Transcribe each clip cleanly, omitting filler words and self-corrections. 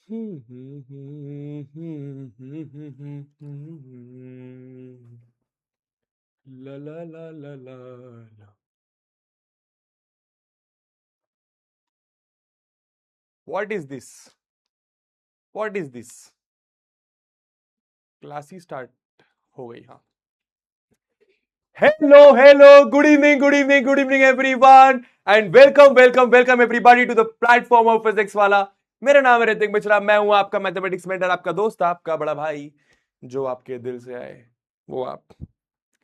ला ला ला ला ला ला। What is this? What is this? Class ही स्टार्ट हो गई। हाँ, hello hello, good evening, good evening, good evening everyone, and welcome welcome welcome everybody to the platform of physics वाला। मेरा नाम है ऋतिक मिश्रा, मैं हूं आपका मैथमेटिक्स मेंटर, आपका दोस्त, आपका बड़ा भाई। जो आपके दिल से आए वो आप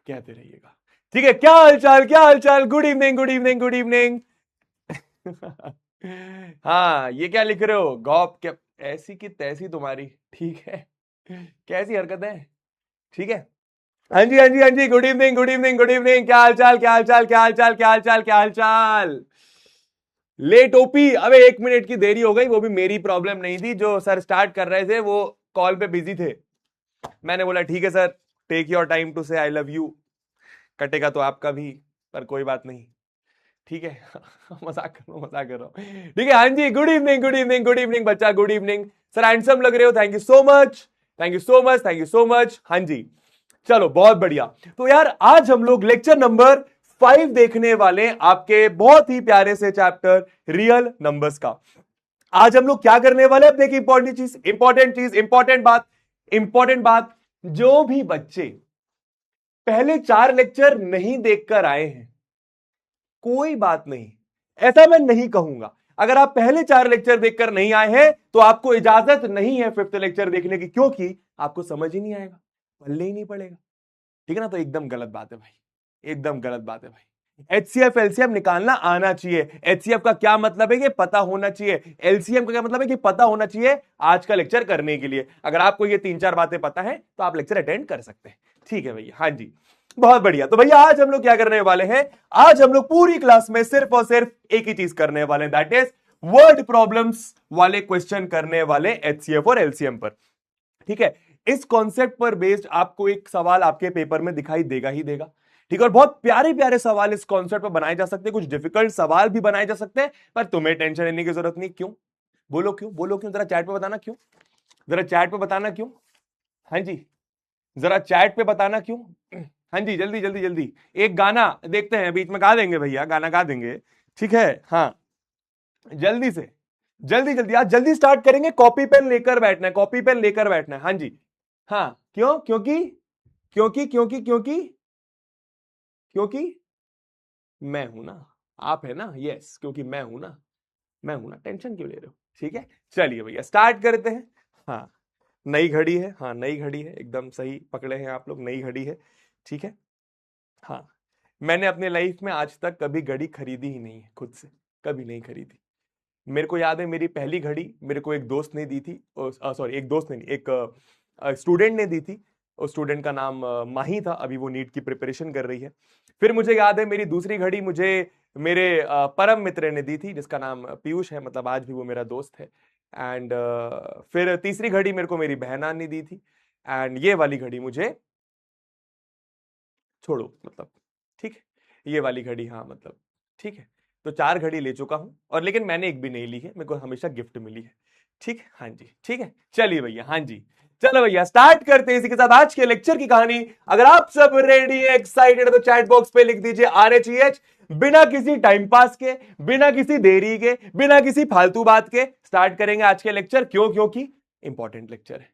कहते रहिएगा। ठीक है, क्या हालचाल, क्या हालचाल? Good evening, good evening, good evening. हाँ, ये क्या लिख रहे हो? गॉप क्या? ऐसी की तैसी तुम्हारी। ठीक है, कैसी हरकत है? ठीक है। हाँ जी, हाँ जी, हाँ जी, good evening, good evening, good evening. क्या हालचाल, क्या हालचाल, क्या हालचाल, क्या हालचाल, क्या हालचाल? Late OP. अबे 1 मिनट की देरी हो गई, वो भी मेरी प्रॉब्लम नहीं थी। जो सर स्टार्ट कर रहे थे वो कॉल पे बिजी थे। मैंने बोला ठीक है sir, take your time to say I love you. कटेगा तो आपका भी, पर कोई बात नहीं। ठीक है। मजाक कर रहा हूँ। ठीक है, हाँ जी, good evening, good evening, good evening बच्चा, गुड इवनिंग। सर हैंडसम लग रहे हो, thank you so much, thank you so much, thank you so much. हाँ जी, चलो बहुत बढ़िया। तो यार आज हम लोग लेक्चर नंबर 5 देखने वाले हैं, आपके बहुत ही प्यारे से चैप्टर रियल नंबर्स का। आज हम लोग क्या करने वाले हैं? देखिए, इंपॉर्टेंट बात, इंपॉर्टेंट बात। जो भी बच्चे पहले 4 लेक्चर नहीं देखकर आए हैं, कोई बात नहीं, ऐसा मैं नहीं कहूंगा। अगर आप पहले 4 लेक्चर देखकर नहीं आए हैं तो आपको इजाजत नहीं है 5th लेक्चर देखने की, क्योंकि आपको समझ ही नहीं आएगा, पल्ले ही नहीं पड़ेगा। ठीक है ना? तो एकदम गलत बात है भाई, एकदम गलत बात है भाई। एचसीएफ एलसीएम निकालना आना चाहिए। एचसीएफ का क्या मतलब है? कि पता होना चाहिए। एलसीएम का क्या मतलब है? कि पता होना चाहिए आज का लेक्चर करने के लिए। अगर आपको ये 3-4 बातें पता है तो आप लेक्चर अटेंड कर सकते हैं। ठीक है भैया, हाँ जी, बहुत बढ़िया। तो भैया आज हम लोग क्या करने वाले हैं? आज हम लोग पूरी क्लास में सिर्फ और सिर्फ एक ही चीज करने वाले हैं, दैट इज वर्ड प्रॉब्लम्स वाले क्वेश्चन करने वाले एचसीएफ और एलसीएम पर। ठीक है, इस कॉन्सेप्ट पर बेस्ड आपको एक सवाल आपके पेपर में दिखाई देगा ही देगा। ठीक है, और बहुत प्यारे प्यारे सवाल इस कॉन्सेप्ट पर बनाए जा सकते हैं, कुछ डिफिकल्ट सवाल भी बनाए जा सकते हैं, पर तुम्हें टेंशन लेने की जरूरत नहीं। क्यों? बोलो क्यों, बोलो क्यों, जरा चैट पे बताना क्यों, जरा चैट पे बताना क्यों। हाँ जी, जरा चैट पे बताना क्यों। हाँ जी, जल्दी जल्दी जल्दी। एक गाना देखते हैं, बीच में गा देंगे भैया, गाना गा देंगे। ठीक है, हाँ, जल्दी से, जल्दी जल्दी, आज जल्दी स्टार्ट करेंगे। कॉपी पेन लेकर बैठना है, कॉपी पेन लेकर बैठना है। हाँ जी, हाँ, क्यों? क्योंकि क्योंकि क्योंकि मैं हूं ना, आप है ना। यस, क्योंकि मैं हूं ना, मैं हूं ना, टेंशन क्यों ले रहे हो? ठीक है, चलिए भैया स्टार्ट करते हैं। हाँ, नई घड़ी है, हाँ नई घड़ी है, एकदम सही पकड़े हैं आप लोग, नई घड़ी है। ठीक है, हाँ, मैंने अपने लाइफ में आज तक कभी घड़ी खरीदी ही नहीं है खुद से, कभी नहीं खरीदी। मेरे को याद है, मेरी पहली घड़ी मेरे को एक दोस्त ने दी थी, सॉरी एक दोस्त ने नहीं, एक स्टूडेंट ने दी थी। उस स्टूडेंट का नाम माही था, अभी वो नीट की प्रिपरेशन कर रही है। फिर मुझे याद है, मेरी दूसरी घड़ी मुझे मेरे परम मित्र ने दी थी, जिसका नाम पीयूष है, मतलब आज भी वो मेरा दोस्त है। एंड फिर तीसरी घड़ी मेरे को मेरी बहना ने दी थी। एंड ये वाली घड़ी मुझे, छोड़ो मतलब, ठीक है, ये वाली घड़ी, हाँ मतलब, ठीक है। तो 4 घड़ी ले चुका हूं, और लेकिन मैंने एक भी नहीं ली है, मेरे को हमेशा गिफ्ट मिली है। ठीक है, हाँ जी, ठीक है, चलिए भैया, हाँ जी, चलो भैया स्टार्ट करते हैं इसी के साथ आज के लेक्चर की कहानी। अगर आप सब रेडी है, एक्साइटेड है, तो चैट बॉक्स पे लिख दीजिए RHEH। बिना किसी टाइम पास के, बिना किसी देरी के, बिना किसी फालतू बात के स्टार्ट करेंगे आज के लेक्चर। क्यों? क्योंकि इंपॉर्टेंट लेक्चर है।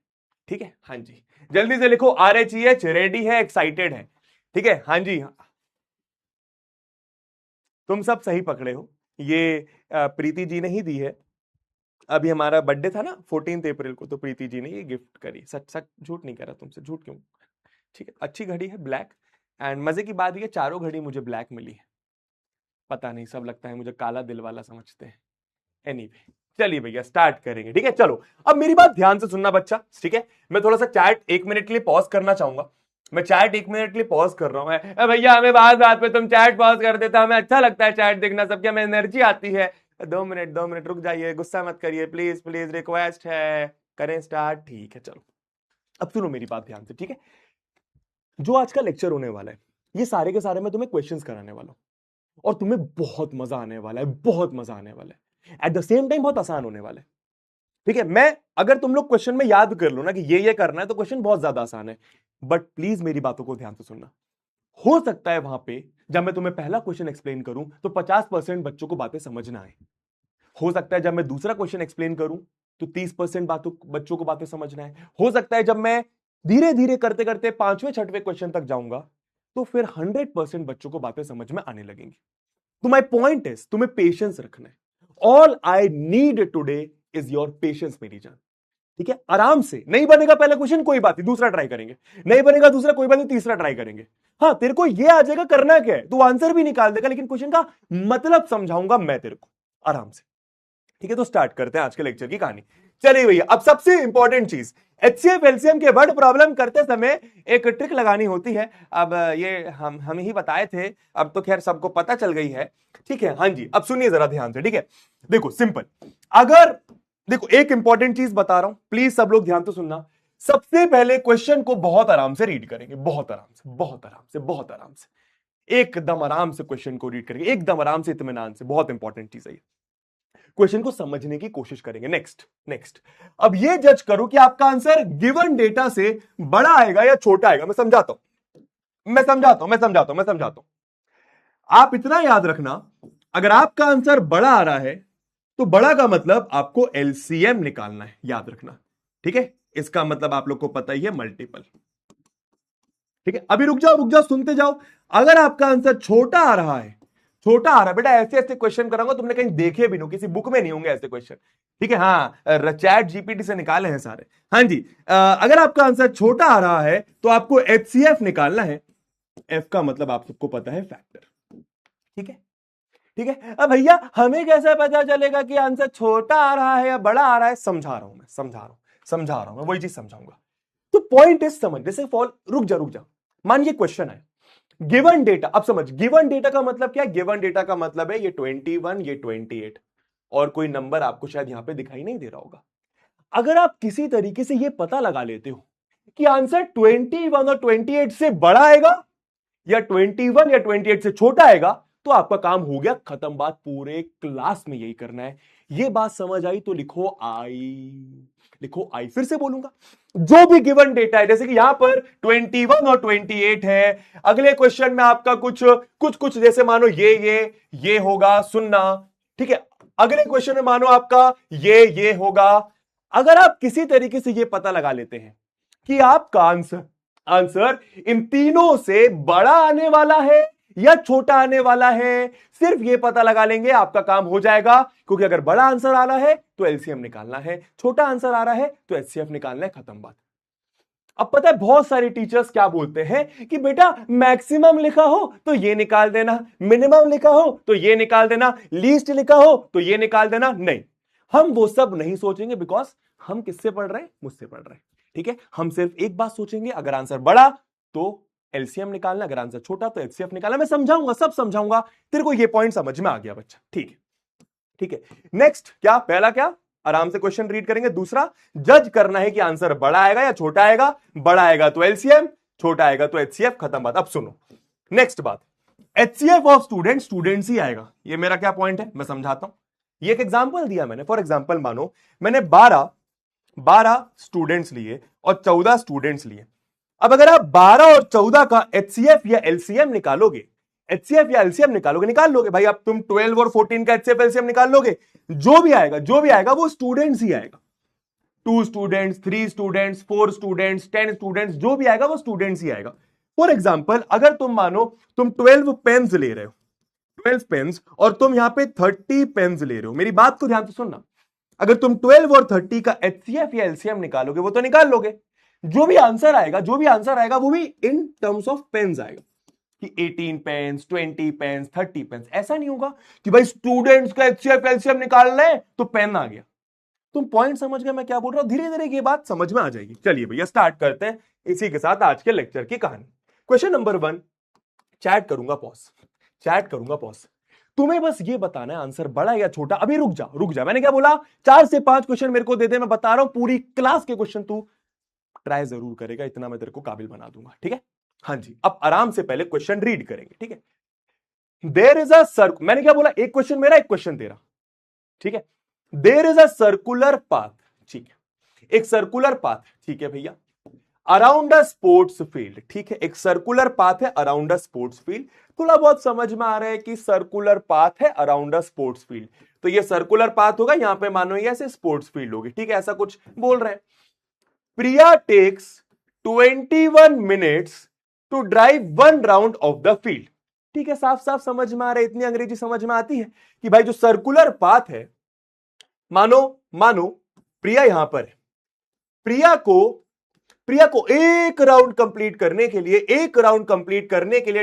ठीक है, हाँ जी, जल्दी से लिखो RHEH, रेडी है, एक्साइटेड है। ठीक है, हाँ जी, तुम सब सही पकड़े हो। ये प्रीति जी ने ही दी है। अभी हमारा बर्थडे था ना 14 अप्रैल को, तो प्रीति जी ने ये गिफ्ट करी। सच सच, झूठ नहीं कह रहा तुमसे, झूठ क्यों? ठीक है, अच्छी घड़ी है, ब्लैक। एंड मजे की बात ये, चारों घड़ी मुझे ब्लैक मिली है। पता नहीं, सब लगता है मुझे काला दिल वाला समझते हैं। एनीवे, चलिए भैया स्टार्ट करेंगे। ठीक है, चलो अब मेरी बात ध्यान से सुनना बच्चा। ठीक है, मैं थोड़ा सा चैट 1 मिनट के लिए पॉज करना चाहूंगा। मैं चैट 1 मिनट के लिए पॉज कर रहा हूं। भैया हमें बात बात पे तुम चैट पॉज कर देता, हमें अच्छा लगता है चैट देखना, सबके हमें एनर्जी आती है। 2 मिनट, 2 मिनट रुक जाइए, गुस्सा मत करिए, प्लीज प्लीज, रिक्वेस्ट है, करें स्टार्ट। ठीक है, चलो अब सुनो मेरी बात ध्यान से। ठीक है, जो आज का लेक्चर होने वाला है, ये सारे के सारे मैं तुम्हें क्वेश्चंस कराने वाला हूं, और तुम्हें बहुत मजा आने वाला है, बहुत मजा आने वाला है। एट द सेम टाइम बहुत आसान होने वाला है। ठीक है, मैं अगर तुम लोग क्वेश्चन में याद कर लो ना कि ये करना है तो क्वेश्चन बहुत ज्यादा आसान है, बट प्लीज मेरी बातों को ध्यान से सुनना। हो सकता है वहां पे जब मैं तुम्हें पहला क्वेश्चन एक्सप्लेन करूं तो 50% बच्चों को बातें समझ ना आए। हो सकता है जब मैं दूसरा क्वेश्चन एक्सप्लेन करूं तो 30% बच्चों को बातें समझना है। हो सकता है जब मैं धीरे धीरे करते करते 5वें 6वें क्वेश्चन तक जाऊंगा तो फिर 100% बच्चों को बातें समझ में आने लगेंगी। तो माई पॉइंट इज तुम्हें पेशेंस रखना है। All I need today is your patience मेरी जान। ठीक है, आराम से। नहीं बनेगा पहला क्वेश्चन कोई बात नहीं, दूसरा ट्राई करेंगे। नहीं बनेगा दूसरा कोई बात नहीं, तीसरा ट्राई करेंगे। हाँ, तेरे को ये आ जाएगा करना क्या है, तू आंसर भी निकाल देगा, लेकिन क्वेश्चन का मतलब समझाऊंगा मैं तेरे को आराम से। ठीक है, तो स्टार्ट करते हैं आज के लेक्चर की कहानी। चलिए भैया, अब सबसे इंपॉर्टेंट चीज, एचसीएफ एलसीएम के वर्ड प्रॉब्लम करते समय एक ट्रिक लगानी होती है। अब ये हम ही बताए थे, अब तो खैर सबको पता चल गई है। ठीक है, हाँ जी, अब सुनिए जरा ध्यान से। ठीक है, देखो सिंपल, अगर देखो एक इंपॉर्टेंट चीज बता रहा हूं, प्लीज सब लोग ध्यान से सुनना। सबसे पहले क्वेश्चन को बहुत आराम से रीड करेंगे, बहुत आराम से, बहुत आराम से, बहुत आराम से, एकदम आराम से क्वेश्चन को रीड करेंगे, एकदम आराम से, इत्मीनान से। बहुत इंपॉर्टेंट चीज है, क्वेश्चन को समझने की कोशिश करेंगे। नेक्स्ट अब ये जज करो कि आपका आंसर गिवन डेटा से बड़ा आएगा या छोटा आएगा। मैं समझाता हूं। आप इतना याद रखना, अगर आपका आंसर बड़ा आ रहा है तो बड़ा का मतलब आपको एलसीएम निकालना है, याद रखना। ठीक है, इसका मतलब आप लोग को पता ही है, मल्टीपल। ठीक है, अभी रुक जाओ सुनते जाओ। अगर आपका आंसर छोटा आ रहा है, बेटा ऐसे ऐसे क्वेश्चन कराऊंगा, तुमने कहीं देखे भी नहीं, किसी बुक में नहीं होंगे ऐसे क्वेश्चन। ठीक है, हाँ, चैट जीपीटी से निकाले हैं सारे। हाँ जी, अगर आपका आंसर छोटा आ रहा है तो आपको एचसीएफ निकालना है। एफ का मतलब आप सबको पता है, फैक्टर। ठीक है, अब भैया हमें कैसे पता चलेगा कि आंसर छोटा आ रहा है या बड़ा आ रहा है? समझा रहा हूं मैं, वही चीज समझाऊंगा। तो पॉइंट इज समझ, जैसे फॉल, रुक जा, मान ये क्वेश्चन है, गिवन डेटा। अब समझ, गिवन डेटा का मतलब क्या है? गिवन डेटा का मतलब है ये 21, ये 28, और कोई नंबर आपको शायद यहां पे दिखाई नहीं दे रहा होगा। अगर आप किसी तरीके से ये पता लगा लेते हो कि आंसर 21 और 28 से बड़ा आएगा या 21 या 28 से छोटा आएगा, तो आपका काम हो गया, खत्म बात। पूरे क्लास में यही करना है। ये बात समझ आई तो लिखो आई। फिर से बोलूंगा, जो भी गिवन डेटा है, जैसे कि यहां पर 21 और 28 है, अगले क्वेश्चन में आपका कुछ जैसे मानो ये होगा, सुनना। ठीक है, अगले क्वेश्चन में मानो आपका ये होगा। अगर आप किसी तरीके से ये पता लगा लेते हैं कि आपका आंसर इन तीनों से बड़ा आने वाला है या छोटा आने वाला है, सिर्फ ये पता लगा लेंगे, आपका काम हो जाएगा। क्योंकि अगर बड़ा आंसर आ रहा है तो एलसीएम निकालना है, छोटा आंसर आ रहा है तो एचसीएफ निकालना है, खत्म बात। अब पता है बहुत सारे टीचर्स क्या बोलते हैं कि बेटा मैक्सिमम लिखा हो तो ये निकाल देना, मिनिमम लिखा हो तो ये निकाल देना, लीस्ट लिखा हो तो ये निकाल देना। नहीं, हम वो सब नहीं सोचेंगे, बिकॉज हम किससे पढ़ रहे हैं? मुझसे पढ़ रहे हैं। ठीक है, हम सिर्फ एक बात सोचेंगे, अगर आंसर बड़ा तो एलसीएम निकालना, अगर आंसर छोटा तो एचसीएफ निकालना। मैं समझाऊंगा, सब समझाऊंगा, तेरे को ये पॉइंट समझ में आ गया बच्चा? ठीक है। नेक्स्ट क्या, पहला क्या, आराम से क्वेश्चन रीड करेंगे। दूसरा, जज करना है कि आंसर बड़ा आएगा या छोटा आएगा। बड़ा आएगा तो एलसीएम, छोटा आएगा तो एचसीएफ, खत्म बात। अब सुनो नेक्स्ट बात, एचसीएफ ऑफ स्टूडेंट्स ही आएगा। ये मेरा क्या पॉइंट है, मैं समझाता हूं। ये एक एग्जांपल दिया मैंने। फॉर एग्जांपल मानो मैंने 12 स्टूडेंट्स लिए और 14 स्टूडेंट्स लिए। अब अगर आप 12 और 14 का एचसीएफ या एलसीएम निकालोगे, निकाल लोगे भाई। अब तुम 12 और 14 का एचसीएफ एलसीएम निकाल लोगे, जो भी आएगा वो स्टूडेंट्स ही आएगा। 2 स्टूडेंट्स, 3 स्टूडेंट्स, 4 स्टूडेंट्स, 10 स्टूडेंट्स, जो भी आएगा वो स्टूडेंट्स ही आएगा। फॉर एग्जाम्पल, अगर तुम मानो तुम 12 पेन्स ले रहे हो, 12 पेन्स, और तुम यहां पे 30 पेन्स ले रहे हो, मेरी बात को ध्यान से सुनना। अगर तुम 12 और 30 का एचसीएफ या एलसीएम निकालोगे, वो तो निकाल लोगे, जो भी आंसर आएगा वो भी इन टर्म्स ऑफ पेन्स आएगा कि 18 पेन्स, 20 पेन्स, 30 पेन्स। ऐसा नहीं होगा कि भाई स्टूडेंट्स का एचसीएफ एलसीएम निकालना है तो पेन आ गया। तुम पॉइंट समझ गए मैं क्या बोल रहा हूं? धीरे धीरे ये बात समझ में आ जाएगी। चलिए भैया स्टार्ट करते हैं इसी के साथ आज के लेक्चर की कहानी। क्वेश्चन नंबर 1, चैट करूंगा पॉज। तुम्हें बस ये बताना है आंसर बड़ा या छोटा। अभी रुक जा, मैंने क्या बोला? 4 से 5 क्वेश्चन मेरे को दे दे, मैं बता रहा हूं पूरी क्लास के क्वेश्चन तू ट्राई जरूर करेगा, इतना मैं तेरे को काबिल बना दूंगा। ठीक है, हाँ जी। अब आराम से पहले क्वेश्चन रीड करेंगे। ठीक है, देयर इज अ मैंने क्या बोला? एक क्वेश्चन मेरा, एक क्वेश्चन तेरा। ठीक है, there is a circular path. ठीक है, एक सर्कुलर पाथ, ठीक है भैया, अराउंड अ स्पोर्ट्स फील्ड, ठीक है, एक सर्कुलर पाथ है अराउंड अ स्पोर्ट्स फील्ड। थोड़ा बहुत समझ में आ रहा है कि सर्कुलर पाथ है अराउंड अ स्पोर्ट्स फील्ड, तो ये सर्कुलर पाथ होगा, यहां पे मानो ये ऐसे स्पोर्ट्स फील्ड होगी, ठीक है, ऐसा कुछ बोल रहे हैं। Priya takes 21 minutes to drive 1 round of the field, ठीक है, साफ साफ समझ में आ रहा है, इतनी अंग्रेजी समझ में आती है कि भाई जो सर्कुलर पाथ है, मानो मानो प्रिया यहां पर है, प्रिया को एक राउंड कंप्लीट करने के लिए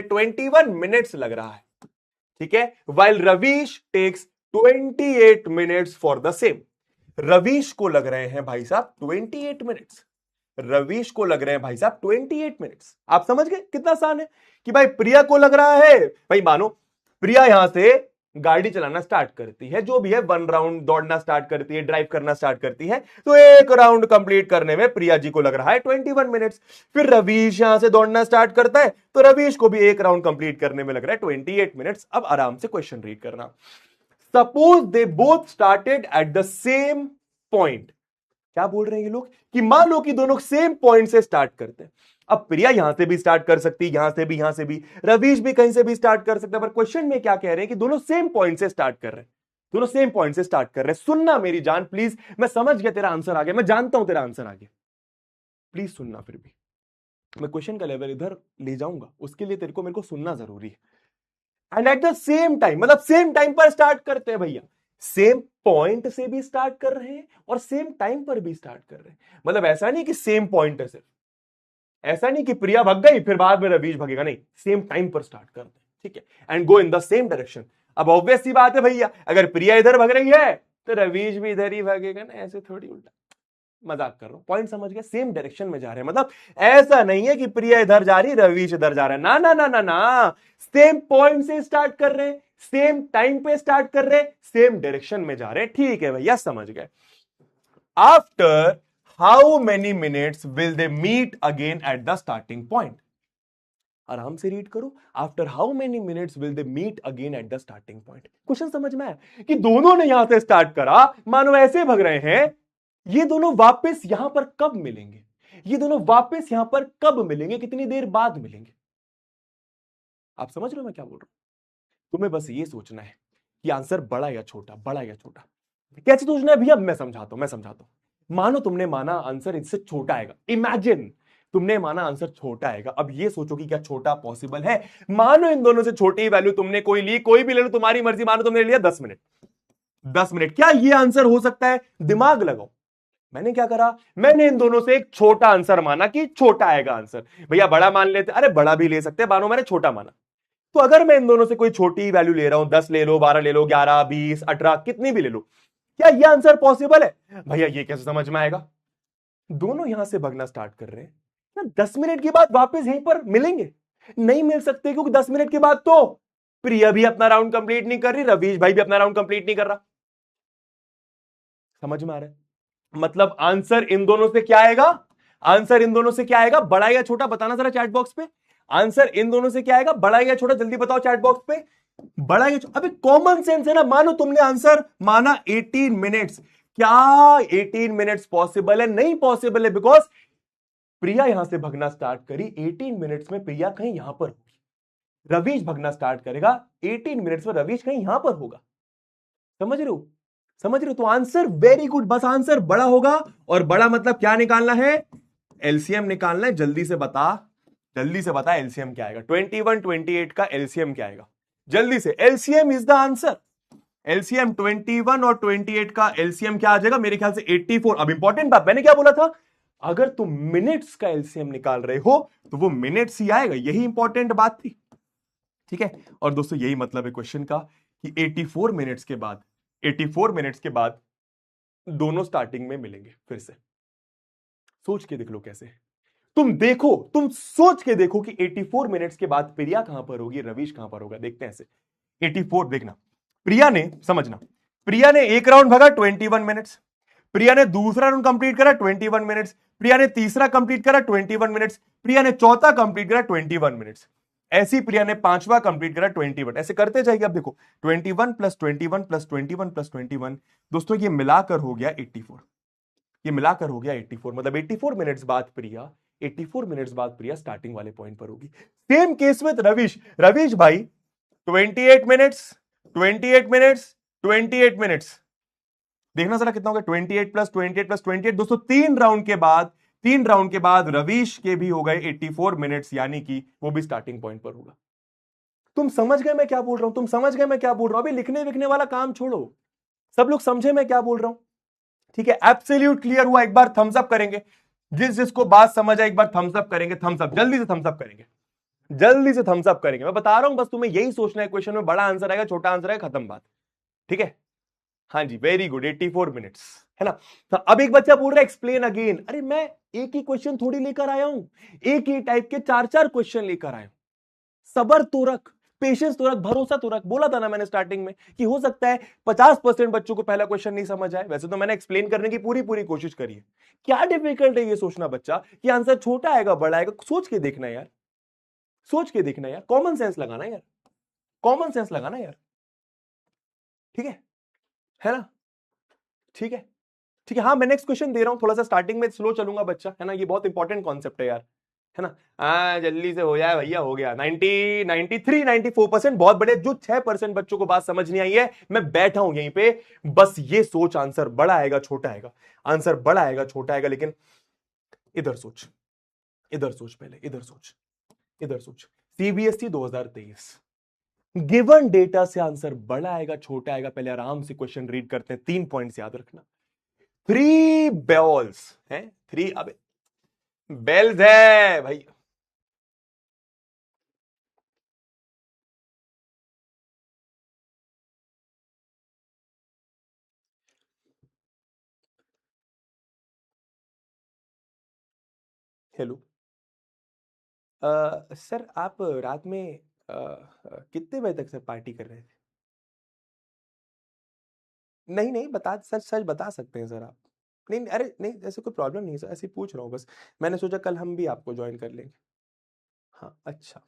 21 मिनट्स लग रहा है, ठीक है, while Ravish takes 28 minutes for the same. Ravish को लग रहे हैं भाई साहब 28 मिनट्स, रवीश को लग रहे हैं भाई साहब 28 मिनट्स। आप समझ गए कितना आसान है कि भाई प्रिया को लग रहा है, भाई मानो प्रिया यहां से गाड़ी चलाना स्टार्ट करती है, जो भी है 1 राउंड दौड़ना स्टार्ट करती है, ड्राइव करना स्टार्ट करती है, तो एक राउंड कंप्लीट करने में प्रिया जी को लग रहा है 21 मिनट्स। फिर रवीश यहां से दौड़ना स्टार्ट करता है, तो रवीश को भी एक राउंड कंप्लीट करने में लग रहा है 28 मिनट्स। अब आराम से क्वेश्चन रीड करना। Suppose they both started at the same point, क्या बोल रहे हैं ये लोग कि मान लो कि दोनों सेम पॉइंट से स्टार्ट करते हैं। अब प्रिया यहां से भी स्टार्ट कर सकती है, यहां से भी, रवीश भी कहीं से भी स्टार्ट कर सकता है, पर क्वेश्चन में क्या कह रहे हैं कि दोनों सेम पॉइंट से स्टार्ट कर रहे हैं, दोनों सेम पॉइंट से स्टार्ट कर रहे हैं। सुनना मेरी जान प्लीज, मैं समझ गया तेरा आंसर आ गया, मैं जानता हूं तेरा आंसर आ गया, प्लीज सुनना, फिर भी मैं क्वेश्चन का लेवल इधर ले जाऊंगा, उसके लिए तेरे को मेरे को सुनना जरूरी है। And at the same time, मतलब सेम टाइम पर स्टार्ट करते हैं भैया, सेम पॉइंट से भी स्टार्ट कर रहे हैं और सेम टाइम पर भी स्टार्ट कर रहे हैं। मतलब ऐसा नहीं कि सेम पॉइंट है सिर्फ, ऐसा नहीं कि प्रिया भाग गई फिर बाद में रवीश भागेगा, नहीं, सेम टाइम पर स्टार्ट करते हैं, ठीक है, and go in the same direction. अब ऑब्वियस सी बात है भैया, अगर प्रिया इधर भाग रही है तो रवीश भी इधर ही भागेगा ना, ऐसे थोड़ी उल्टा, मजाक कर रहा हूं, पॉइंट समझ गए, सेम डायरेक्शन में जा रहे हैं। मतलब ऐसा नहीं है कि प्रिया इधर जा रही रवीश इधर जा रहा है, ना ना ना ना ना, सेम पॉइंट से स्टार्ट कर रहे हैं, सेम टाइम पे स्टार्ट कर रहे हैं, सेम डायरेक्शन में जा रहे हैं, ठीक है भैया, समझ गए। After how many minutes will they meet again at the starting point, आराम से रीड करो, after how many minutes will they meet again at the starting point. Question समझ में आया कि दोनों ने यहां से स्टार्ट करा, मानो ऐसे भग रहे हैं, ये दोनों वापस यहां पर कब मिलेंगे, ये दोनों वापस यहां पर कब मिलेंगे, कितनी देर बाद मिलेंगे। आप समझ रहे हो मैं क्या बोल रहा हूं, तुम्हें बस ये सोचना है कि आंसर बड़ा या छोटा, बड़ा या छोटा, कैसे सोचना है भैया, मैं समझाता हूं। मानो तुमने माना आंसर इससे छोटा आएगा, इमेजिन तुमने माना आंसर छोटा आएगा, अब ये सोचो कि क्या छोटा पॉसिबल है। मानो इन दोनों से छोटी वैल्यू तुमने कोई ली, कोई भी ले लो, तुम्हारी मर्जी, मानो तुमने लिया 10 मिनट, 10 मिनट, क्या ये आंसर हो सकता है, दिमाग लगाओ। मैंने क्या करा, मैंने इन दोनों से एक छोटा आंसर माना कि छोटा आएगा आंसर, भैया बड़ा मान लेते, अरे बड़ा भी ले सकते हैं, मानो मैंने छोटा माना, तो अगर मैं इन दोनों से कोई छोटी वैल्यू ले रहा हूं, 10 ले लो, 12 ले लो, 11, 20, 18, कितनी भी ले लो, क्या ये आंसर पॉसिबल है भैया, ये कैसे समझ में आएगा। दोनों यहां से भगना स्टार्ट कर रहे हैं ना, 10 मिनट के बाद वापस यहीं पर मिलेंगे, नहीं मिल सकते, क्योंकि 10 मिनट के बाद तो प्रिया भी अपना राउंड कंप्लीट नहीं कर रही, रवीश भाई भी अपना राउंड कंप्लीट नहीं कर रहा। समझ में आ रहा है, मतलब आंसर इन दोनों से क्या आएगा, आंसर इन दोनों से क्या आएगा, बड़ा या छोटा, बताना जरा चैट बॉक्स पे, आंसर इन दोनों से क्या आएगा, बड़ा या छोटा, जल्दी बताओ चैट बॉक्स पे, बड़ा या छोटा। अबे कॉमन सेंस है ना, मानो तुमने आंसर माना 18 मिनट्स, क्या 18 मिनट्स पॉसिबल है, नहीं पॉसिबल है, बिकॉज प्रिया यहां से भगना स्टार्ट करी, 18 मिनट्स में प्रिया कहीं यहां पर होगी, रवीश भगना स्टार्ट करेगा 18 मिनट्स में रवीश कहीं यहां पर होगा। समझ रहे हो, समझ रहे हो, तो आंसर वेरी गुड, बस आंसर बड़ा होगा, और बड़ा मतलब क्या निकालना है, एलसीएम निकालना है, जल्दी से बता, जल्दी से बता एलसीएम क्या आएगा, 21 28 का एलसीएम क्या आएगा, जल्दी से, LCM is the answer, LCM 21 और 28 का एलसीएम क्या आ जाएगा, मेरे ख्याल से 84। अब इंपॉर्टेंट बात, मैंने क्या बोला था, अगर तुम मिनट्स का एलसीएम निकाल रहे हो तो वो मिनट्स ही आएगा, यही इंपॉर्टेंट बात थी, ठीक है। और दोस्तों यही मतलब है क्वेश्चन का कि 84 मिनट्स के बाद, 84 मिनट्स के बाद दोनों स्टार्टिंग में मिलेंगे फिर से। सोच के देख लो कैसे, तुम देखो, तुम सोच के देखो कि 84 मिनट्स के बाद प्रिया कहां पर होगी, रवीश कहां पर होगा, देखते हैं ऐसे। 84 देखना, प्रिया ने, समझना, प्रिया ने एक राउंड भागा 21 मिनट्स, प्रिया ने दूसरा राउंड कंप्लीट करा 21 मिनट्स, प्रिया ने तीसरा कंप्लीट करा 21 मिनट्स, प्रिया ने चौथा कंप्लीट करा 21 मिनट्स, ऐसी प्रिया ने पांचवा कंप्लीट करा 21, ऐसे करते जाइए। अब देखो 21 + 21 + 21 + 21, दोस्तों ये मिलाकर हो गया 84, ये मिलाकर हो गया 84, मतलब 84 मिनट्स बाद प्रिया 84 मिनट्स बाद प्रिया स्टार्टिंग वाले पॉइंट पर होगी। सेम केस विद रविश। रविश भाई 28 मिनट्स 28 मिनट्स 28 मिनट्स, देखना जरा कितना हो गया, 28 प्लस 28 प्लस 28 दोस्तों, 3 राउंड के बाद रविश के भी हो गए 84 मिनट्स, यानी कि वो भी स्टार्टिंग पॉइंट पर होगा। तुम समझ गए मैं क्या बोल रहा हूं, तुम समझ गए मैं क्या बोल रहा हूं। अभी लिखने विखने वाला काम छोड़ो, सब लोग समझे मैं क्या बोल रहा हूं, ठीक है। एब्सोल्यूट क्लियर हुआ, एक बार थम्स अप करेंगे, जिसको बात समझ आए एक बार थम्स अप करेंगे, थम्स अप, जल्दी से थम्स अप करेंगे, जल्दी से थम्स अप करेंगे। मैं बता रहा हूं, बस तुम्हें यही सोचना है, क्वेश्चन में बड़ा आंसर आएगा छोटा आंसर आएगा, खत्म बात, ठीक है। हाँ जी, वेरी गुड, 84 मिनट्स, है ना। तो अब एक बच्चा बोल रहा है एक्सप्लेन अगेन। अरे मैं एक ही क्वेश्चन थोड़ी लेकर आया हूं, एक ही टाइप के 4-4 क्वेश्चन लेकर आया हूं। सबर तो रख, पेशेंस तो रख, भरोसा तो रख। बोला था ना मैंने स्टार्टिंग में कि हो सकता है 50% बच्चों को पहला क्वेश्चन नहीं समझ आए। वैसे तो मैंने एक्सप्लेन करने की पूरी पूरी कोशिश करी है। क्या डिफिकल्ट है ये सोचना बच्चा कि आंसर छोटा आएगा बड़ा आएगा? सोच के देखना यार, सोच के देखना यार, कॉमन सेंस लगाना यार, कॉमन सेंस लगाना यार, ठीक है ना, ठीक है, ठीक है। हाँ, मैं नेक्स्ट क्वेश्चन दे रहा हूं, थोड़ा सा स्टार्टिंग में स्लो चलूंगा बच्चा, है ना, ये बहुत इंपॉर्टेंट कॉन्सेप्ट है यार, है ना। जल्दी से हो जाए भैया, हो गया 90 93 94%, बहुत बड़े। जो 6% बच्चों को बात समझ नहीं आई है, मैं बैठा हूं यहीं पे, बस ये सोच आंसर बड़ा आएगा छोटा आएगा, आंसर बड़ा आएगा छोटा आएगा, लेकिन इधर सोच, इधर सोच, पहले इधर सोच, इधर सोच। सीबीएसई 2023 गिवन डेटा से आंसर बड़ा आएगा छोटा आएगा, पहले आराम से क्वेश्चन रीड करते हैं। 3 पॉइंट्स याद रखना। 3 बेल्स है, 3 अब बेल्स है भाई। हेलो, सर आप रात में कितने बजे तक सर पार्टी कर रहे थे? नहीं नहीं, बता, सच सच बता सकते हैं सर आप। नहीं नहीं, अरे नहीं, ऐसे कोई प्रॉब्लम नहीं है सर, ऐसे ही पूछ रहा हूँ बस। मैंने सोचा कल हम भी आपको ज्वाइन कर लेंगे। हाँ अच्छा।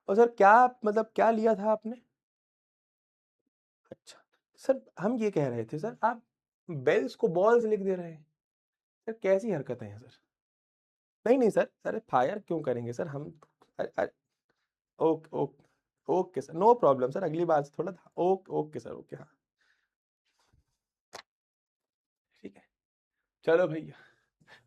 और सर क्या, मतलब क्या लिया था आपने? अच्छा सर, हम ये कह रहे थे सर, आप बेल्स को बॉल्स लिख दे रहे हैं सर, कैसी हरकतें हैं सर? नहीं नहीं सर, अरे फायर क्यों करेंगे सर हम? अरे अरे, okay okay, okay sir, no problem sir, अगली बार से थोड़ा था। ओके ओके सर, ओके, हाँ ठीक है। चलो भैया,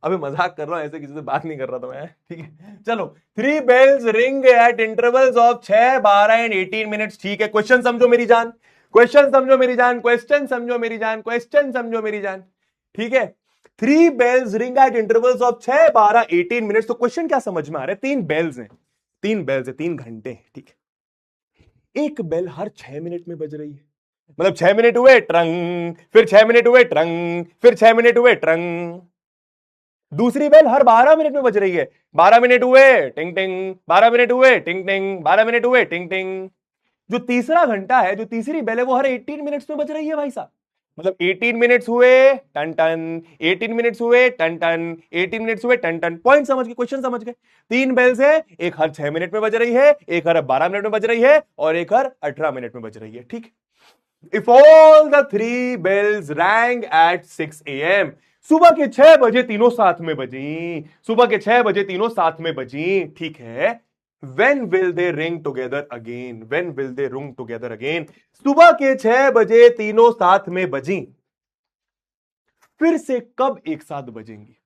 अभी मजाक कर रहा हूं, ऐसे किसी से बात नहीं कर रहा था मैं, ठीक है। चलो, 3 bells ring at intervals of 6, 12 and 18 minutes, ठीक है। क्वेश्चन समझो मेरी जान, क्वेश्चन समझो मेरी जान, क्वेश्चन समझो मेरी जान, क्वेश्चन समझो मेरी जान, ठीक है। 3 bells ring at intervals of 6, 12, 18 minutes. तो क्वेश्चन क्या समझ में आ रहा है? 3 बेल्स हैं, 3 बेल्स है, 3 घंटे हैं, ठीक है। एक बेल हर 6 मिनट में बज रही है, मतलब 6 मिनट हुए ट्रंग, फिर 6 मिनट हुए ट्रंग, फिर 6 मिनट हुए ट्रंग। दूसरी बेल हर 12 मिनट में बज रही है, 12 मिनट हुए टिंग टिंग, 12 मिनट हुए टिंग टिंग, 12 मिनट हुए टिंग टिंग। जो तीसरा घंटा है, जो तीसरी बेल है, वो हर 18 मिनट्स में बज रही है भाई साहब। मतलब 18 मिनट्स हुए टन टन, 18 मिनट्स हुए टन टन, 18 मिनट्स हुए टन टन। पॉइंट समझ गए, क्वेश्चन समझ गए। 3 बेल्स है, एक हर 6 मिनट में बज रही है, एक हर 12 मिनट में बज रही है, और एक हर 18 मिनट में बज रही है, ठीक। If all the 3 bells rang at 6 a.m. सुबह के 6 बजे तीनों साथ में बजी, सुबह के 6 बजे तीनों साथ में बजी, ठीक है। When will they ring together again? When will they ring together again? सुबह के 6 बजे तीनों साथ में बजी, फिर से कब एक साथ बजेंगी?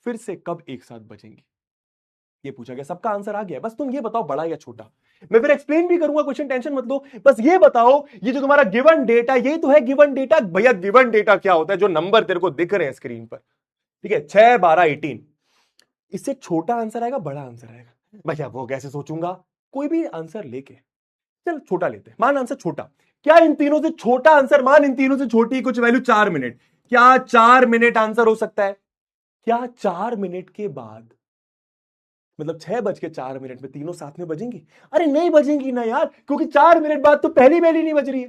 फिर से कब एक साथ बजेंगी? ये पूछा गया, सबका आंसर आ गया। बस तुम ये बताओ बड़ा या छोटा। मैं फिर एक्सप्लेन भी करूंगा क्वेश्चन, टेंशन मत लो। बस ये बताओ, ये जो तुम्हारा गिवन डेटा, यही तो है गिवन डेटा भैया। गिवन डेटा क्या होता है? जो नंबर तेरे को दिख रहे हैं स्क्रीन पर, ठीक है, 6, 12, 18। इससे छोटा आंसर आएगा बड़ा आंसर आएगा भैया, वो कैसे सोचूंगा? कोई भी आंसर लेके, चल छोटा लेते हैं, मान आंसर छोटा। क्या इन तीनों से छोटा आंसर, मान इन तीनों से छोटी कुछ वैल्यू 4 मिनट, क्या 4 मिनट आंसर हो सकता है? क्या 4 मिनट के बाद, मतलब 6:04 में तीनों साथ में बजेंगी? अरे नहीं बजेंगी ना यार, क्योंकि 4 मिनट बाद तो पहली बेल ही नहीं बज रही है।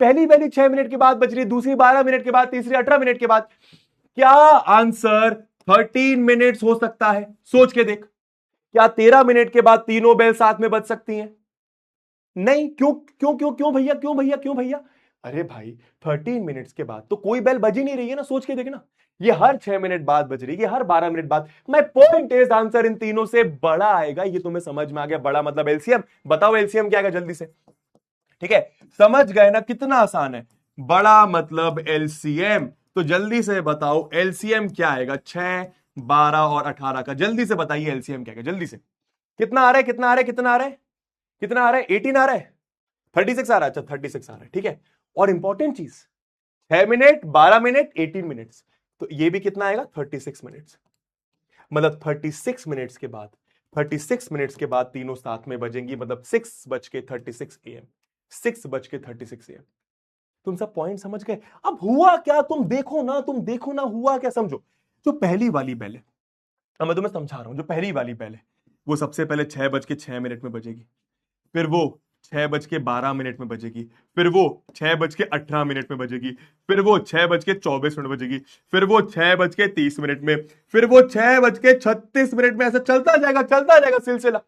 पहली बेल 6 मिनट के बाद बज रही है, दूसरी 12 मिनट के बाद, तीसरी 18 मिनट के बाद। क्या आंसर 13 मिनट्स हो सकता है? सोच के देख, क्या 13 मिनट के बाद तीनों बेल साथ में बज सकती हैं? नहीं। क्यों क्यों क्यों क्यों भैया, क्यों भैया, क्यों भैया? अरे भाई 13 मिनट्स के बाद तो कोई बेल बज ही नहीं रही है ना, सोच के देखना, ये हर 6 मिनट बाद बज रही है, हर 12 मिनट बाद। My point is answer in तीनों से बड़ा आएगा, ये तुम्हें समझ में आ गया? बड़ा मतलब एलसीएम। बताओ एलसीएम क्या आएगा जल्दी से, ठीक है? समझ गए ना कितना आसान है? बड़ा मतलब एलसीएम। तो जल्दी से बताओ एलसीएम क्या आएगा? 6, 12 और 18 का जल्दी से बताइए एलसीएम क्या आएगा जल्दी से। कितना आ रहा है, कितना आ रहा है, कितना आ रहा है, कितना आ रहा है? 18 आ रहा है, 36 आ रहा है। अच्छा 36 आ रहा है, ठीक है। और इंपॉर्टेंट चीज, 6 मिनट, 12 मिनट, 18 मिनट्स, तो ये भी कितना आएगा? 36 मिनट्स। मतलब 36 मिनट्स के बाद, 36 मिनट्स के बाद तीनों साथ में बजेंगी, मतलब 6:36 AM, 6:36 AM। तुम सब पॉइंट समझ गए? अब हुआ क्या, तुम देखो ना, तुम देखो ना हुआ क्या, समझो। जो पहली वाली बेल है, अब मैं तुम्हें समझा रहा हूं, जो पहली वाली बेल है वो सबसे पहले 6:06 में बजेगी, फिर वो 6:12 में बजेगी, फिर वो 6:18 में बजेगी, फिर वो 6:24 बजेगी, फिर वो 6:30 में, फिर वो 6:36 में, ऐसा चलता जाएगा सिलसिला।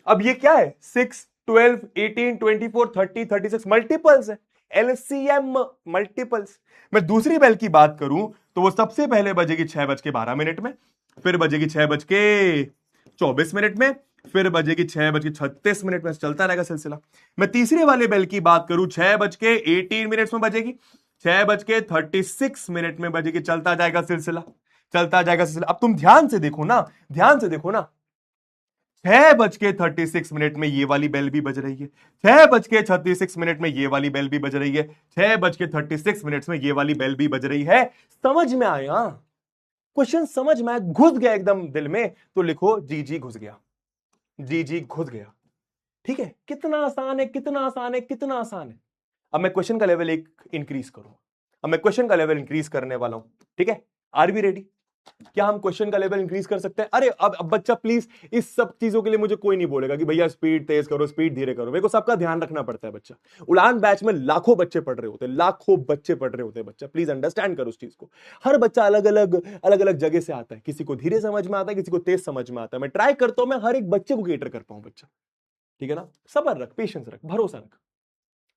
अब ये क्या है? 6, 12, 18, 24, 30, 36 मल्टीपल्स है, एलसीएम मल्टीपल्स। मैं दूसरी बेल की बात करूं तो वो सबसे पहले बजेगी 6:12 में, फिर बजेगी 6:24 में, फिर बजेगी 6:36 में, चलता रहेगा सिलसिला। मैं तीसरे वाले बेल की बात करूं 6:18 में बजेगी, 6:36 में बजेगी, चलता जाएगा सिलसिला, चलता जाएगा सिलसिला। अब तुम ध्यान से देखो ना, ध्यान से देखो ना, 6:36 में ये वाली बेल भी बज रही है, 6:36 में ये वाली बेल भी बज रही है, 6:36 में ये वाली बेल भी बज रही है। समझ में आया? क्वेश्चन समझ में आया, घुस गया एकदम दिल में? तो लिखो जी घुस गया, जी घुस गया। ठीक है, कितना आसान है, कितना आसान है, कितना आसान है। अब मैं क्वेश्चन का लेवल एक इंक्रीज करूं, अब मैं क्वेश्चन का लेवल इंक्रीज करने वाला हूं, ठीक है? Are we ready? क्या हम क्वेश्चन का लेवल इंक्रीज कर सकते हैं? अरे अब बच्चा प्लीज, इस सब चीजों के लिए मुझे कोई नहीं बोलेगा कि भैया स्पीड तेज करो, स्पीड धीरे करो। मेरे को सबका ध्यान रखना पड़ता है बच्चा। उड़ान बैच में लाखों बच्चे पढ़ रहे होते हैं, लाखों बच्चे पढ़ रहे होते हैं बच्चा, प्लीज अंडरस्टैंड करो उस चीज को। हर बच्चा अलग अलग जगह से आता है, किसी को धीरे समझ में आता है, किसी को तेज समझ में आता है। मैं ट्राई करता हूं मैं हर एक बच्चे को केटर कर पाऊं बच्चा, ठीक है ना? सबर रख, पेशेंस रख, भरोसा रख,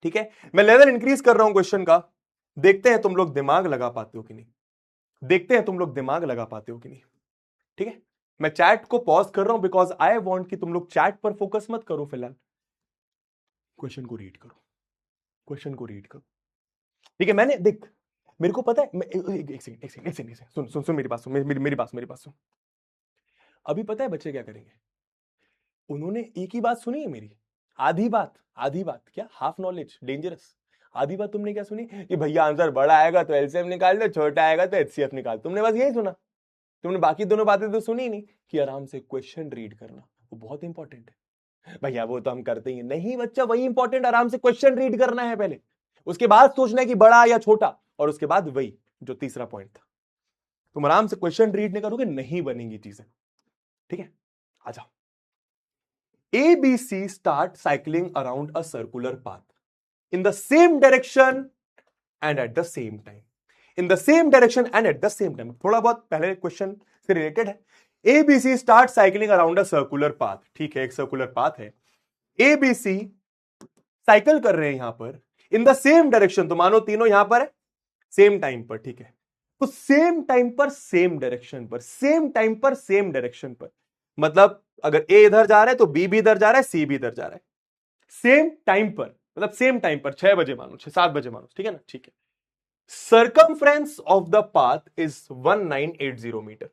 ठीक है? मैं लेवल इंक्रीज कर रहा हूं क्वेश्चन का, देखते हैं तुम लोग दिमाग लगा पाते हो कि नहीं, देखते हैं तुम लोग दिमाग लगा पाते हो कि नहीं, ठीक है? मैं चैट को पॉज कर रहा हूं बिकॉज आई वांट कि तुम लोग चैट पर फोकस मत करो, फिलहाल क्वेश्चन को रीड करो, क्वेश्चन को रीड करो, ठीक है? मैंने देख, मेरे को पता है, एक सेकंड सुन सुन सुन, मेरी बात सुन, मेरी बात सुन। अभी पता है बच्चे क्या करेंगे? उन्होंने एक ही बात सुनी है मेरी, आधी बात क्या, हाफ नॉलेज डेंजरस। आधी बात तुमने क्या सुनी कि भैया आंसर बड़ा आएगा तो एलसीएम निकाल दो, छोटा आएगा तो एचसीएफ निकाल। तुमने बस यही सुना, तुमने बाकी दोनों बातें तो सुनी नहीं कि आराम से क्वेश्चन रीड करना वो बहुत इंपॉर्टेंट है। भैया वो तो हम करते ही नहीं बच्चा, वही इंपॉर्टेंट, आराम से क्वेश्चन रीड करना है पहले, उसके बाद सोचना है कि बड़ा या छोटा, और उसके बाद वही जो तीसरा पॉइंट था। तुम आराम से क्वेश्चन रीड नहीं करोगे, नहीं बनेंगी चीजें, ठीक है? आ जाओ। ABC start cycling around a circular path in the same direction and at the same time. In the same direction and at the same time. थोड़ा बहुत पहले क्वेश्चन से रिलेटेड है। ABC start cycling around a circular path. ठीक है, एक circular path है। ABC cycle कर रहे हैं यहां पर इन द सेम डायरेक्शन, तो मानो तीनों यहां पर है सेम टाइम पर, ठीक है? तो सेम टाइम पर सेम डायरेक्शन पर, सेम टाइम पर सेम डायरेक्शन पर, मतलब अगर ए इधर जा रहा है तो बी भी इधर जा रहा है, सी भी इधर जा रहा है, सेम टाइम पर, मतलब सेम टाइम पर 6 बजे मानो, 7 बजे मानो, ठीक है ना? ठीक है। Circumference of the path is 1980 metre.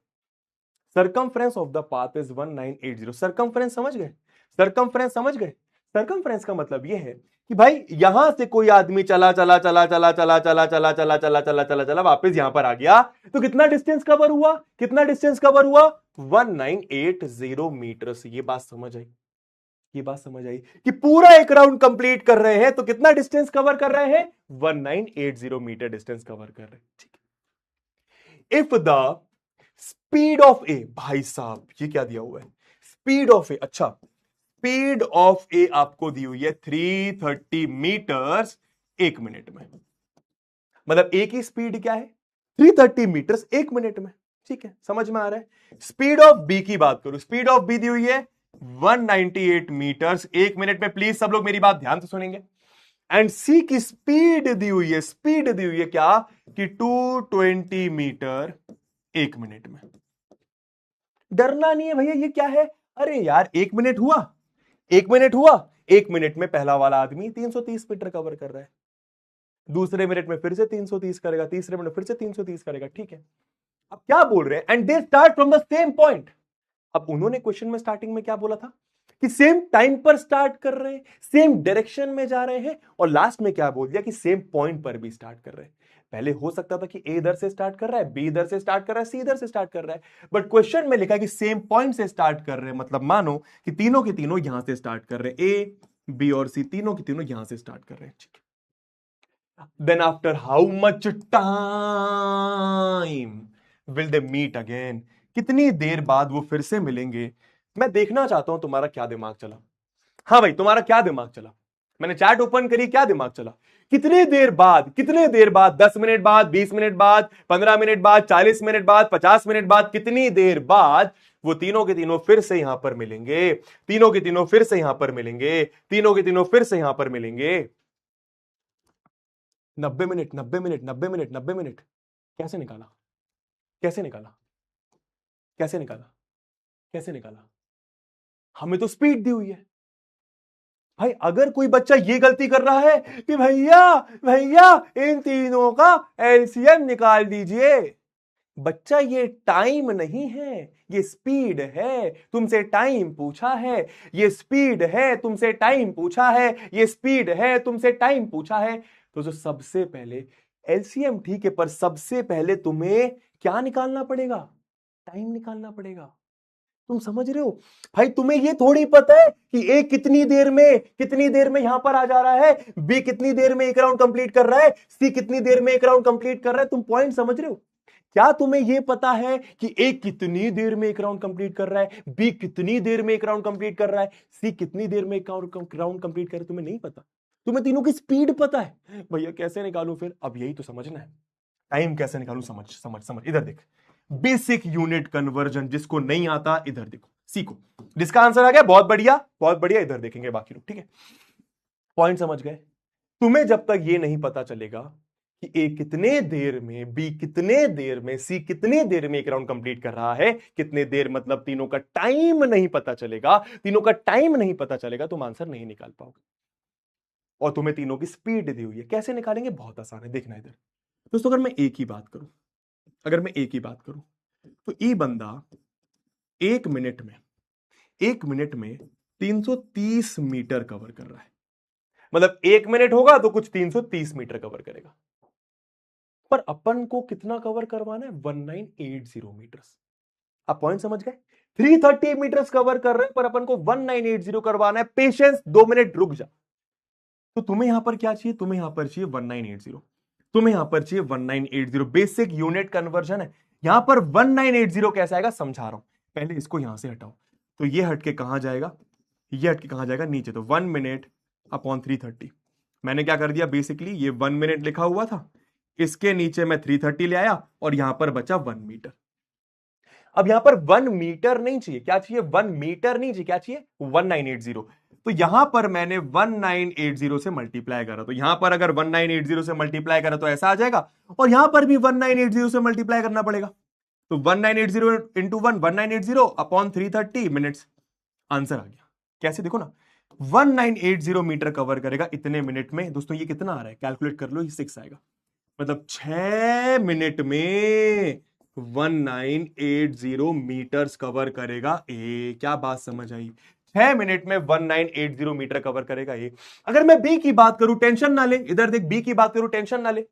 Circumference of the path is 1980। Circumference समझ गए? सर्कमफ्रेंस समझ गए? सर्कमफ्रेंस का मतलब यह है कि भाई यहां से कोई आदमी चला चला चला चला चला चला चला चला चला चला चला चला वापस यहां पर आ गया, तो कितना डिस्टेंस कवर हुआ? कितना डिस्टेंस कवर हुआ? 1980 मीटर। ये बात समझ आई? ये बात समझ आई कि पूरा एक राउंड कंप्लीट कर रहे हैं तो कितना डिस्टेंस कवर कर रहे हैं? 1980 मीटर डिस्टेंस कवर कर रहे हैं, ठीक है? इफ द स्पीड ऑफ ए, भाई साहब ये क्या दिया हुआ है? स्पीड ऑफ ए, अच्छा स्पीड ऑफ ए आपको दी हुई है 330 मीटर्स एक मिनट में, मतलब ए की स्पीड क्या है? 330 मीटर्स एक मिनट में, ठीक है? समझ में आ रहा है? स्पीड ऑफ बी की बात करूं, स्पीड ऑफ बी दी हुई है 198 मीटर्स एक मिनट में। प्लीज सब लोग मेरी बात ध्यान से सुनेंगे। एंड सी की स्पीड दी हुई है, स्पीड दी हुई है क्या कि 220 मीटर 1 मिनट में। डरना नहीं है भैया, ये क्या है, अरे यार 1 मिनट हुआ, 1 मिनट हुआ, 1 मिनट में पहला वाला आदमी 330 मीटर कवर कर रहा है, दूसरे मिनट में फिर से 330 करेगा, तीसरे मिनट में फिर से 330 करेगा, ठीक है। अब क्या बोल रहे हैं, and they start from the same point. अब उन्होंने क्वेश्चन में स्टार्टिंग में क्या बोला था कि सेम टाइम पर स्टार्ट कर रहे हैं, सेम डायरेक्शन में जा रहे हैं, और लास्ट में क्या बोल दिया कि सेम पॉइंट पर भी स्टार्ट कर रहे हैं। पहले हो सकता था कि ए इधर से स्टार्ट कर रहा है, बी इधर से स्टार्ट कर रहा है, सी इधर से स्टार्ट कर रहा है, बट क्वेश्चन में लिखा कि सेम पॉइंट से स्टार्ट कर रहे हैं, मतलब मानो कि तीनों के तीनों यहां से स्टार्ट कर रहे हैं, ए बी और सी तीनों के तीनों यहां से स्टार्ट कर रहे हैं, ठीक है। Then after how much time will they meet again? कितनी देर बाद वो फिर से मिलेंगे? मैं देखना चाहता हूं तुम्हारा क्या दिमाग चला। हाँ भाई, तुम्हारा क्या दिमाग चला? मैंने चैट ओपन करी, क्या दिमाग चला? कितनी देर बाद, कितने देर बाद, 10 मिनट बाद, 20 मिनट बाद, 15 मिनट बाद, 40 मिनट बाद, 50 मिनट बाद, कितनी देर बाद वो तीनों के तीनों फिर से यहां पर मिलेंगे, तीनों के तीनों फिर से यहां पर मिलेंगे, तीनों के तीनों फिर से यहां पर मिलेंगे? 90 मिनट, 90 मिनट, 90 मिनट, 90 मिनट। कैसे निकाला, कैसे निकाला, कैसे निकाला, कैसे निकाला? हमें तो स्पीड दी हुई है भाई। अगर कोई बच्चा ये गलती कर रहा है कि भैया भैया इन तीनों का एलसीएम निकाल दीजिए, बच्चा ये टाइम नहीं है, ये स्पीड है। तुमसे टाइम पूछा है, ये स्पीड है। तुमसे टाइम पूछा है, ये स्पीड है। तुमसे टाइम पूछा है। तो जो सबसे पहले एलसीएम ठीक है, पर सबसे पहले तुम्हें क्या निकालना पड़ेगा? टाइम निकालना पड़ेगा। तुम समझ रहे हो भाई? तुम्हें ये थोड़ी पता है कि ए कितनी देर में यहां पर आ जा रहा है, बी कितनी देर में एक राउंड कंप्लीट कर रहा है, सी कितनी देर में एक राउंड कंप्लीट कर रहा है। तुम पॉइंट समझ रहे हो? क्या तुम्हें यह पता है कि ए कितनी देर में एक राउंड कंप्लीट कर रहा है, बी कितनी देर में एक राउंड कंप्लीट कर रहा है, सी कितनी देर में एक राउंड कंप्लीट कर रहा है? तुम्हें नहीं पता। तुम्हें तीनों की स्पीड पता है। भैया कैसे निकालूं फिर? अब यही तो समझना है, टाइम कैसे निकालूं। समझ समझ समझ, इधर देख, बेसिक यूनिट कन्वर्जन। जिसको नहीं आता इधर देखो, सीखो। जिसका आंसर आ गया बहुत बढ़िया, बहुत बढ़िया। इधर देखेंगे बाकी लोग, ठीक है। पॉइंट समझ गए? तुम्हें जब तक ये नहीं पता चलेगा कि ए कितने देर में, बी कितने देर में, सी कितने देर में एक राउंड कंप्लीट कर रहा है, कितने देर मतलब तीनों का टाइम नहीं पता चलेगा, तीनों का टाइम नहीं पता चलेगा, तुम आंसर नहीं निकाल पाओगे। और तुम्हें तीनों की स्पीड दी हुई है, कैसे निकालेंगे? बहुत आसान है, देखना इधर दोस्तों। अगर मैं एक ही बात करूं, अगर मैं एक ही बात करूं, तो ई बंदा 1 मिनट में, 1 मिनट में 330 मीटर कवर कर रहा है। मतलब 1 मिनट होगा तो कुछ 330 मीटर कवर करेगा। पर अपन को कितना कवर करवाना है? 1980 मीटर्स। आप पॉइंट समझ गए? 330 मीटर्स कवर कर रहे हैं, पर अपन को 1980 करवाना है। पेशेंस, 2 मिनट रुक जा। तो तुम्हें यहां पर क्या चाहिए? तुम्हें यहां पर चाहिए 1980। तुम्हें यहां पर चाहिए 1980। बेसिक यूनिट कन्वर्जन है। यहां पर 1980 कैसा आएगा समझा रहा हूं। पहले इसको यहां से हटाओ, तो ये हटके कहां जाएगा? ये हटके कहां जाएगा? नीचे। तो 1 मिनट अपॉन 330। मैंने क्या कर दिया? बेसिकली ये 1 मिनट लिखा हुआ था, इसके नीचे मैं 330 ले आया, और यहां पर बचा 1 मीटर। अब यहां पर 1 मीटर नहीं चाहिए, क्या चाहिए? 1 मीटर नहीं चाहिए, क्या चाहिए? 1980। तो यहां पर मैंने 1980 से मल्टीप्लाई करा, तो यहां पर अगर 1980 से मल्टीप्लाई करा तो ऐसा आ जाएगा, और यहां पर भी 1980 से मल्टीप्लाई करना पड़ेगा। तो 1980 इंटू 1980 अपॉन 330 मिनट्स। आंसर आ गया। कैसे? देखो ना, 1980 मीटर कवर करेगा इतने मिनट में। दोस्तों ये कितना आ रहा है? कैलकुलेट कर लो, ये 6 आएगा। मतलब 6 मिनट में 1980 मीटर्स कवर करेगा ए। क्या बात समझ आई? 6 मिनट में 1980 मीटर कवर करेगा ए। अगर मैं बी की बात करूं, टेंशन ना ले, इधर देख, बी की बात करूं, टेंशन ना ले,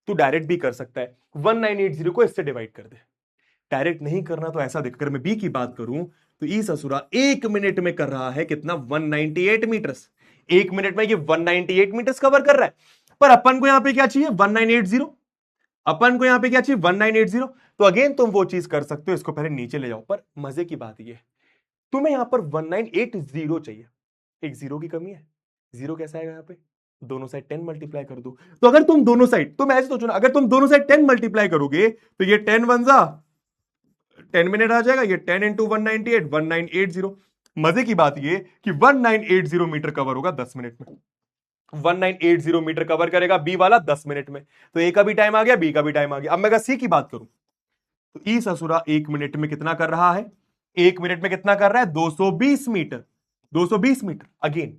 तू डायरेक्ट भी कर सकता है। 1980 को इससे डिवाइड कर दे। डायरेक्ट नहीं करना तो ऐसा देख, अगर मैं बी की बात करूं तो ई ससुरा 1 मिनट में कर रहा है कितना? 198 मीटर्स। 1 मिनट में ये 198 मीटर्स कवर कर रहा है। पर अपन को यहां पे क्या चाहिए? 1980। अपन को यहां पे क्या चाहिए? 1980। तो अगेन तुम वो चीज कर सकते हो, इसको पहले नीचे ले जाओ। पर मजे की बात ये, तुम्हें यहां पर 1980 चाहिए। एक जीरो की कमी है। जीरो कैसा आएगा यहां पे? दोनों साइड 10 मल्टीप्लाई कर दो। तो अगर तुम दोनों साइड, तुम ऐसे सोचो ना, अगर तुम दोनों साइड 10 मल्टीप्लाई करोगे तो ये 10 वन जा 10 मिनट आ जाएगा। ये 10 इंटू 198, 1980। मजे की बात ये कि 1980 मीटर कवर होगा 10 मिनट में। 1980 मीटर कवर करेगा, बी वाला 10 मिनट में। तो ए का भी टाइम आ गया, बी का भी टाइम आ गया। अब मैं अगर सी की बात करूं तो ई ससुरा 1 मिनट में कितना कर रहा है? 1 मिनट में कितना कर रहा है? 220 मीटर। 220 मीटर। अगेन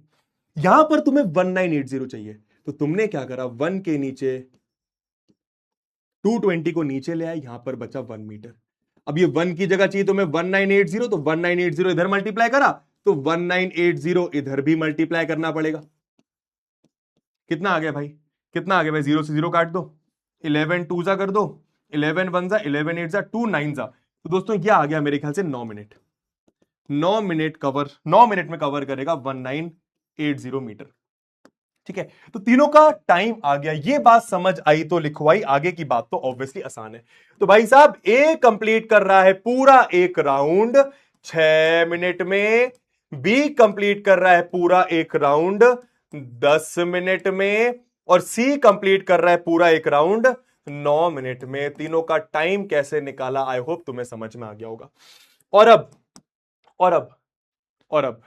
यहां पर तुम्हें 1980 चाहिए, तो तुमने क्या करा, 1 के नीचे 220 को नीचे ले आए, यहां पर बचा 1 मीटर। अब ये 1 की जगह चाहिए तुम्हें 1980, तो 1980 इधर मल्टीप्लाई करा, तो 1980 इधर भी मल्टीप्लाई करना पड़ेगा। कितना आ गया भाई? कितना आ गया भाई? 0 से 0 काट दो, 11 टू जा कर दो, 11 वन जा, 11 एट जा, 2 9 जा। तो दोस्तों ये आ गया मेरे ख्याल से 9 मिनट। 9 मिनट कवर, 9 मिनट में कवर करेगा 1980 मीटर। ठीक है, तो तीनों का टाइम आ गया। ये बात समझ आई तो लिखवाई, आगे की बात तो ऑब्वियसली आसान है। तो भाई साहब ए कंप्लीट कर रहा है पूरा एक राउंड 6 मिनट में, बी कंप्लीट कर रहा है पूरा एक राउंड 10 मिनट में, और सी कंप्लीट कर रहा है पूरा एक राउंड 9 मिनट में। तीनों का टाइम कैसे निकाला, आई होप तुम्हें समझ में आ गया होगा। और अब और अब और अब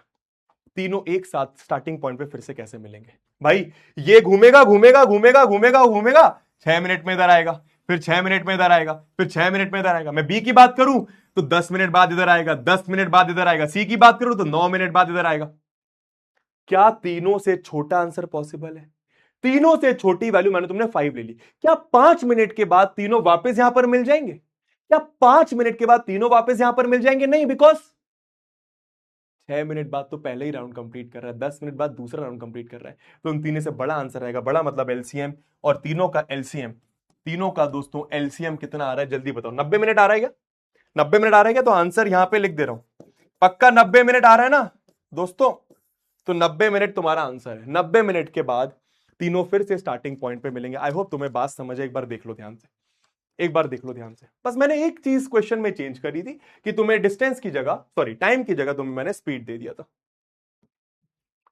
तीनों एक साथ स्टार्टिंग पॉइंट पे फिर से कैसे मिलेंगे भाई? ये घूमेगा घूमेगा घूमेगा घूमेगा घूमेगा, 6 मिनट में इधर आएगा, फिर 6 मिनट में इधर आएगा, फिर 6 मिनट में इधर आएगा। मैं बी की बात करूं तो 10 मिनट बाद इधर आएगा, 10 मिनट बाद इधर आएगा। सी की बात करूं तो 9 मिनट बाद इधर आएगा। क्या तीनों से छोटा आंसर पॉसिबल है? तीनों से छोटी वैल्यू मैंने तुमने 5 ले ली। क्या 5 मिनट के बाद तीनों वापस यहां पर मिल जाएंगे? क्या 5 मिनट के बाद तीनों वापस यहां पर मिल जाएंगे? नहीं, बिकॉज 6 मिनट बाद तो पहले ही राउंड कंप्लीट कर रहा है, 10 मिनट बाद दूसरा राउंड कंप्लीट कर रहा है। तो उन तीनों से बड़ा आंसर आएगा, बड़ा मतलब एलसीएम, और तीनों का एलसीएम, तीनों का दोस्तों एलसीएम कितना आ रहा है जल्दी बताओ। 90 मिनट आ रहा है क्या? 90 मिनट आ रहा है क्या? तो आंसर यहां पे लिख दे रहा हूं, पक्का 90 मिनट आ रहा है ना दोस्तों? तो 90 मिनट तुम्हारा आंसर है। 90 मिनट के बाद तीनों फिर से स्टार्टिंग पॉइंट पे मिलेंगे। आई होप तुम्हें बात समझ है। एक बार देख लो ध्यान से, एक बार देख लो ध्यान से। बस मैंने एक चीज क्वेश्चन में चेंज करी थी कि तुम्हें डिस्टेंस की जगह, सॉरी टाइम की जगह तुम्हें मैंने स्पीड दे दिया था।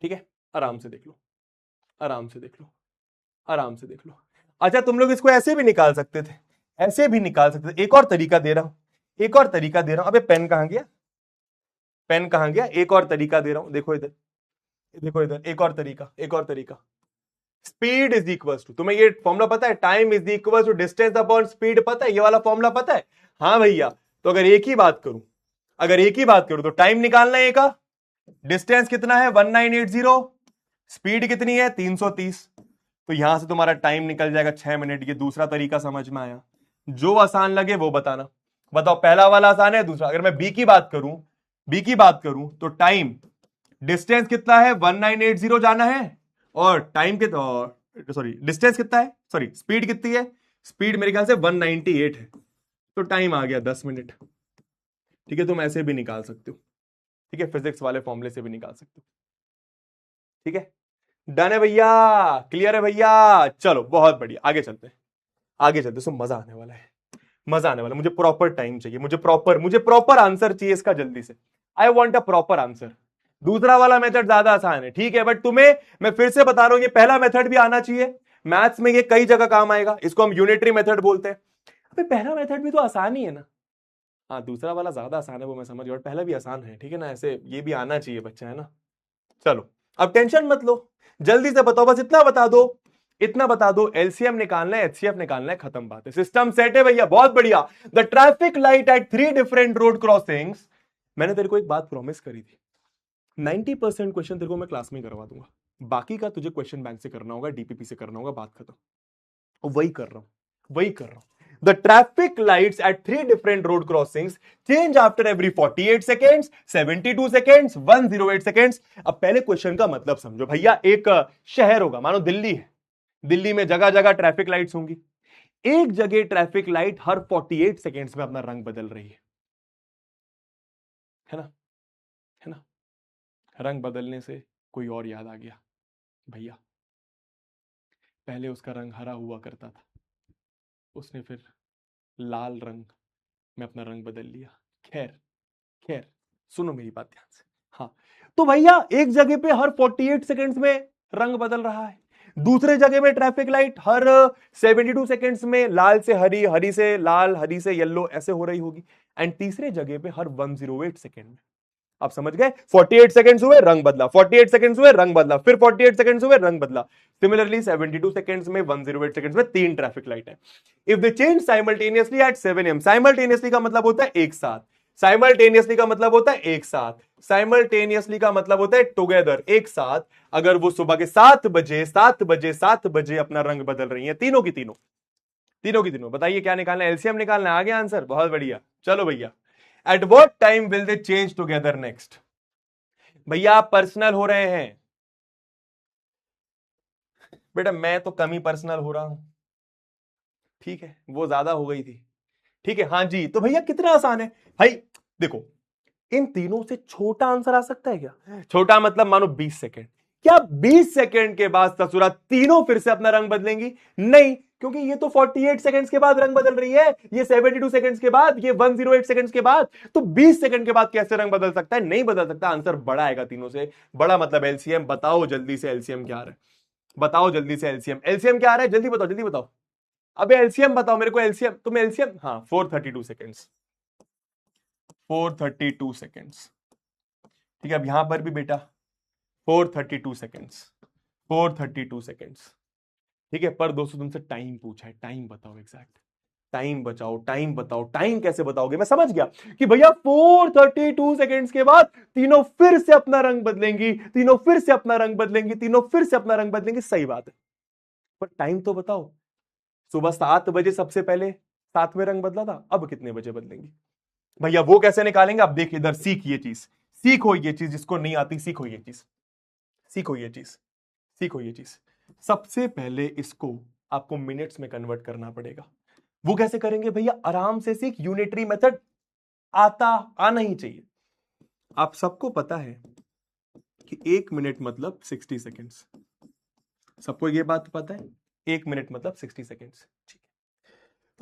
ठीक है, आराम से देख लो, आराम से देख लो, आराम से देख लो। अच्छा, तुम लोग इसको ऐसे भी निकाल सकते थे, ऐसे भी निकाल सकते थे। एक और तरीका दे रहा हूं, एक और तरीका दे रहा हूं। अबे पेन कहां गया? पेन कहां गया? एक और तरीका दे रहा हूं, देखो इधर, देखो इधर, एक और तरीका, एक और तरीका। स्पीड इज इक्वल टू, तुम्हें ये फॉर्मूला पता है? Time is equal to distance upon speed, पता है ये वाला फॉर्मूला? पता है? हाँ भैया। तो अगर एक ही बात करूं, अगर एक ही बात करूं तो टाइम निकालना है का, डिस्टेंस कितना है 1980, स्पीड कितनी है 330, तो यहां से तुम्हारा टाइम निकल जाएगा 6 मिनट। ये दूसरा तरीका समझ में आया? जो आसान लगे वो बताना। बताओ पहला वाला आसान है, दूसरा? अगर मैं बी की बात करूं, बी की बात करूं तो टाइम, डिस्टेंस कितना है 1980 जाना है, और टाइम के, सॉरी डिस्टेंस कितना है, सॉरी स्पीड कितनी है, स्पीड मेरे ख्याल से 198 है, तो टाइम आ गया 10 मिनट। ठीक है, तुम ऐसे भी निकाल सकते हो। ठीक है, फिजिक्स वाले फॉर्मूले से भी निकाल सकते हो। ठीक है, डन है भैया, क्लियर है भैया? चलो बहुत बढ़िया, आगे चलते हैं, आगे चलते हैं। सो मजा आने वाला है, मजा आने वाला है। मुझे प्रॉपर टाइम चाहिए, मुझे प्रॉपर आंसर चाहिए इसका जल्दी से। I want a proper answer. दूसरा वाला मेथड ज्यादा आसान है, ठीक है, बट तुम्हें मैं फिर से बता रहा हूं, ये पहला मेथड भी आना चाहिए। मैथ्स में ये कई जगह काम आएगा, इसको हम यूनिटरी मेथड बोलते हैं। अबे पहला मेथड भी तो आसान ही है ना। हाँ, दूसरा वाला ज्यादा आसान है, वो मैं समझ गया, पहला भी आसान है। ठीक है ना, ऐसे ये भी आना चाहिए बच्चा, है ना। चलो अब टेंशन मत लो, जल्दी से बताओ, बस इतना बता दो, इतना बता दो, एलसीएम निकालना है, एचसीएफ निकालना है, खत्म बात है। सिस्टम सेट है भैया, बहुत बढ़िया। The traffic light at 3 different road crossings. मैंने तेरे को एक बात प्रॉमिस करी थी, 90% क्वेश्चन तेरे को मैं क्लास में करवा दूंगा, बाकी का तुझे क्वेश्चन बैंक से करना होगा, डीपीपी से करना होगा, बात खत्म। वही कर रहा हूं, वही कर रहा हूं। The traffic lights at 3 different road crossings change after every 48 seconds, 72 seconds, 108 seconds. अब पहले क्वेश्चन का मतलब समझो भैया। एक शहर होगा, मानो दिल्ली है, दिल्ली में जगह जगह ट्रैफिक लाइट्स होंगी। एक जगह ट्रैफिक लाइट हर 48 सेकेंड्स में अपना रंग बदल रही है ना, है ना। रंग बदलने से कोई और याद आ गया भैया, पहले उसका रंग हरा हुआ करता था, उसने फिर लाल रंग में अपना रंग बदल लिया। खैर खैर, सुनो मेरी बात ध्यान से। हाँ, तो भैया एक जगह पे हर 48 सेकेंड्स में रंग बदल रहा है, दूसरे जगह में ट्रैफिक लाइट हर 72 सेकेंड्स में लाल से हरी, हरी से लाल, हरी से येलो ऐसे हो रही होगी, एंड तीसरे जगह पे हर 108 सेकेंड में आप समझ गए? 48 सेकंड्स हुए, रंग बदला, 48 सेकंड्स हुए, रंग बदला, फिर 48 सेकंड्स हुए, रंग बदला। सिमिलरली 72 सेकंड्स में, 108 सेकंड्स में 3 ट्रैफिक लाइट है। If they change simultaneously eight 7 AM, simultaneously का मतलब होता है एक साथ, साइमल्टेनियसली का मतलब होता है एक साथ, साइमल्टेनियसली का मतलब होता है टुगेदर, एक साथ। अगर वो सुबह के 7 बजे अपना रंग बदल रही है, तीनों की तीनों, तीनों की तीनों, बताइए क्या निकालना है? एलसीएम निकालना है। आ गया आंसर? बहुत बढ़िया। चलो भैया, at what time will they change together next? भैया आप पर्सनल हो रहे हैं बेटा, मैं तो कम ही पर्सनल हो रहा हूं, ठीक है, वो ज्यादा हो गई थी, ठीक है। हाँ जी, तो भैया कितना आसान है भाई, देखो इन तीनों से छोटा आंसर आ सकता है क्या? छोटा मतलब मानो 20 सेकंड। क्या 20 सेकंड के बाद ससुरा तीनों फिर से अपना रंग बदलेंगी? नहीं, क्योंकि ये तो 48 सेकंड्स के बाद रंग बदल रही है, ये 72 सेकंड्स के बाद, ये 108 सेकंड्स के बाद, तो 20 सेकंड के बाद कैसे रंग बदल सकता है? नहीं बदल सकता। आंसर बड़ा आएगा तीनों से, बड़ा मतलब एलसीएम। बताओ जल्दी से एलसीएम क्या आ रहा है, बताओ जल्दी से एलसीएम, एलसीएम क्या आ रहा है? जल्दी बताओ, जल्दी बताओ, अबे एलसीएम बताओ मेरे को, एलसीएम, तुम एलसीएम, हाँ 432 सेकंड्स, 432 सेकंड्स, ठीक है। अब यहां पर भी बेटा 432 सेकंड्स, 432 सेकंड्स, ठीक है। पर दोस्तों तुमसे टाइम पूछा है, टाइम बताओ एग्जैक्ट, टाइम बचाओ, टाइम बताओ। टाइम कैसे बताओगे? मैं समझ गया कि भैया 432 सेकंड्स के बाद तीनों फिर से अपना रंग बदलेंगी, तीनों फिर से अपना रंग बदलेंगी, तीनों फिर से अपना रंग बदलेंगी, सही बात है, पर टाइम तो बताओ। सुबह 7 बजे सबसे पहले 7वें रंग बदला था, अब कितने बजे बदलेंगी? भैया वो कैसे निकालेंगे? आप देखिए इधर, सीख ये चीज, सीखो ये चीज, जिसको नहीं आती सीखो ये चीज, सीखो ये चीज, सीखो ये चीज। सबसे पहले इसको आपको मिनट्स में कन्वर्ट करना पड़ेगा। वो कैसे करेंगे भैया? आराम से सीख, यूनिटरी मेथड आना ही चाहिए। आप सबको पता है कि 1 मिनट मतलब 60 सेकेंड्स, सबको ये बात पता है, 1 मिनट मतलब 60 सेकेंड्स, ठीक है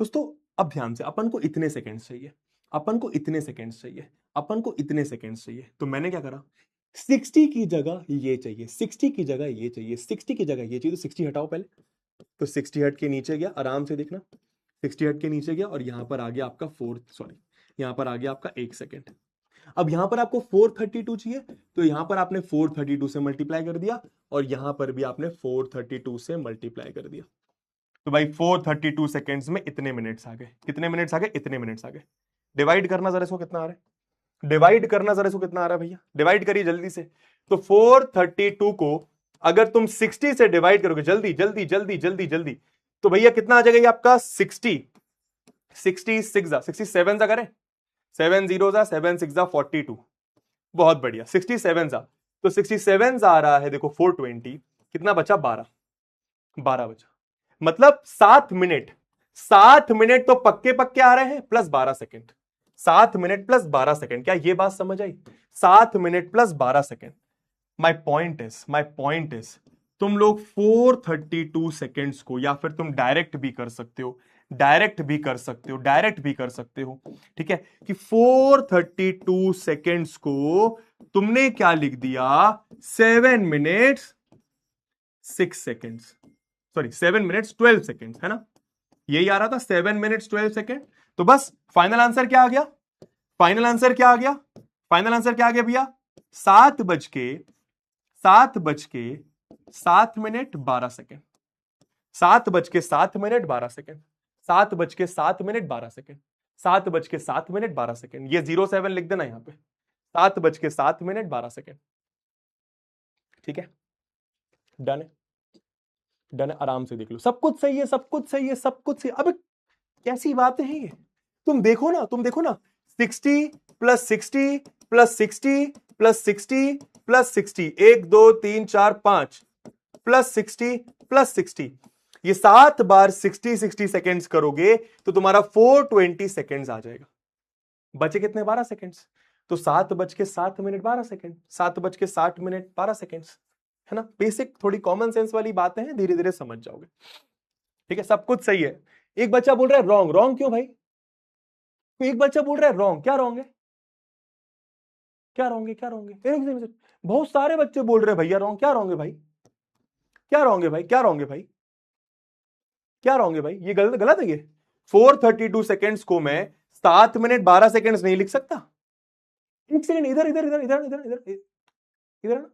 दोस्तों। अब ध्यान से, अपन को इतने सेकेंड्स चाहिए, अपन को इतने सेकेंड्स चाहिए, अपन को इतने सेकेंड्स चाहिए, तो मैंने क्या करा, 60 की जगह ये चाहिए, 60 की जगह ये चाहिए, 60 की जगह ये चाहिए, तो 60 हटाओ पहले, तो 60 हट के नीचे गया, आराम से देखना, 60 हट के नीचे गया और यहां पर आ गया आपका यहां पर आ गया आपका 1 सेकेंड। अब यहां पर आपको 432 चाहिए, तो यहां पर आपने 432 से मल्टीप्लाई कर दिया और यहां पर भी आपने 432 से मल्टीप्लाई कर दिया, तो भाई 432 सेकेंड्स में इतने मिनट्स आ गए, कितने मिनट्स आ गए? इतने मिनट्स आ गए। डिवाइड करना जरा इसको, कितना आ रहा है? डिवाइड करना जरा इसको, कितना आ रहा है भैया? डिवाइड करिए जल्दी से। तो 432 को अगर तुम 60 से डिवाइड करोगे, जल्दी जल्दी जल्दी जल्दी जल्दी, तो भैया कितना आ जाएगा ये आपका? 67 सा करें, 7 0 सा 7 6 सा 42, बहुत बढ़िया, 67 सा, तो 67 सा आ रहा है देखो 420, कितना बचा? 12 बचा, मतलब 7 मिनट, 7 मिनट तो पक्के पक्के आ रहे हैं, plus 12 second, 7 minute plus 12 second, क्या ये बात समझ आई? 7 minute plus 12 second. My point is तुम लोग 432 सेकेंड्स को, या फिर तुम डायरेक्ट भी कर सकते हो, डायरेक्ट भी कर सकते हो, डायरेक्ट भी कर सकते हो, ठीक है, कि 432 सेकेंड्स को तुमने क्या लिख दिया? 7 minutes 6 seconds, sorry 7 minutes 12 seconds, है ना? यही आ रहा था, 7 मिनट्स 12 सेकेंड। तो बस फाइनल आंसर क्या आ गया? फाइनल आंसर क्या आ गया? फाइनल आंसर क्या आ गया भैया? 7:07 7:07 12 सेकेंड, 7:07 सेकेंड, 7:07 सेकेंड, ये 07 लिख देना यहां पे, 7:07 सेकेंड, ठीक है, डन है, डन है, आराम से देख लो, सब कुछ सही है, सब कुछ सही है, सब कुछ सही। अब कैसी बातें हैं ये? तुम देखो ना, तुम देखो ना, 60 plus 60 plus 60 plus 60 plus 60, 1 2 3 4 5 plus 60 plus 60, ये 7 बार 60 सेकेंड्स करोगे तो तुम्हारा 420 सेकेंड्स आ जाएगा। बचे कितने? 12 सेकेंड्स, तो 7:07 12 सेकेंड, 7:60 12 सेकेंड्स, है ना? बेसिक थोड़ी कॉमन सेंस वाली बातें हैं, धीरे धीरे समझ जाओगे, ठीक है, सब कुछ सही है। एक बच्चा बोल रहा है रॉन्ग, रॉन्ग क्यों भाई? एक बच्चा बोल रहा है रॉन्ग, क्या रॉन्ग है? क्या रॉन्ग है? क्या रॉन्ग है? एक बहुत सारे बच्चे बोल रहे हैं भैया रॉन्ग, क्या रॉन्ग है भाई? क्या रॉन्ग है भाई? क्या रॉन्ग है भाई? क्या रॉन्ग है भाई? ये गलत गलत है ये। 432 सेकेंड्स को मैं 7 मिनट 12 सेकेंड्स नहीं लिख सकता, एक सेकंड, इधर इधर इधर इधर इधर इधर इधर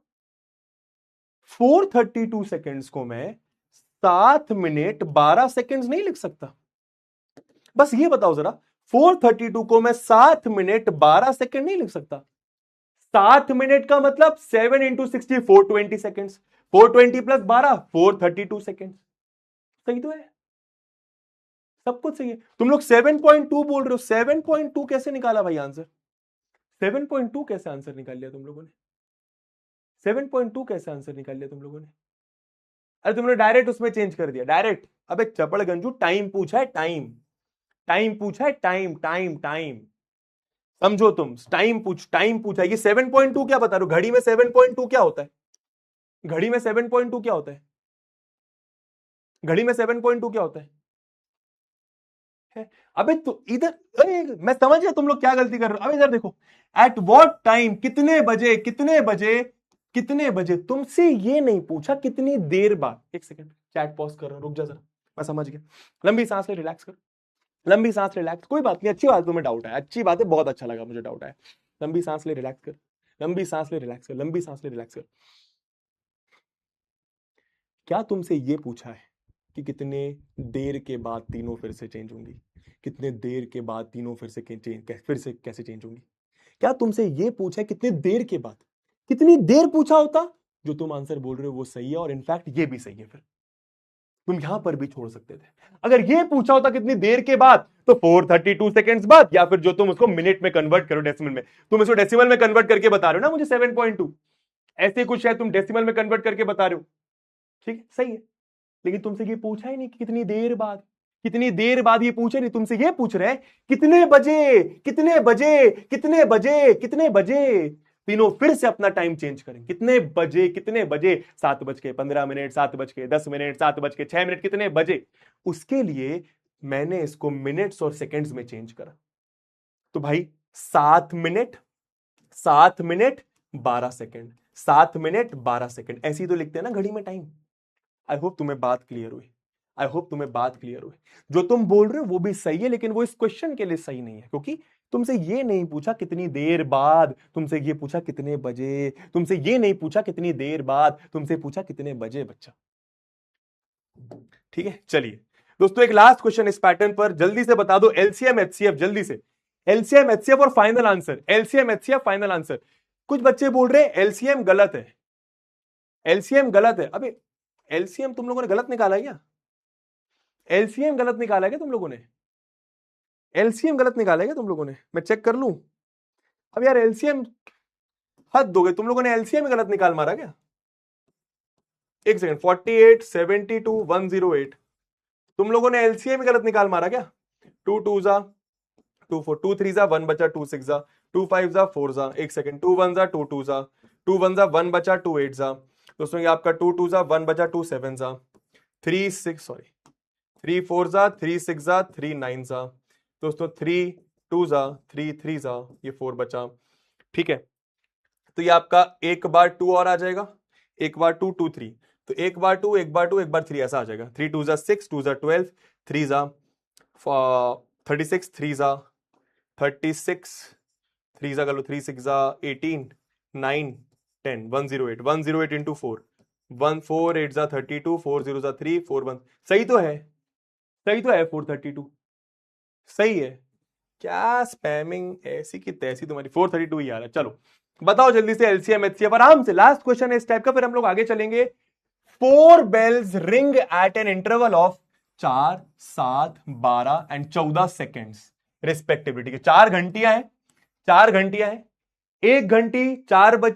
432 सेकेंड्स को मैं 7 मिनट 12 सेकेंड्स नहीं लिख सकता? बस ये बताओ जरा, 432 को मैं 7 मिनट 12 सेकेंड नहीं लिख सकता? 7 मिनट का मतलब 7 इंटू 60 420 सेकेंड्स, 420 प्लस 12 432 सेकेंड। सही तो है, सब कुछ सही है। तुम लोग 7.2 बोल रहे हो, 7.2 कैसे निकाला भाई आंसर? 7.2 कैसे आंसर निकाल लिया तुम लोगों ने? 7.2 कैसे आंसर निकाल लिया तुम लोगों ने? अरे तुमने डायरेक्ट उसमें चेंज कर दिया, डायरेक्ट। अबे चपड़ गंजू, टाइम पूछा है, टाइम, टाइम पूछा है, टाइम टाइम टाइम, समझो तुम, टाइम पूछा है। ये 7.2 क्या बता रहे हो? घड़ी में 7.2 क्या होता है? घड़ी में 7.2 क्या होता है? घड़ी में 7.2 क्या होता है? अबे तो इधर, अरे मैं समझ गया तुम लोग क्या गलती कर रहे हो। अबे इधर देखो, एट व्हाट टाइम, कितने बजे, कितने बजे, कितने बजे। तुमसे ये नहीं पूछा कितनी देर बाद। एक सेकंड, चैट पॉज कर रहा हूं, रुक जा जरा, मैं समझ गया। लंबी सांस ले, रिलैक्स कर, लंबी सांस, रिलैक्स। कोई बात नहीं, अच्छी बात, तुम्हें डाउट है, अच्छी बात है, बहुत अच्छा लगा मुझे डाउट है। लंबी सांस ले, रिलैक्स कर, लंबी सांस ले, रिलैक्स कर, लंबी सांस ले, रिलैक्स कर। क्या तुमसे ये पूछा है कि कितने देर के बाद तीनों फिर से चेंज होंगी? कितने देर के बाद तीनों फिर से कैसे चेंज होंगी? क्या तुमसे ये पूछा है कितने देर के बाद? कितनी देर पूछा होता, जो तुम आंसर बोल रहे हो वो सही है, और इनफैक्ट ये भी सही है, फिर तुम यहां पर भी छोड़ सकते थे। अगर ये पूछा होता कितनी देर के बाद, तो 432 सेकेंड्स बाद, या फिर जो तुम उसको मिनट में कन्वर्ट करो, डेसिमल में, तुम इसको डेसिमल में कन्वर्ट करके बता रहे हो ना मुझे 7.2, ऐसे कुछ शायद तुम डेसिमल में कन्वर्ट करके बता रहे हो, ठीक है, सही है। लेकिन तुमसे ये पूछा ही नहीं कि कितनी देर बाद, कितनी देर बाद ये पूछे नहीं, तुमसे ये पूछ रहे हैं कितने बजे, कितने बजे, कितने बजे, कितने बजे तीनों फिर से अपना टाइम चेंज करें। कितने बजे, कितने बजे, 7:15, 7:10, 7:06, कितने बजे? उसके लिए मैंने इसको मिनट्स और सेकंड्स में चेंज करा। तो भाई 7 minute, 7 minute 12 second, 7 minute 12 second, ऐसे ही तो लिखते हैं ना घड़ी में टाइम। आई होप तुम्हें बात क्लियर हुई, आई होप तुम्हें बात क्लियर हुई। जो तुम बोल रहे हो वो भी सही है, लेकिन वो इस क्वेश्चन के लिए सही नहीं है, क्योंकि तुमसे ये नहीं पूछा कितनी देर बाद, तुमसे ये पूछा कितने बजे, तुमसे ये नहीं पूछा कितनी देर बाद, तुमसे पूछा कितने बजे बच्चा। ठीक है, चलिए दोस्तों, एक लास्ट क्वेश्चन इस पैटर्न पर, जल्दी से बता दो एलसीएम एचसीएफ, जल्दी से एलसीएम एचसीएफ और final answer, LCM HCF final answer. कुछ बच्चे बोल रहे हैं एलसीएम गलत है, एलसीएम गलत है। अबे एलसीएम तुम लोगों ने गलत निकाला क्या? एलसीएम गलत निकाला क्या तुम लोगों ने? एलसीएम गलत निकाला क्या तुम लोगों ने? मैं चेक कर लूं। अब यार एलसीएम, हद दोगे, तुम लोगों ने एलसीएम गलत निकाल मारा क्या? एक सेकंड, 48 72 108, तुम लोगों ने एलसीएम गलत निकाल मारा क्या? 2 2 जा 2 4, 2 3 जा 1 बचा, 2 6 जा 2 5 जा 4 जा, एक सेकंड, 2 1 जा 2 2 जा 2 1 जा 1 बचा, 2 8 जा दोस्तों, ये आपका 2 2 जा 1 बचा, 2 7 जा 3 6 सॉरी 3 4 जा 3 6 जा 3 9 जा दोस्तों, 3 2 जा 3 3 जा, ये 4 बचा। ठीक है, तो ये आपका एक बार 2 और आ जाएगा, एक बार 2 2 3, तो एक बार 2 एक बार 2 एक बार 3 ऐसा आ जाएगा। 3 2 जा 6 2 जा 12 3 जा 36 3 जा 36 3 जा कर लो, 3 6 जा 18 9 10 108 108 इंटू 4 1 4 8 जा 32 4 0 जा 3 4 1, सही तो है, सही तो है 432, सही है। क्या स्पैमिंग ऐसी की तैसी तुम्हारी, 432 ही आ रहा है। चलो बताओ जल्दी से एलसीएम एचसीएफ, आराम से, लास्ट क्वेश्चन है इस टाइप का, फिर हम लोग आगे चलेंगे। 4 bells ring at an interval of 4 7 12 and 14 seconds respectively. ठीक है, 4 घंटियां हैं, 4 घंटियां हैं, एक घंटी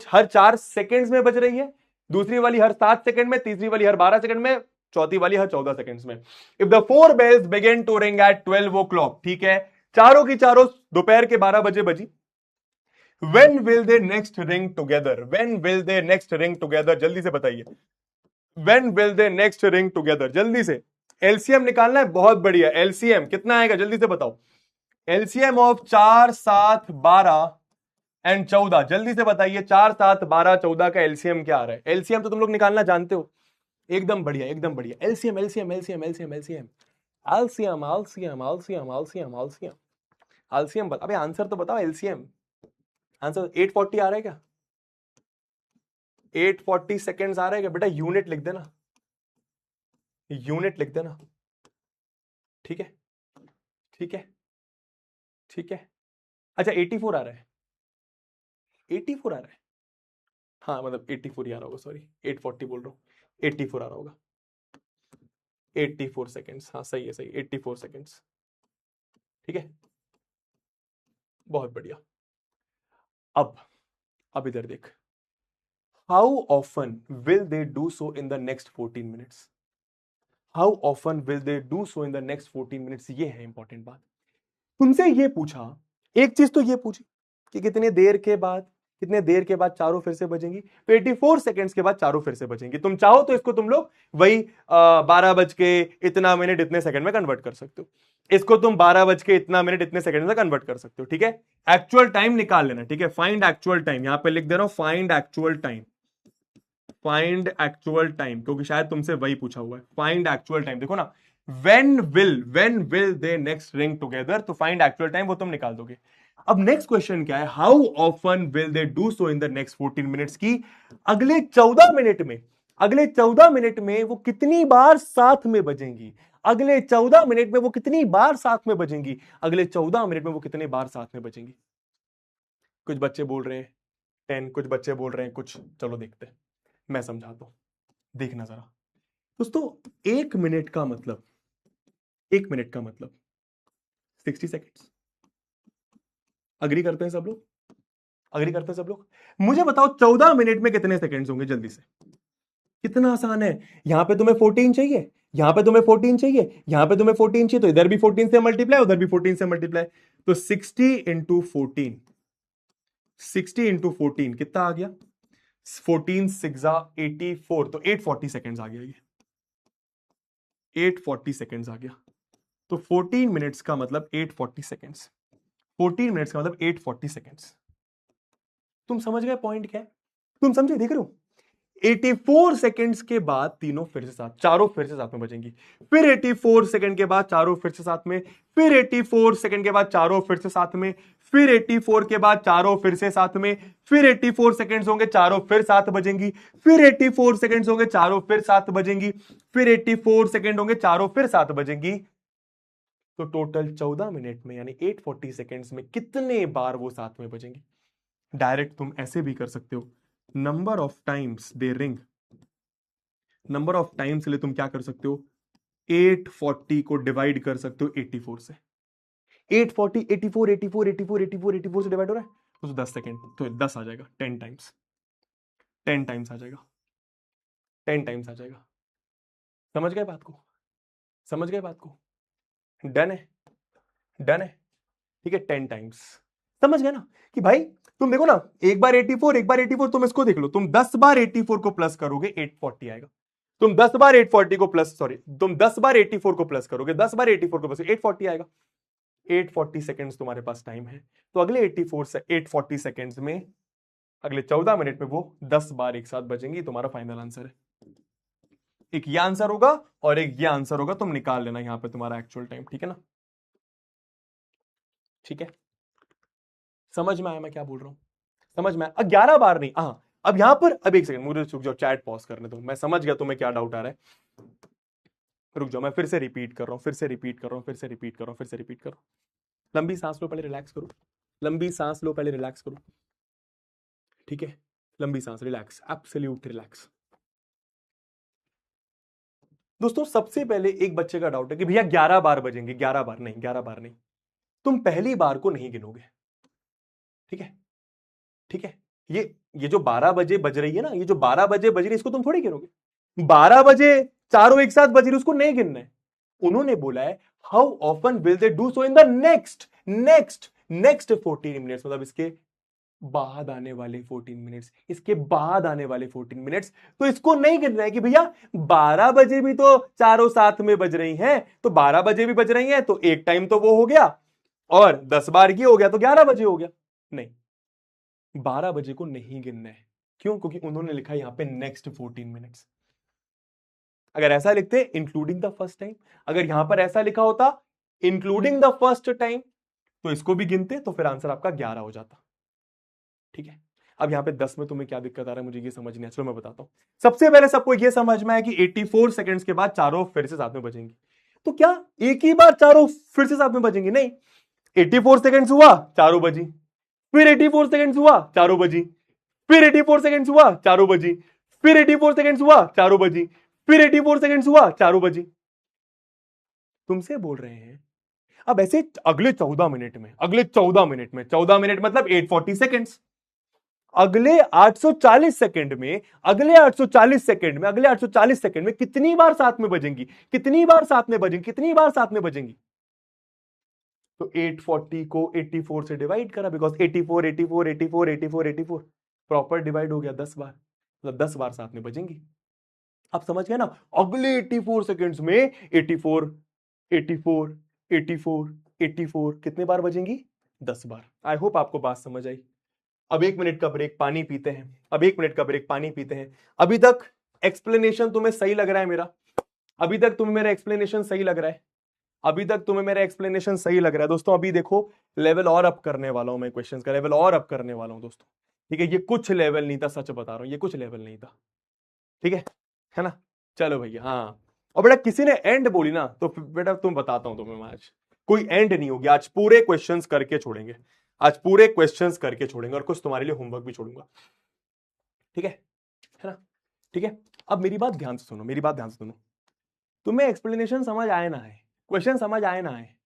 हर 4 सेकेंड्स में बज रही है, दूसरी वाली हर 7 सेकेंड में, तीसरी वाली हर 12 सेकेंड में, चौथी वाली हर 14 सेकेंड्स में। If the 4 bells begin to ring at 12 o'clock, ठीक है, चारों की चारों दोपहर के 12 बजे बजी, when will they next ring together, when will they next ring together, जल्दी से बताइए, when will they next ring together, जल्दी से एलसीएम निकालना है, बहुत बढ़िया, एलसीएम कितना आएगा जल्दी से बताओ, एलसीएम ऑफ 4 7 12 एंड 14, जल्दी से बताइए 4 7 12 14 का एलसीएम क्या आ रहा है? एलसीएम तो तुम लोग निकालना जानते हो, एकदम बढ़िया, एकदम बढ़िया, LCM LCM LCM LCM LCM LCM LCM LCM LCM LCM LCM, अबे आंसर तो बताओ एलसीएम, आंसर 840 आ रहा है क्या? 840 सेकेंड्स आ रहा है क्या बेटा? यूनिट लिख देना, यूनिट लिख देना। ठीक है, ठीक है, ठीक है। अच्छा 84 आ रहा है, 84 आ रहा है। हाँ मतलब 84 ही आ रहा होगा, सॉरी 840 बोल रहा हूँ, 84 आ रहा होगा। 84 सेकेंड्स, हाँ सही है, सही 84 सेकेंड्स। ठीक है, बहुत बढ़िया। अब इधर देख, how often will they do so in the next 14 minutes? How often will they do so in the next 14 minutes? ये है इंपॉर्टेंट बात। तुमसे ये पूछा, एक चीज तो ये पूछी कि कितने देर के बाद, कितने देर के बाद चारों फिर से बजेंगी, तो 84 सेकंड्स के बाद चारों फिर से बजेंगी। तुम चाहो तो इसको तुम लोग वही 12 बज के इतना मिनट इतने सेकंड में कन्वर्ट कर सकते हो। इसको तुम 12 बज के इतना मिनट इतने सेकंड में कन्वर्ट कर सकते हो। ठीक है, एक्चुअल टाइम निकाल लेना। ठीक है, फाइंड एक्चुअल टाइम, यहां पे लिख दे रहा हूं find actual time, find actual time, क्योंकि शायद तुमसे वही पूछा हुआ है। फाइंड एक्चुअल टाइम, देखो ना, when will they next ring together, तो फाइंड एक्चुअल टाइम वो तुम निकाल दोगे। अब नेक्स्ट क्वेश्चन क्या है, how often will they do so in the next 14 minutes की अगले 14 मिनट में, अगले 14 मिनट में वो कितनी बार साथ में बजेंगी, अगले 14 मिनट में वो कितनी बार साथ में बजेंगी, अगले 14 मिनट में वो कितने बार साथ में बजेंगी। कुछ बच्चे बोल रहे हैं 10, कुछ बच्चे बोल रहे हैं कुछ, चलो देखते हैं, मैं समझाता हूं, देखना जरा दोस्तों। 1 मिनट का मतलब, 1 मिनट का मतलब 60 सेकेंड्स। अग्री करते हैं सब लोग? अग्री करते हैं सब लोग? मुझे बताओ 14 मिनट में कितने सेकेंड्स होंगे जल्दी से? कितना आसान है। यहां पे तुम्हें 14 चाहिए, यहां पे तुम्हें 14 चाहिए, यहां पे तुम्हें 14 चाहिए, तो इधर भी 14 से मल्टीप्लाई, उधर भी 14 से मल्टीप्लाई, तो 60 इंटू 14, 60 इंटू 14 कितना आ गया? 14 6 84, तो 840 सेकेंड्स आ गया। ये 840 सेकेंड्स आ गया। तो 14 मिनट्स का मतलब 840 सेकेंड्स, 14 मिनट्स का मतलब 840 सेकेंड्स। तुम समझ गए पॉइंट क्या है? तुम समझे? देख रहे हो, 84 सेकेंड्स के बाद तीनों फिर से साथ, चारों फिर से साथ में बजेंगी, फिर 84 सेकेंड के बाद चारों फिर से साथ में, फिर 84 सेकेंड के बाद चारों फिर से साथ में, फिर 84 के बाद चारों फिर से साथ में, फिर 84 सेकेंड्स होंगे चारों फिर साथ बजेंगी, फिर 84 सेकेंड्स होंगे चारों फिर साथ बजेंगी, फिर 84 सेकेंड होंगे चारों फिर साथ बजेंगी। तो टोटल 14 मिनट में यानी 840 सेकेंड्स में कितने बार वो साथ में बजेंगी? डायरेक्ट तुम ऐसे भी कर सकते हो, number of times they ring, number of times के लिए तुम क्या कर सकते हो, 840 को डिवाइड कर सकते हो 84 से। 840 84 84 84 84 84 से डिवाइड हो रहा है तो 10 सेकेंड, तो 10 आ जाएगा, 10 टाइम्स, 10 टाइम्स आ जाएगा, 10 टाइम्स आ जाएगा। समझ गए बात को? समझ गए बात को? डन है, डन है। ठीक है, 10 टाइम्स। समझ गए ना कि भाई तुम देखो ना, एक बार 84, एक बार 84, तुम इसको देख लो, तुम 10 बार 84 को प्लस करोगे 840 आएगा। तुम 10 बार 840 को प्लस, सॉरी तुम 10 बार 84 को प्लस करोगे, 10 बार 84 को प्लस 840 आएगा। 840 सेकेंड्स तुम्हारे पास टाइम है, तो अगले 84 से 840 सेकेंड्स में, अगले 14 मिनट में वो 10 बार एक साथ बजेंगी। तुम्हारा फाइनल आंसर है, एक ये आंसर होगा और एक ये आंसर होगा, तुम निकाल लेना यहां पे तुम्हारा एक्चुअल टाइम। ठीक है ना? ठीक है, समझ में आया मैं क्या बोल रहा हूं? समझ में आया? 11 बार नहीं, हाँ अब यहां पर, अब एक सेकंड मुझे रुक जाओ, चैट पॉज करने दो, मैं समझ गया तुम्हें क्या डाउट आ रहा है। रुक जाओ, मैं फिर से रिपीट कर रहा हूं, फिर से रिपीट कर रहा हूं, फिर से रिपीट कर रहा हूं, फिर से रिपीट कर रहा हूं। लंबी सांस लो, पहले रिलैक्स करो, लंबी सांस लो, पहले रिलैक्स करो। ठीक है, लंबी सांस, रिलैक्स, एब्सोल्यूट रिलैक्स। दोस्तों सबसे पहले एक बच्चे का डाउट है कि भैया 11 बार बजेंगे, 11 बार नहीं, 11 बार नहीं, तुम पहली बार को नहीं गिनोगे। ठीक है, ठीक है, ये जो 12 बजे बज रही है ना, ये जो 12 बजे बज रही है, इसको तुम थोड़ी गिनोगे। 12 बजे चारों एक साथ बज रही है, उसको नहीं गिनना है। उन्होंने बोला है how often will they do so in the next 14 minutes, मतलब इसके बाद आने वाले 14 मिनट्स, इसके बाद आने वाले 14 मिनट्स। तो इसको नहीं गिनना है कि भैया 12 बजे भी तो चारों साथ में बज रही हैं, तो 12 बजे भी बज रही हैं, तो एक टाइम तो वो हो गया, और 10 बार ये हो गया तो 11 बजे हो गया। नहीं, 12 बजे को नहीं गिनना है। क्यों? क्योंकि उन्होंने लिखा है यहां पे नेक्स्ट 14 मिनट्स। अगर ऐसा लिखते इंक्लूडिंग द फर्स्ट टाइम, अगर यहां पर ऐसा लिखा होता इंक्लूडिंग द फर्स्ट टाइम, तो इसको भी गिनते, तो फिर आंसर आपका 11 हो जाता। ठीक है, अब यहाँ पे 10 में तुम्हें क्या दिक्कत आ रहा है मुझे ये समझ नहीं है, चलो मैं बताता हूं। सबसे पहले सबको ये समझ में आया कि 84 सेकंड्स के बाद चारों फिर से साथ में बजेंगी। तो क्या एक ही बार चारों फिर से साथ में बजेंगी? नहीं, 84 सेकंड्स हुआ चारों बजी, फिर 84 सेकंड्स हुआ चारों बजी, फिर 84 सेकंड्स हुआ चारों बजी, फिर 84 सेकंड्स हुआ चारों बजी, फिर 84 सेकंड्स हुआ चारों बजी। तुमसे बोल रहे हैं अब ऐसे अगले 14 मिनट में, अगले 14 मिनट में, 14 मिनट मतलब 840 सेकंड्स, अगले 840 सेकंड में, अगले 840 सेकंड में, अगले 840 सेकंड में कितनी बार साथ में बजेंगी, कितनी बार साथ में बजेंगी, कितनी बार साथ में बजेंगी? तो 840 को 84 से डिवाइड करा, बिकॉज 84 84 84 84 84 प्रॉपर डिवाइड हो गया 10 बार, मतलब 10 बार साथ में बजेंगी। आप समझ गए ना? अगले 84 सेकंड्स में 84 84 84 84 कितने बार बजेंगी? 10 बार। आई होप आपको बात समझ आई। अब 1 मिनट का ब्रेक, पानी पीते हैं। अब 1 मिनट का ब्रेक, पानी पीते हैं। अभी तक एक्सप्लेनेशन तुम्हें सही लग रहा है मेरा? अभी तक तुम्हें मेरा एक्सप्लेनेशन सही लग रहा है? अभी तक तुम्हें मेरा एक्सप्लेनेशन सही लग रहा है? दोस्तों अभी देखो लेवल और अप करने वाला हूं मैं, क्वेश्चंस का लेवल और अप करने वाला हूं दोस्तों, ठीक है? ये कुछ लेवल नहीं था, सच बता रहा हूं, ये कुछ लेवल नहीं था, ठीक है ना? चलो भैया, हाँ। और बेटा किसी ने एंड बोली ना तो बेटा तुम बताता हूं तुम्हें, आज कोई एंड नहीं होगी, आज पूरे क्वेश्चंस करके छोड़ेंगे, आज पूरे क्वेश्चंस करके छोड़ेंगे और कुछ तुम्हारे लिए होमवर्क भी छोड़ूंगा, ठीक है ना? ठीक है, अब मेरी बात ध्यान से सुनो, मेरी बात ध्यान से सुनो। तुम्हें एक्सप्लेनेशन समझ आए ना है, क्वेश्चन समझ आए ना है,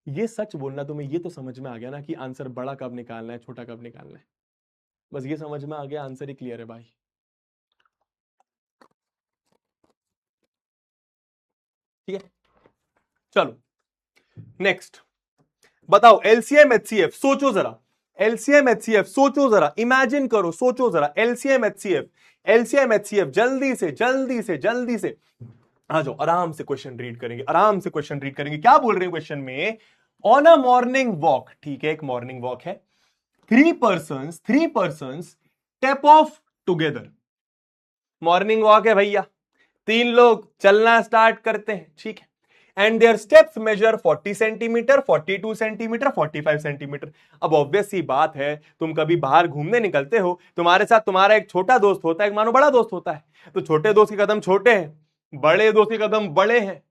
ये सच बोलना, तुम्हें ये तो समझ में आ गया ना कि आंसर बड़ा कब निकालना है, छोटा कब निकालना है? बस ये समझ में आ गया, आंसर ही क्लियर है भाई। ठीक है, चलो नेक्स्ट बताओ। एलसीएम एचसीएफ, सोचो जरा, एलसीएम एचसीएफ सोचो जरा, इमेजिन करो, सोचो जरा, एलसीएम एचसीएफ, एलसीएम एचसीएफ, जल्दी से जल्दी से जल्दी से आ जाओ, आराम से क्वेश्चन रीड करेंगे, आराम से क्वेश्चन रीड करेंगे। क्या बोल रहे हैं क्वेश्चन में? ऑन अ मॉर्निंग वॉक, ठीक है, एक मॉर्निंग वॉक है, three person step of together. Morning walk है भैया, 3 लोग चलना स्टार्ट करते हैं, ठीक है, and there steps measure 40 centimetre, 42 centimetre, 45 centimetre. अब ऑब्वियस सी बात है, तुम कभी बाहर घूमने निकलते हो, तुम्हारे साथ तुम्हारा एक छोटा दोस्त होता है, एक मानो बड़ा दोस्त होता है, तो छोटे दोस्त के कदम छोटे हैं, बड़े दोस्त के कदम बड़े हैं,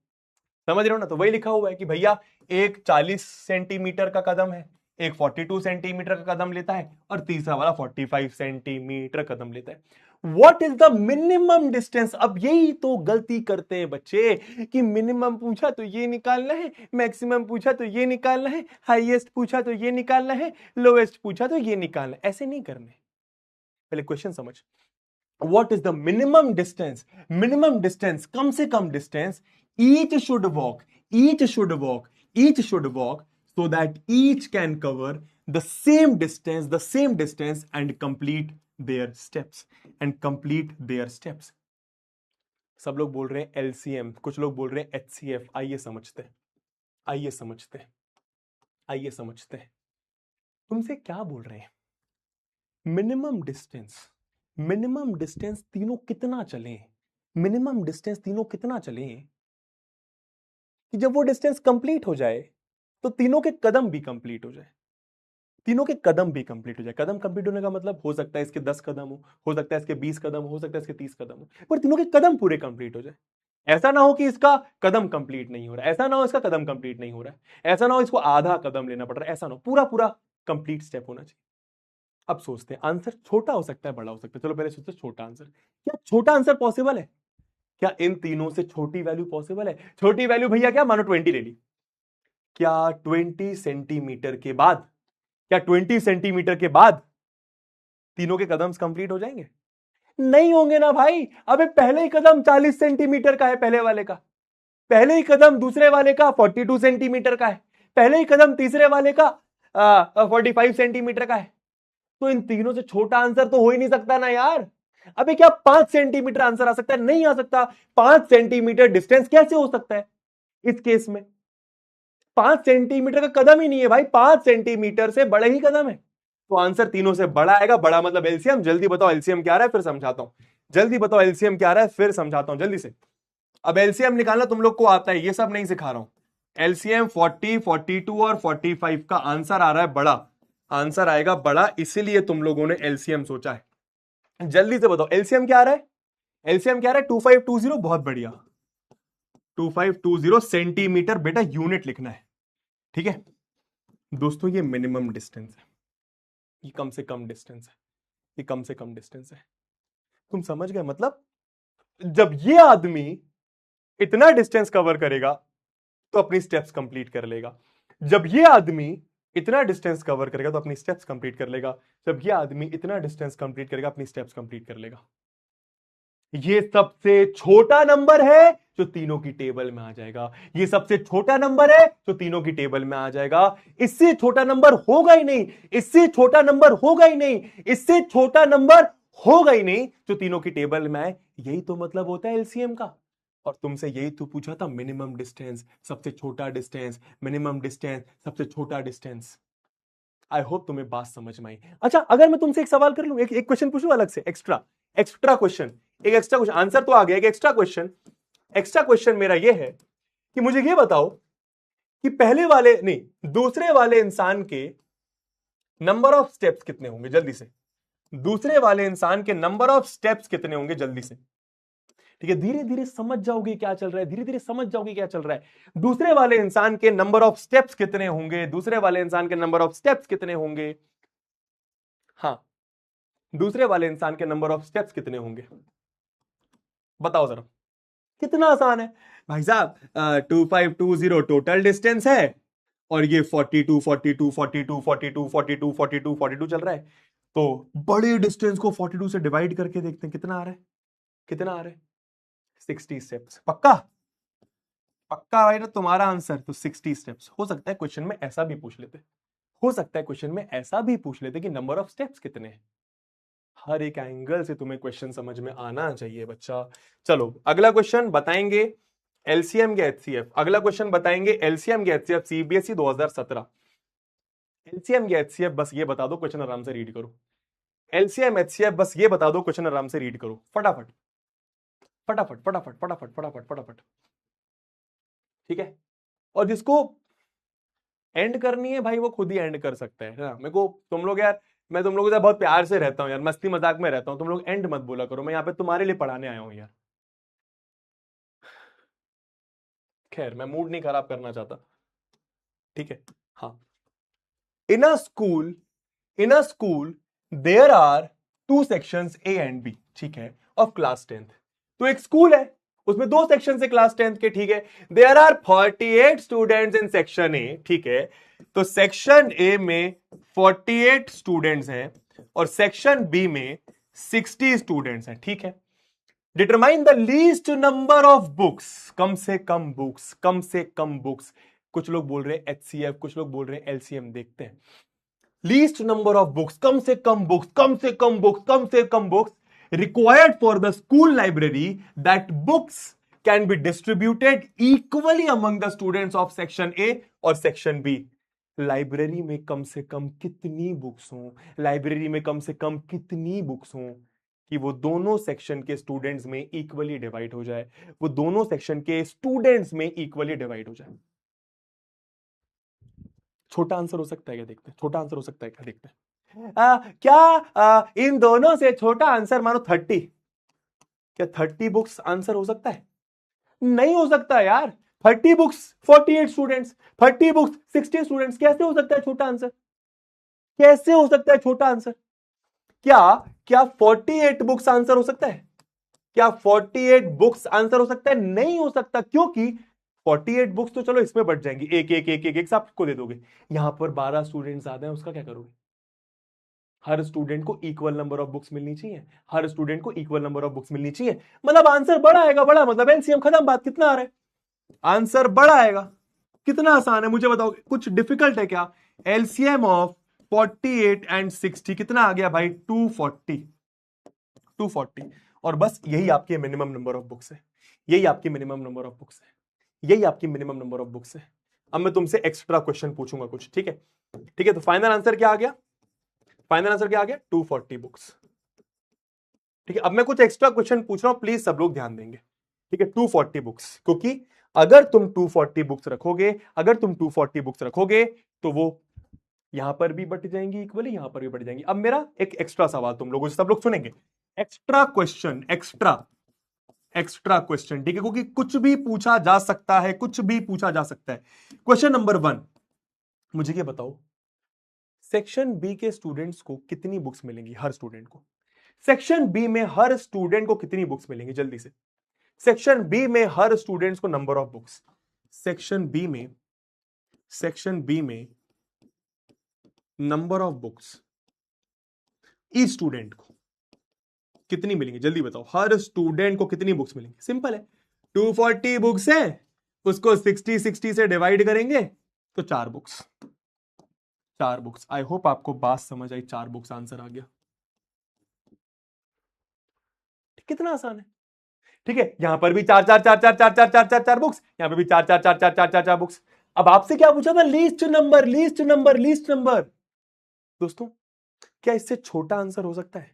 समझ रहे हो ना? तो वही लिखा हुआ है कि भैया एक 40 सेंटीमीटर का कदम है, एक 42 सेंटीमीटर का कदम लेता है और तीसरा वाला 45 सेंटीमीटर कदम लेता है। What is the minimum distance? अब यही तो गलती करते हैं बच्चे कि मिनिमम पूछा तो ये निकालना है, मैक्सिमम पूछा तो ये निकालना है, हाईएस्ट पूछा तो ये निकालना है, लोएस्ट पूछा तो ये निकालना है। ऐसे नहीं करने, पहले क्वेश्चन समझ। What is the minimum distance? Minimum distance, कम से कम distance each should walk, each should walk, each should walk so that each can cover the same distance and complete their steps, and complete their steps. सब लोग बोल रहे हैं LCM, कुछ लोग बोल रहे हैं एचसीएफ। आइए समझते हैं, आइए समझते हैं, आइए समझते हैं। तुमसे क्या बोल रहे हैं? मिनिमम डिस्टेंस, मिनिमम डिस्टेंस तीनों कितना चले, मिनिमम डिस्टेंस तीनों कितना चले कि जब वो डिस्टेंस कंप्लीट हो जाए तो तीनों के कदम भी कंप्लीट हो जाए, तीनों के कदम भी कंप्लीट हो जाए। कदम कंप्लीट होने का मतलब हो सकता है इसके 10 कदम हो सकता है इसके 20 कदम हो सकता है इसके 30 कदम हो, पर तीनों के कदम पूरे कंप्लीट हो जाए। ऐसा ना हो कि इसका कदम कंप्लीट नहीं हो रहा, ऐसा ना हो इसका कदम कंप्लीट नहीं हो रहा है, ऐसा ना हो इसको आधा कदम लेना पड़ रहा है, ऐसा ना हो, पूरा पूरा कंप्लीट स्टेप होना चाहिए। अब सोचते हैं, आंसर छोटा हो सकता है, बड़ा हो सकता है। चलो पहले सोचते हैं छोटा आंसर। क्या छोटा आंसर पॉसिबल है? क्या इन तीनों से छोटी वैल्यू पॉसिबल है? छोटी वैल्यू भैया क्या, मानो 20 ले ली, क्या 20 सेंटीमीटर के बाद, क्या 20 सेंटीमीटर के बाद तीनों के कदम कंप्लीट हो जाएंगे? नहीं होंगे ना भाई। अबे पहले ही कदम 40 सेंटीमीटर का है पहले वाले का, पहले ही कदम दूसरे वाले का 42 सेंटीमीटर का है, पहले ही कदम तीसरे वाले का 45 सेंटीमीटर का है। तो इन तीनों से छोटा आंसर तो हो ही नहीं सकता ना यार। अबे क्या 5 सेंटीमीटर आंसर आ सकता है? नहीं आ सकता। 5 सेंटीमीटर डिस्टेंस कैसे हो सकता है इस केस में? 5 सेंटीमीटर का कदम ही नहीं है भाई, 5 सेंटीमीटर से बड़े ही कदम है, तो आंसर तीनों से बड़ा आएगा। बड़ा मतलब एलसीएम। जल्दी बताओ एलसीएम क्या आ रहा है, फिर समझाता हूं। जल्दी बताओ एलसीएम क्या आ रहा है, फिर समझाता हूं जल्दी से। अब एलसीएम निकालना तुम लोग को आता है, ये सब नहीं सिखा रहा हूं। एलसीएम 40, 42 और 45 का आंसर आ रहा है बड़ा। आंसर आएगा बड़ा, इसीलिए तुम लोगों ने एलसीएम सोचा है। जल्दी से बताओ एलसीएम क्या आ रहा है, एलसीएम क्या आ रहा है? 2520, बहुत बढ़िया, 2520 सेंटीमीटर, बेटा यूनिट लिखना है, ठीक है दोस्तों। ये मिनिमम डिस्टेंस है, ये कम से कम डिस्टेंस है, ये कम से कम डिस्टेंस है। तुम समझ गए? मतलब जब ये आदमी इतना डिस्टेंस कवर करेगा तो अपनी स्टेप्स कंप्लीट कर लेगा, जब ये आदमी इतना डिस्टेंस कवर करेगा तो अपनी स्टेप्स कंप्लीट कर लेगा, जब ये आदमी इतना डिस्टेंस कंप्लीट करेगा अपनी स्टेप्स कंप्लीट कर लेगा। ये सबसे छोटा नंबर है जो तीनों की टेबल में आ जाएगा, ये सबसे छोटा नंबर है जो तीनों की टेबल में आ जाएगा। इससे छोटा नंबर होगा ही नहीं, इससे छोटा नंबर होगा ही नहीं, इससे छोटा नंबर होगा ही नहीं जो तीनों की टेबल में आए। यही तो मतलब होता है एलसीएम का। और तुमसे यही तो पूछा था, मिनिमम डिस्टेंस, सबसे छोटा डिस्टेंस, मिनिमम डिस्टेंस, सबसे छोटा डिस्टेंस। आई होप तुम्हें बात समझ में आई। अच्छा, अगर मैं तुमसे एक सवाल कर लूं, एक क्वेश्चन पूछूं अलग से, एक्स्ट्रा क्वेश्चन, एक एक्स्ट्रा क्वेश्चन, आंसर तो आ गया, एक एक्स्ट्रा क्वेश्चन मेरा ये है कि मुझे ये बताओ कि पहले वाले नहीं दूसरे वाले इंसान के नंबर ऑफ स्टेप्स कितने होंगे? जल्दी से, दूसरे वाले इंसान के नंबर ऑफ स्टेप्स कितने होंगे? जल्दी से, ठीक है, धीरे धीरे समझ जाओगे क्या चल रहा है, धीरे धीरे समझ जाओगे क्या चल रहा है। दूसरे वाले इंसान के नंबर ऑफ स्टेप्स कितने होंगे? दूसरे वाले इंसान के नंबर ऑफ स्टेप्स कितने होंगे? हाँ, दूसरे वाले इंसान के नंबर ऑफ स्टेप्स कितने होंगे? बताओ जरा, कितना आसान है भाई साहब। 2520 टोटल डिस्टेंस है और ये 42 42 42 42 42 42 42 चल रहा है, तो बड़े डिस्टेंस को 42 से डिवाइड करके देखते हैं कितना आ रहा है, कितना आ रहा है? 60 स्टेप्स। पक्का पक्का भाई, तुम्हारा आंसर तो 60 स्टेप्स। हो सकता है क्वेश्चन में ऐसा भी पूछ लेते, हो सकता है क्वेश्चन में ऐसा भी पूछ लेते कि नंबर ऑफ स्टेप्स कितने हैं। हर एक एंगल से तुम्हें क्वेश्चन समझ में आना चाहिए बच्चा। चलो अगला क्वेश्चन बताएंगे एलसीएम या एचसीएफ। अगला क्वेश्चन बताएंगे एलसीएम या एचसीएफ, सीबीएसई 2017। एलसीएम या एचसीएफ बस ये बता दो, क्वेश्चन आराम से रीड करो। एलसीएम एचसीएफ बस ये बता दो, क्वेश्चन आराम से रीड करो, फटाफट फटाफट फटाफट फटाफट फटाफट फटाफट, ठीक है। और जिसको एंड करनी है भाई वो खुद ही एंड कर सकता है ना। मेरे को तुम लोग यार, मैं तुम लोगों से बहुत प्यार से रहता हूं यार, मस्ती मजाक में रहता हूं, तुम लोग एंड मत बोला करो, मैं यहाँ पे तुम्हारे लिए पढ़ाने आया हूं यार। खैर मैं मूड नहीं खराब करना चाहता, ठीक है। हाँ, in a school there are 2 sections A and B, ठीक है, ऑफ क्लास 10th। तो एक स्कूल है उसमें 2 सेक्शन है क्लास 10th के, ठीक है। There are 48 students in section A, ठीक है। तो सेक्शन ए में 48 स्टूडेंट्स हैं और सेक्शन बी में 60 स्टूडेंट्स हैं, ठीक है। Determine the least number of books, कम से कम बुक्स, कम से कम बुक्स। कुछ लोग बोल रहे हैं एचसीएफ, कुछ लोग बोल रहे हैं एलसीएम। देखते हैं लीस्ट नंबर ऑफ बुक्स, कम से कम बुक्स, कम से कम बुक्स, कम से कम books required for the school library that books can be distributed equally among the students of section A और section B। लाइब्रेरी में कम से कम कितनी बुक्स हों, लाइब्रेरी में कम से कम कितनी बुक्स हों कि वो दोनों सेक्शन के स्टूडेंट्स में इक्वली डिवाइड हो जाए, वो दोनों सेक्शन के स्टूडेंट्स में इक्वली डिवाइड हो जाए। छोटा आंसर हो सकता है क्या? देखते हैं, छोटा आंसर हो सकता है क्या? देखते हैं। इन दोनों से छोटा आंसर मानो 30। क्या 30 बुक्स आंसर हो सकता है? नहीं हो सकता यार। 30 बुक्स 48 स्टूडेंट्स, 30 बुक्स 60 स्टूडेंट्स, कैसे हो सकता है छोटा आंसर? कैसे हो सकता है छोटा आंसर? क्या 48 बुक्स आंसर हो सकता है? क्या 48 बुक्स आंसर हो सकता है? नहीं हो सकता, क्योंकि 48 बुक्स तो चलो इसमें बढ़ जाएंगी, एक एक एक एक एक सबको दे दोगे। यहां पर 12 स्टूडेंट्स ज्यादा हैं, उसका क्या करोगे? हर स्टूडेंट को इक्वल नंबर ऑफ बुक्स मिलनी चाहिए, हर स्टूडेंट को इक्वल नंबर ऑफ बुक्स मिलनी चाहिए, मतलब आंसर बड़ा आएगा। बड़ा मतलब एलसीएम खत्म, बात। कितना आ रहा है? आंसर बड़ा आएगा। कितना आसान है मुझे बताओ, कुछ डिफिकल्ट है क्या? एलसीएम ऑफ 48 एंड 60 कितना आ गया भाई? 240। और बस यही आपके मिनिमम नंबर ऑफ बुक्स है, यही आपकी मिनिमम नंबर ऑफ बुक्स है, यही आपकी मिनिमम नंबर ऑफ बुक्स है। अब मैं तुमसे एक्स्ट्रा क्वेश्चन पूछूंगा कुछ, ठीक है? ठीक है, तो फाइनल आंसर क्या आ गया? फाइनल आंसर क्या आ गया? 240 बुक्स, ठीक है। अब मैं कुछ एक्स्ट्रा क्वेश्चन पूछ रहा हूं, प्लीज सब लोग ध्यान देंगे, ठीक है। 240 बुक्स, क्योंकि अगर तुम 240 बुक्स रखोगे, अगर तुम 240 बुक्स रखोगे तो वो यहां पर भी बट जाएंगी इक्वली, यहां पर भी बट जाएंगी। अब मेरा एक एक्स्ट्रा सवाल तुम लोगों से, सब लोग सुनेंगे, एक्स्ट्रा क्वेश्चन, एक्स्ट्रा क्वेश्चन, ठीक है, क्योंकि कुछ भी पूछा जा सकता है, कुछ भी पूछा जा सकता है। क्वेश्चन नंबर 1, मुझे ये बताओ, सेक्शन बी के स्टूडेंट्स को कितनी बुक्स मिलेंगी? हर स्टूडेंट को सेक्शन बी में हर स्टूडेंट को कितनी बुक्स मिलेंगी? जल्दी से, सेक्शन बी में हर स्टूडेंट्स को number of books, section B में number of books each student को कितनी मिलेंगी? जल्दी बताओ, हर स्टूडेंट को कितनी बुक्स मिलेंगी? सिंपल है, 240 बुक्स है, उसको 60 से डिवाइड करेंगे तो 4 बुक्स, 4 बुक्स। आई होप आपको बात समझ आई, 4 बुक्स आंसर आ गया। कितना आसान है, ठीक है। यहां पर भी 4 4 4 4 4 4 4 4 4 बुक्स, यहां पर भी 4 4 4 4 4 4 4 बुक्स। अब आपसे क्या पूछा था? Least number, least number, least number. दोस्तों, क्या इससे छोटा आंसर हो सकता है?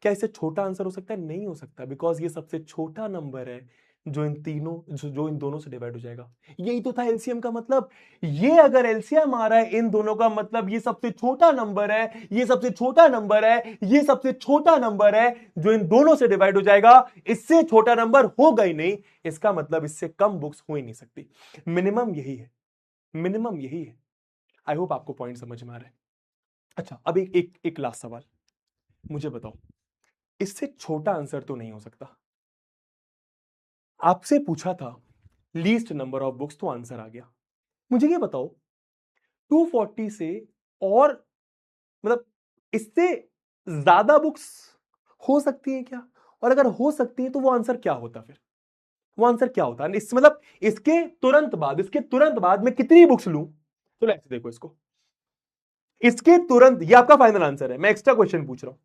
क्या इससे छोटा आंसर हो सकता है? नहीं हो सकता, बिकॉज ये सबसे छोटा नंबर है जो इन तीनों, जो इन दोनों से डिवाइड हो जाएगा। यही तो था एलसीएम का मतलब। ये अगर एलसीएम आ रहा है इन दोनों का मतलब ये सबसे छोटा नंबर है, ये सबसे छोटा नंबर है, ये सबसे छोटा नंबर है जो इन दोनों से डिवाइड हो जाएगा। इससे छोटा नंबर होगा ही नहीं, इसका मतलब इससे कम बुक्स हो ही नहीं सकती। मिनिमम यही है, मिनिमम यही है। आई होप आपको पॉइंट समझ में आ रहा है। अच्छा, अब एक लास्ट सवाल, मुझे बताओ, इससे छोटा आंसर तो नहीं हो सकता। आपसे पूछा था लीस्ट नंबर ऑफ बुक्स, तो आंसर आ गया। मुझे ये बताओ, 240 से और मतलब इससे ज्यादा बुक्स हो सकती है क्या? और अगर हो सकती है तो वो आंसर क्या होता? फिर वो आंसर क्या होता? इस मतलब इसके तुरंत बाद मैं कितनी बुक्स लूं? तो ऐसे देखो इसको, इसके तुरंत, ये आपका फाइनल आंसर है, मैं एक्स्ट्रा क्वेश्चन पूछ रहा हूं।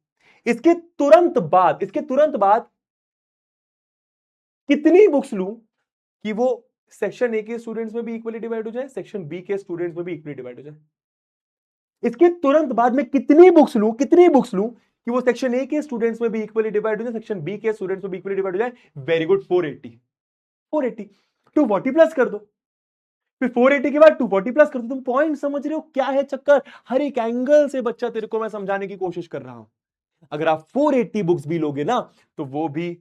इसके तुरंत बाद कितनी बुक्स लूं कि वो सेक्शन ए के स्टूडेंट्स में भी इक्वली डिवाइड हो जाए, सेक्शन बी के स्टूडेंट्स में भी इक्वली डिवाइड हो जाए? इसके तुरंत बाद में कितनी बुक्स लूं कि वो सेक्शन ए के स्टूडेंट्स में भी इक्वली डिवाइड हो जाए, सेक्शन बी के स्टूडेंट्स में भी इक्वली डिवाइड हो जाए? Very good, 480। 480, 240 प्लस कर दो, फिर 480 के बाद 240 प्लस कर दो। तुम पॉइंट समझ रहे हो क्या है चक्कर? हर एक एंगल से बच्चा तेरे को मैं समझाने की कोशिश कर रहा हूं। अगर आप 480 बुक्स भी लोगे ना, तो वो भी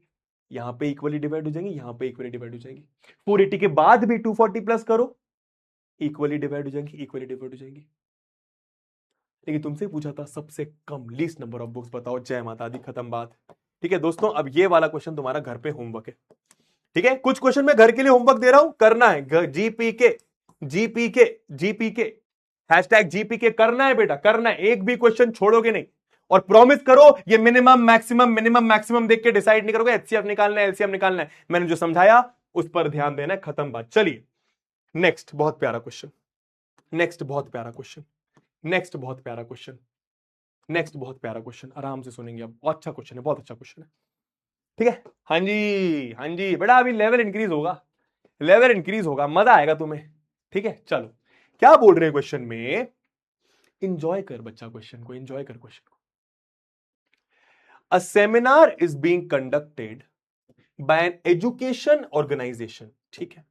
यहां पे इक्वली डिवाइड हो जाएंगी, यहां पे इक्वली डिवाइड हो जाएंगी। 480 के बाद भी 240 प्लस करो, इक्वली डिवाइड हो जाएंगी, इक्वली डिवाइड हो जाएंगी। लेकिन तुमसे पूछा था सबसे कम लीस्ट नंबर ऑफ बुक्स बताओ। जय माता दी, खत्म बात। ठीक है दोस्तों, अब ये वाला क्वेश्चन तुम्हारा घर पे होमवर्क है। ठीक है, कुछ क्वेश्चन मैं घर के लिए होमवर्क दे रहा हूं, करना है। जीपीके हैशटैग जीपीके करना है बेटा, करना है, एक भी क्वेश्चन छोड़ोगे नहीं। और प्रॉमिस करो ये मिनिमम मैक्सिमम देख के डिसाइड नहीं करोगे, एचसीएफ निकालना है, एलसीएम निकालना है। मैंने जो समझाया उस पर ध्यान देना है, खत्म बात। चलिए नेक्स्ट बहुत प्यारा क्वेश्चन, नेक्स्ट बहुत प्यारा क्वेश्चन, नेक्स्ट बहुत प्यारा क्वेश्चन, नेक्स्ट बहुत प्यारा क्वेश्चन। आराम से सुनेंगे अब, अच्छा क्वेश्चन है, बहुत अच्छा क्वेश्चन है। ठीक है, हाँ जी, हाँ जी बेटा, अभी लेवल इंक्रीज होगा, लेवल इंक्रीज होगा, मजा आएगा तुम्हें। ठीक है, चलो क्या बोल रहे हैं क्वेश्चन में? इंजॉय कर बच्चा, क्वेश्चन को इंजॉय कर, क्वेश्चन को। A seminar is being conducted by an education organisation. ठीक है,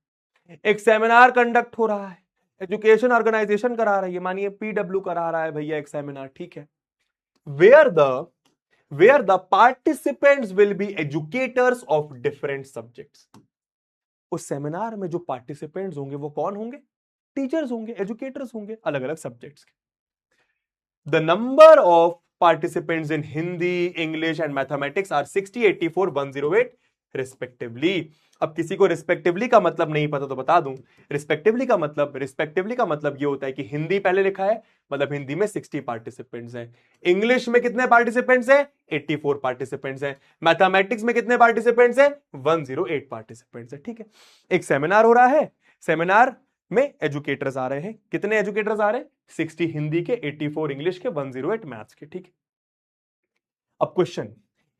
एक सेमिनार कंडक्ट हो रहा है, एजुकेशन ऑर्गेनाइजेशन करा रहा है, ये मानिए पीडब्ल्यू करा रहा है भैया एक सेमिनार। ठीक है, where the participants will be educators of different subjects. उस सेमिनार में जो पार्टिसिपेंट्स होंगे वो कौन होंगे? टीचर्स होंगे, एजुकेटर्स होंगे, अलग अलग सब्जेक्ट्स के। The number of participants in Hindi, English and mathematics are 60, 84, 108 respectively. अब किसी को रिस्पेक्टिवली का मतलब नहीं पता तो बता दूं, रिस्पेक्टिवली का मतलब ये होता है कि हिंदी पहले लिखा है, मतलब हिंदी में 60 पार्टिसिपेंट्स हैं। इंग्लिश में कितने पार्टिसिपेंट्स हैं? 84 पार्टिसिपेंट्स हैं। मैथमेटिक्स में कितने पार्टिसिपेंट्स हैं? 108 पार्टिसिपेंट्स हैं। ठीक है, एक सेमिनार हो रहा है, सेमिनार में एजुकेटर्स आ रहे हैं। कितने एजुकेटर्स आ रहे हैं? 60 हिंदी के, 84 इंग्लिश के, 108 मैथ्स के। ठीक है, अब question,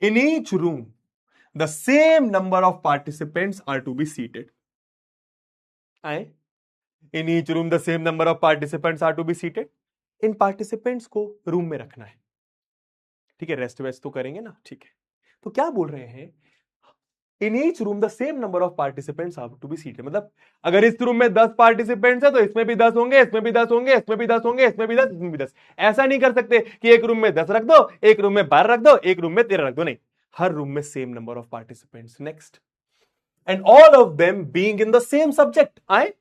in each room the same number of participants are to be seated. आए, in each room the same number of participants are to be seated. In participants को रूम में रखना है। ठीक है, रेस्ट वेस्ट तो करेंगे ना। ठीक है, तो क्या बोल रहे हैं? In each room the same number of participants have to be seated. मतलब अगर इस रूम में 10 पार्टिसिपेंट्स है तो इसमें भी 10 होंगे, इसमें भी 10 होंगे, इसमें भी 10 होंगे, इसमें भी 10, इसमें भी 10। ऐसा नहीं कर सकते कि एक रूम में 10 रख दो, एक रूम में 12 रख दो, एक रूम में 13 रख दो, नहीं, हर रूम में same number of participants. Next, and all of them being in the same subject. आए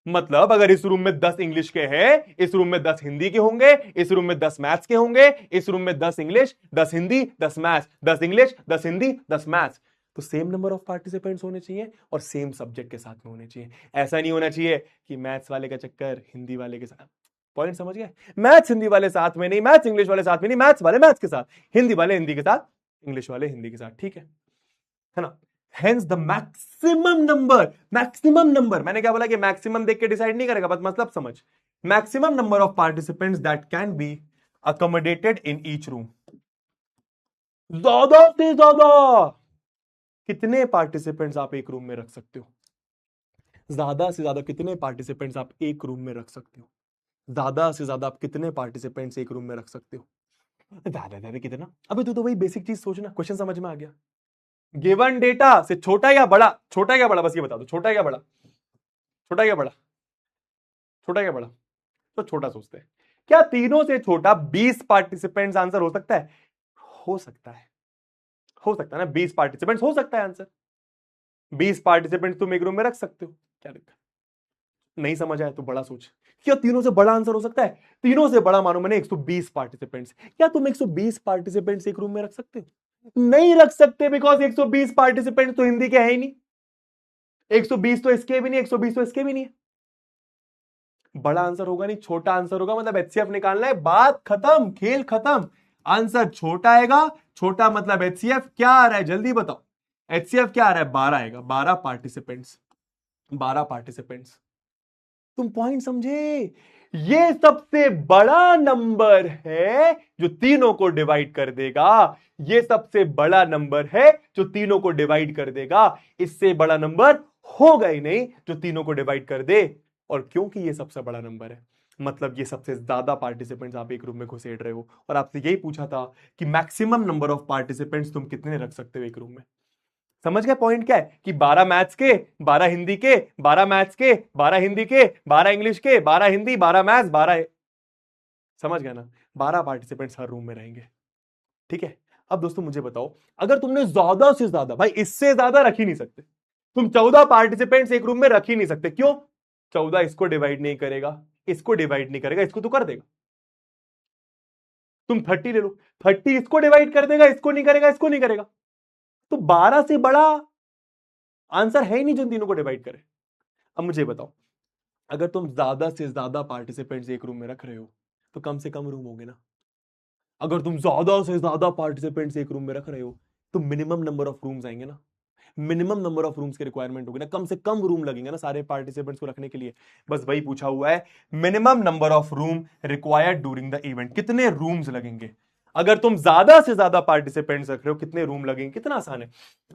मतलब अगर इस रूम में 10 इंग्लिश के हैं, इस रूम में 10 हिंदी के होंगे, इस रूम में 10 मैथ्स के होंगे, इस रूम में 10 English, 10 Hindi, 10 maths, 10 English, 10 Hindi, 10 maths, तो सेम नंबर ऑफ पार्टिसिपेंट्स होने चाहिए और सेम सब्जेक्ट के साथ में होने चाहिए। ऐसा नहीं होना चाहिए कि मैथ्स वाले का चक्कर हिंदी वाले के साथ। पॉइंट समझ गए? मैथ्स हिंदी वाले साथ में नहीं, मैथ्स इंग्लिश वाले साथ में नहीं, मैथ्स वाले मैथ्स के साथ, हिंदी वाले हिंदी के साथ, इंग्लिश वाले हिंदी के साथ। ठीक है ना? Hence the maximum number, मैंने क्या बोला कि मैक्सिमम देख के डिसाइड नहीं करेगा, बस मतलब समझ, maximum number of participants that can be accommodated in each room. ज्यादा से ज्यादा कितने पार्टिसिपेंट्स आप एक रूम में रख सकते हो? ज्यादा से ज्यादा कितने पार्टिसिपेंट्स आप एक रूम में रख सकते हो? ज्यादा से ज्यादा आप कितने पार्टिसिपेंट्स एक रूम में रख सकते हो? ज्यादा ज्यादा कितना? अबे तू तो वही बेसिक चीज सोचना, क्वेश्चन समझ में आ गया। गिवन डेटा से छोटा या बड़ा, छोटा या बड़ा, बस ये बता दो, छोटा या बड़ा, छोटा या बड़ा, छोटा या बड़ा? तो छोटा सोचते हैं। क्या तीनों से छोटा 20 पार्टिसिपेंट्स आंसर हो सकता है? हो सकता है, हो सकता है ना, 20 पार्टिसिपेंट्स हो सकता है आंसर। 20 पार्टिसिपेंट्स तुम एक रूम में रख सकते हो, क्या दिक्कत? नहीं समझ आया तो बड़ा सोच। क्या तीनों से बड़ा आंसर हो सकता है? तीनों से बड़ा मानो मैंने 120 पार्टिसिपेंट्स। क्या तुम 120 पार्टिसिपेंट्स एक रूम में रख सकते हो? नहीं रख सकते, बिकॉज 120 पार्टिसिपेंट तो हिंदी के है ही नहीं, 120 तो इसके भी नहीं, 120 तो इसके भी नहीं है। बड़ा आंसर होगा नहीं, छोटा आंसर होगा, मतलब एचसीएफ निकालना है, बात खत्म, खेल खत्म। आंसर छोटा आएगा, छोटा मतलब एचसीएफ क्या आ रहा है जल्दी बताओ? एचसीएफ क्या आ रहा है? 12 आएगा, 12 पार्टिसिपेंट्स, 12 पार्टिसिपेंट्स। तुम पॉइंट समझे? ये सबसे बड़ा नंबर है जो तीनों को डिवाइड कर देगा, ये सबसे बड़ा नंबर है जो तीनों को डिवाइड कर देगा। इससे बड़ा नंबर होगा ही नहीं जो तीनों को डिवाइड कर दे। और क्योंकि ये सबसे बड़ा नंबर है, मतलब ये सबसे ज्यादा पार्टिसिपेंट्स आप एक रूम में घुसेड़ रहे हो, और आपसे यही पूछा था कि मैक्सिमम नंबर ऑफ पार्टिसिपेंट्स तुम कितने रख सकते हो एक रूम में। समझ गए पॉइंट क्या है? कि 12 मैथ्स के, 12 हिंदी के, 12 मैथ्स के, 12 हिंदी के, 12 इंग्लिश के, 12 हिंदी, 12 मैथ्स, 12, समझ गए ना? 12 पार्टिसिपेंट्स हर रूम में रहेंगे। ठीक है, अब दोस्तों मुझे बताओ, अगर तुमने ज्यादा से ज्यादा, भाई इससे ज्यादा रख ही नहीं सकते, तुम 14 पार्टिसिपेंट्स एक रूम में रख ही नहीं सकते। क्यों? 14 इसको डिवाइड नहीं करेगा, इसको डिवाइड नहीं करेगा, इसको तो कर देगा। तुम 30 ले लो, 30 इसको डिवाइड कर देगा, इसको नहीं करेगा, इसको नहीं करेगा। तो 12 से बड़ा आंसर है ही नहीं जो तीनों को डिवाइड करे। अब मुझे बताओ, अगर तुम ज्यादा से ज्यादा पार्टिसिपेंट्स एक रूम में रख रहे हो तो कम से कम रूम होंगे ना। अगर तुम ज्यादा से ज्यादा पार्टिसिपेंट्स एक रूम में रख रहे हो तो मिनिमम नंबर ऑफ रूम्स आएंगे ना, मिनिमम नंबर ऑफ रूम्स की रिक्वायरमेंट होगी ना, कम से कम रूम लगेंगे ना सारे पार्टिसिपेंट्स को रखने के लिए। बस वही पूछा हुआ है, minimum number of room required during the event, कितने रूम्स लगेंगे। अगर तुम ज्यादा से ज्यादा पार्टिसिपेंट्स रख रहे हो कितने रूम लगेंगे, कितना आसान है।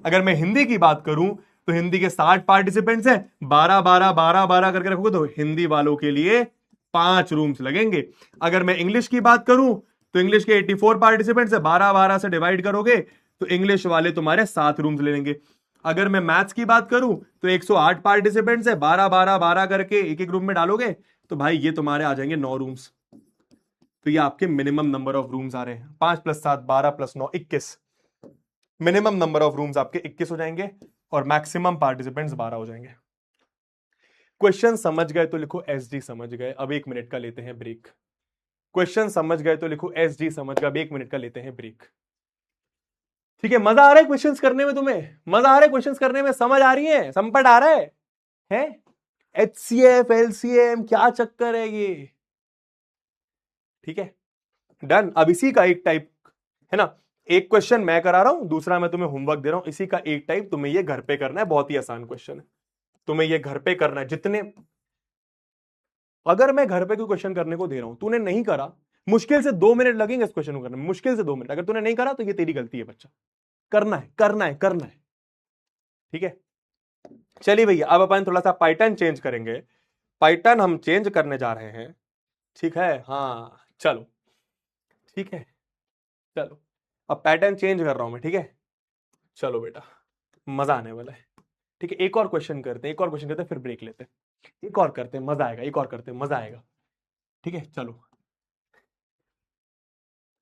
अगर मैं हिंदी की बात करूं तो हिंदी के 60 पार्टिसिपेंट्स हैं, 12 12 12 12 करके रखोगे तो हिंदी वालों के लिए 5 रूम्स लगेंगे। अगर मैं इंग्लिश की बात करूं तो इंग्लिश के 84 पार्टिसिपेंट्स है, 12 12 से डिवाइड करोगे तो इंग्लिश वाले तुम्हारे 7 रूम्स ले लेंगे। अगर मैं मैथ्स की बात करूं तो 108 पार्टिसिपेंट्स है, 12 12 12 करके एक एक रूम में डालोगे तो भाई ये तुम्हारे आ जाएंगे 9 रूम्स। तो ये आपके मिनिमम नंबर ऑफ रूम्स आ रहे हैं, 5 + 7 12 + 9 21। मिनिमम नंबर ऑफ रूम्स आपके 21 हो जाएंगे और मैक्सिमम पार्टिसिपेंट्स 12 हो जाएंगे। क्वेश्चन समझ गए तो लिखो एसडी समझ गए। अब 1 मिनट का लेते हैं ब्रेक। क्वेश्चन समझ गए तो लिखो एसडी समझ गए। अब 1 मिनट का लेते हैं ब्रेक। ठीक है, मजा आ रहा है क्वेश्चंस करने में? तुम्हें मजा आ रहा है क्वेश्चंस करने में? समझ आ रही है? संपट आ रहा है? एचसीएफ एलसीएम क्या चक्कर है ये? ठीक है, डन। अब इसी का एक टाइप है ना, एक क्वेश्चन मैं करा रहा हूं, दूसरा मैं तुम्हें होमवर्क दे रहा हूं, इसी का एक टाइप तुम्हें ये घर पे करना है। बहुत ही आसान क्वेश्चन है, तुम्हें ये घर पे करना है। जितने, अगर मैं घर पे कोई क्वेश्चन करने को दे रहा हूं, तूने नहीं करा, मुश्किल से 2 मिनट लगेंगे इस क्वेश्चन को करने में, मुश्किल से 2 मिनट। अगर तूने नहीं करा तो ये तेरी गलती है बच्चा, करना है करना है करना है। ठीक है, चलिए भैया, अब अपन थोड़ा सा पैटर्न चेंज करेंगे। पैटर्न हम चेंज करने जा रहे हैं, ठीक है? हाँ चलो, ठीक है, चलो अब पैटर्न चेंज कर रहा हूं मैं, ठीक है? चलो बेटा, मजा आने वाला है। ठीक है, एक और क्वेश्चन करते हैं, एक और क्वेश्चन करते हैं, फिर ब्रेक लेते हैं। एक और करते हैं, मजा आएगा, एक और करते हैं, मजा आएगा। ठीक है, चलो।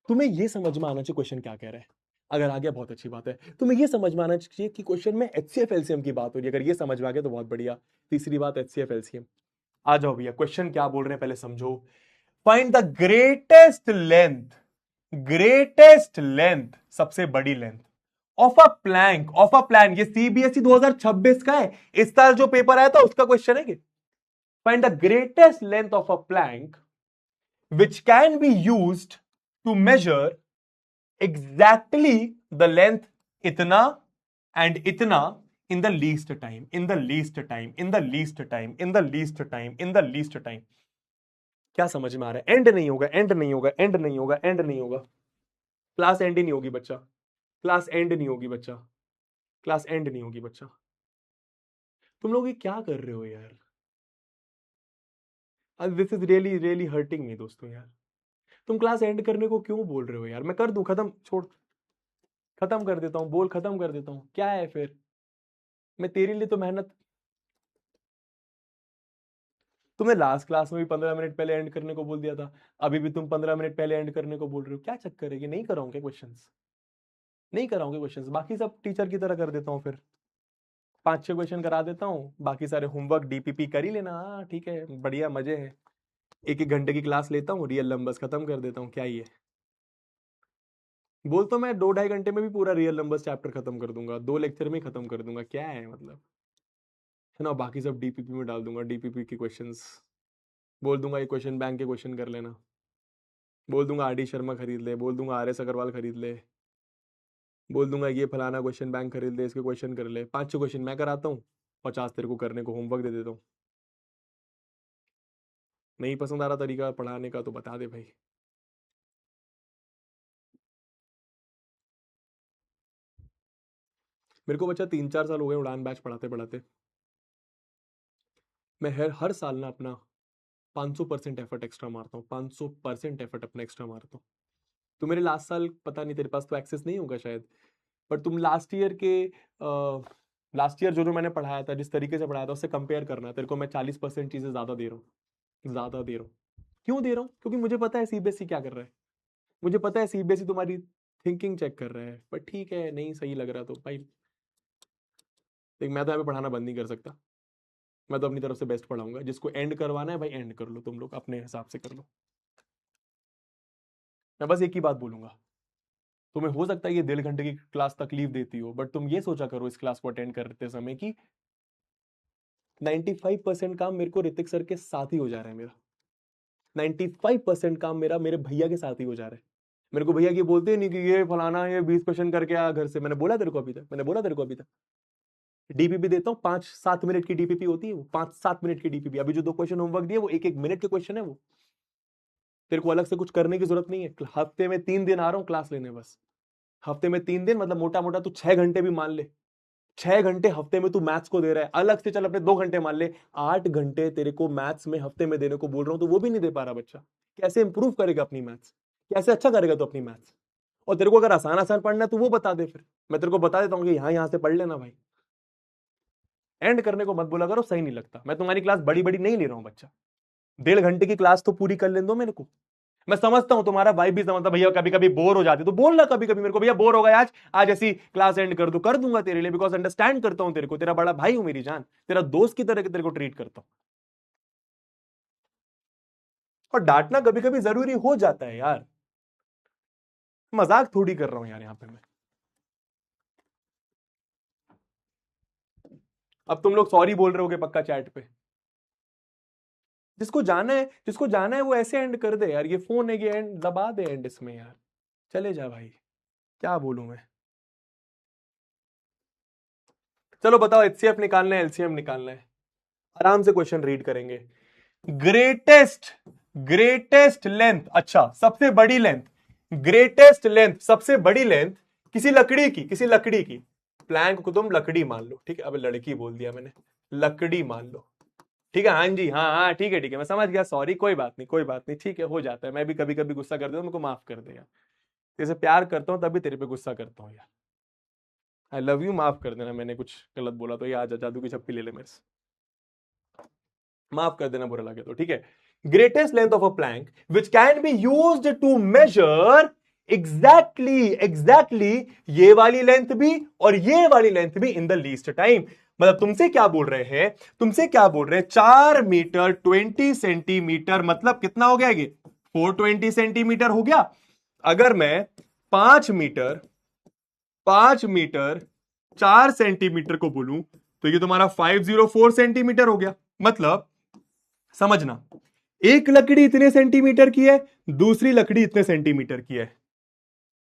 तुम्हें यह समझ में आना चाहिए क्वेश्चन क्या कह रहा है। अगर आ गया बहुत अच्छी बात है। तुम्हें यह समझ में आना चाहिए कि क्वेश्चन में एचसीएफ एलसीएम की बात हो रही है। अगर ये समझ में आ गया तो बहुत बढ़िया। तीसरी बात एचसीएफ एलसीएम। आ जाओ भैया, क्वेश्चन क्या बोल रहे हैं पहले समझो। फाइंड द ग्रेटेस्ट लेंथ, सबसे बड़ी length of a plank, of a plan. ये सीबीएसई 2026 का है, इस साल जो पेपर आया था उसका क्वेश्चन है कि find the greatest length of a plank which can be used to measure exactly the length इतना and इतना in the least time, in the least time, in the least time, in the least time, in the least time। क्या समझ में आ रहा है? And नहीं होगा, and नहीं होगा, एंड नहीं होगा, एंड नहीं होगा। क्लास एंड ही नहीं होगी बच्चा, क्लास एंड नहीं होगी बच्चा, क्लास एंड नहीं होगी बच्चा। तुम लोग ये क्या कर रहे हो यार? This is really really hurting me दोस्तों यार। तुम क्लास एंड करने को क्यों बोल रहे हो यार? मैं कर दूं खत्म, छोड़, खत्म कर देता हूं, बोल खत्म कर देता हूं, क्या है फिर? मैं तेरे लिए तो मेहनत। तुमने लास्ट क्लास में भी 15 मिनट पहले एंड करने को बोल दिया था, अभी भी तुम 15 मिनट पहले एंड करने को बोल रहे हो। क्या चक्कर है? कि नहीं कराओगे क्वेश्चंस? नहीं कराओगे क्वेश्चंस? बाकी सब टीचर की तरह कर देता हूँ फिर, 5-6 क्वेश्चन करा देता हूँ, बाकी सारे होमवर्क डीपीपी कर ही लेना। हाँ ठीक है, बढ़िया, मजे है। 1-1 घंटे की क्लास लेता हूँ, रियल नंबर्स खत्म कर देता हूँ। क्या ही है? बोल तो मैं 2-2.5 घंटे में भी पूरा रियल नंबर्स चैप्टर खत्म कर दूंगा, 2 लेक्चर में खत्म कर दूंगा। क्या है मतलब, है ना? बाकी सब डीपीपी में डाल दूंगा, डीपीपी के क्वेश्चंस। बोल दूंगा ये क्वेश्चन बैंक के क्वेश्चन कर लेना, बोल दूंगा आर डी शर्मा खरीद ले, बोल दूंगा आर एस अग्रवाल खरीद ले, बोल दूंगा ये फलाना क्वेश्चन बैंक खरीद ले, इसके क्वेश्चन कर ले। 5-6 क्वेश्चन मैं कराता हूँ, 50 तेरे को करने को होमवर्क दे देता हूँ। नहीं पसंद आ रहा तरीका पढ़ाने का तो बता दे भाई। मेरे को बच्चा 3-4 साल हो गए उड़ान बैच पढ़ाते पढ़ाते। मैं हर साल ना अपना 500% एफर्ट एक्स्ट्रा मारता हूँ, 500% एफर्ट अपना एक्स्ट्रा मारता हूँ। तो मेरे लास्ट साल पता नहीं, तेरे पास तो एक्सेस नहीं होगा शायद, पर तुम लास्ट ईयर जो जो मैंने पढ़ाया था, जिस तरीके से पढ़ाया था, उससे कंपेयर करना। तेरे को मैं 40% चीजें ज्यादा दे रहा हूँ, ज्यादा दे रहा हूँ। क्यों दे रहा हूँ? क्योंकि मुझे पता है सीबीएसई क्या कर रहा है, मुझे पता है सीबीएसई तुम्हारी थिंकिंग चेक कर रहा है। पर ठीक है, नहीं सही लग रहा तो भाई देख, मैं तो यहाँ पे पढ़ाना बंद नहीं कर सकता। मैं तो अपनी तरफ से बेस्ट पढ़ाऊंगा। जिसको एंड करवाना है भाई एंड कर लो, तुम लोग अपने हिसाब से कर लो। मैं बस एक ही बात बोलूंगा, तुम्हें हो सकता है ये 1.5 घंटे की क्लास तकलीफ देती हो, बट तुम ये सोचा करो इस क्लास को अटेंड करते समय कि 95% काम मेरे को ऋतिक सर के साथ ही हो जा रहा है। मेरा 95% काम मेरा मेरे भैया के साथ ही हो जा रहा है। मेरे को भैया ये बोलते नहीं कि ये फलाना ये 20 क्वेश्चन करके आ घर से। मैंने बोला तेरे को अभी तक, मैंने बोला तेरे को अभी तक डीपीपी देता हूँ, 5-7 मिनट की डीपीपी होती है वो, 5-7 मिनट की डीपीपी। अभी जो 2 क्वेश्चन होमवर्क दिए वो 1-1 मिनट के क्वेश्चन है वो। तेरे को अलग से कुछ करने की जरूरत नहीं है। हफ्ते में 3 दिन आ रहा हूँ क्लास लेने, बस हफ्ते में 3 दिन, मतलब मोटा मोटा तू 6 घंटे भी मान ले। 6 घंटे हफ्ते में तू मैथ्स को दे रहा है, अलग से चल अपने 2 घंटे मान ले, 8 घंटे तेरे को मैथ्स में हफ्ते में देने को बोल रहा हूं, तो वो भी नहीं दे पा रहा बच्चा। कैसे इंप्रूव करेगा अपनी मैथ्स? कैसे अच्छा करेगा तो अपनी मैथ्स? और तेरे को अगर आसान आसान पढ़ना है तो वो बता दे, फिर मैं तेरे को बता देता हूँ कि यहाँ से पढ़ लेना भाई। एंड करने को मत बोला करो, सही नहीं लगता। मैं तुम्हारी क्लास बड़ी बड़ी नहीं ले रहा हूँ बच्चा, 1.5 घंटे की क्लास तो पूरी कर लेने दो मेरे को। मैं समझता हूं तुम्हारा भाई भी समझता, भैया कभी कभी बोर हो जाती तो बोलना कभी कभी मेरे को, भैया बोर हो गया आज, आज ऐसी क्लास एंड कर दू, कर दूंगा तेरे लिए, बिकॉज अंडरस्टैंड करता हूं तेरे को, तेरा बड़ा भाई हूं, मेरी जान, तेरा दोस्त की तरह तेरे को ट्रीट करता हूं। और डांटना कभी कभी जरूरी हो जाता है यार, मजाक थोड़ी कर रहा हूं यार यहां पे मैं। अब तुम लोग सॉरी बोल रहे होगे पक्का चैट पे। जिसको जाना है, जिसको जाना है वो ऐसे एंड कर दे यार, ये फोन है, ये एंड दबा दे एंड इसमें यार, चले जा भाई, क्या बोलूं मैं। चलो बताओ, एचसीएफ निकालना है एलसीएम निकालना है, आराम से क्वेश्चन रीड करेंगे। ग्रेटेस्ट ग्रेटेस्ट लेंथ, अच्छा सबसे बड़ी लेंथ, ग्रेटेस्ट लेंथ सबसे बड़ी लेंथ किसी लकड़ी की, किसी लकड़ी की। प्लैंक को तुम लकड़ी मान लो, ठीक है? अब लड़की बोल दिया मैंने, लकड़ी मान लो, ठीक है? हाँ जी, हाँ हाँ ठीक है ठीक है, मैं समझ गया, सॉरी, कोई बात नहीं कोई बात नहीं, ठीक है, हो जाता है। मैं भी कभी कभी गुस्सा कर देता हूं, मेरे को माफ कर दे यार, जैसे प्यार करता हूं तभी तेरे पे गुस्सा करता हूं यार। आई लव यू, माफ कर देना, मैंने कुछ गलत बोला तो ये आज जादू की छप्पी ले ले मेरे से, माफ कर देना बुरा लगे तो, ठीक है। Greatest length of a plank which can be used to measure exactly ये वाली लेंथ भी और ये वाली लेंथ भी इन द लीस्ट टाइम। मतलब तुमसे क्या बोल रहे हैं, तुमसे क्या बोल रहे हैं, 4 मीटर 20 सेंटीमीटर मतलब कितना हो गया ये, 420 सेंटीमीटर हो गया। अगर मैं 5 मीटर 4 सेंटीमीटर को बोलूं तो ये तुम्हारा 504 सेंटीमीटर हो गया। मतलब समझना, एक लकड़ी इतने सेंटीमीटर की है, दूसरी लकड़ी इतने सेंटीमीटर की है,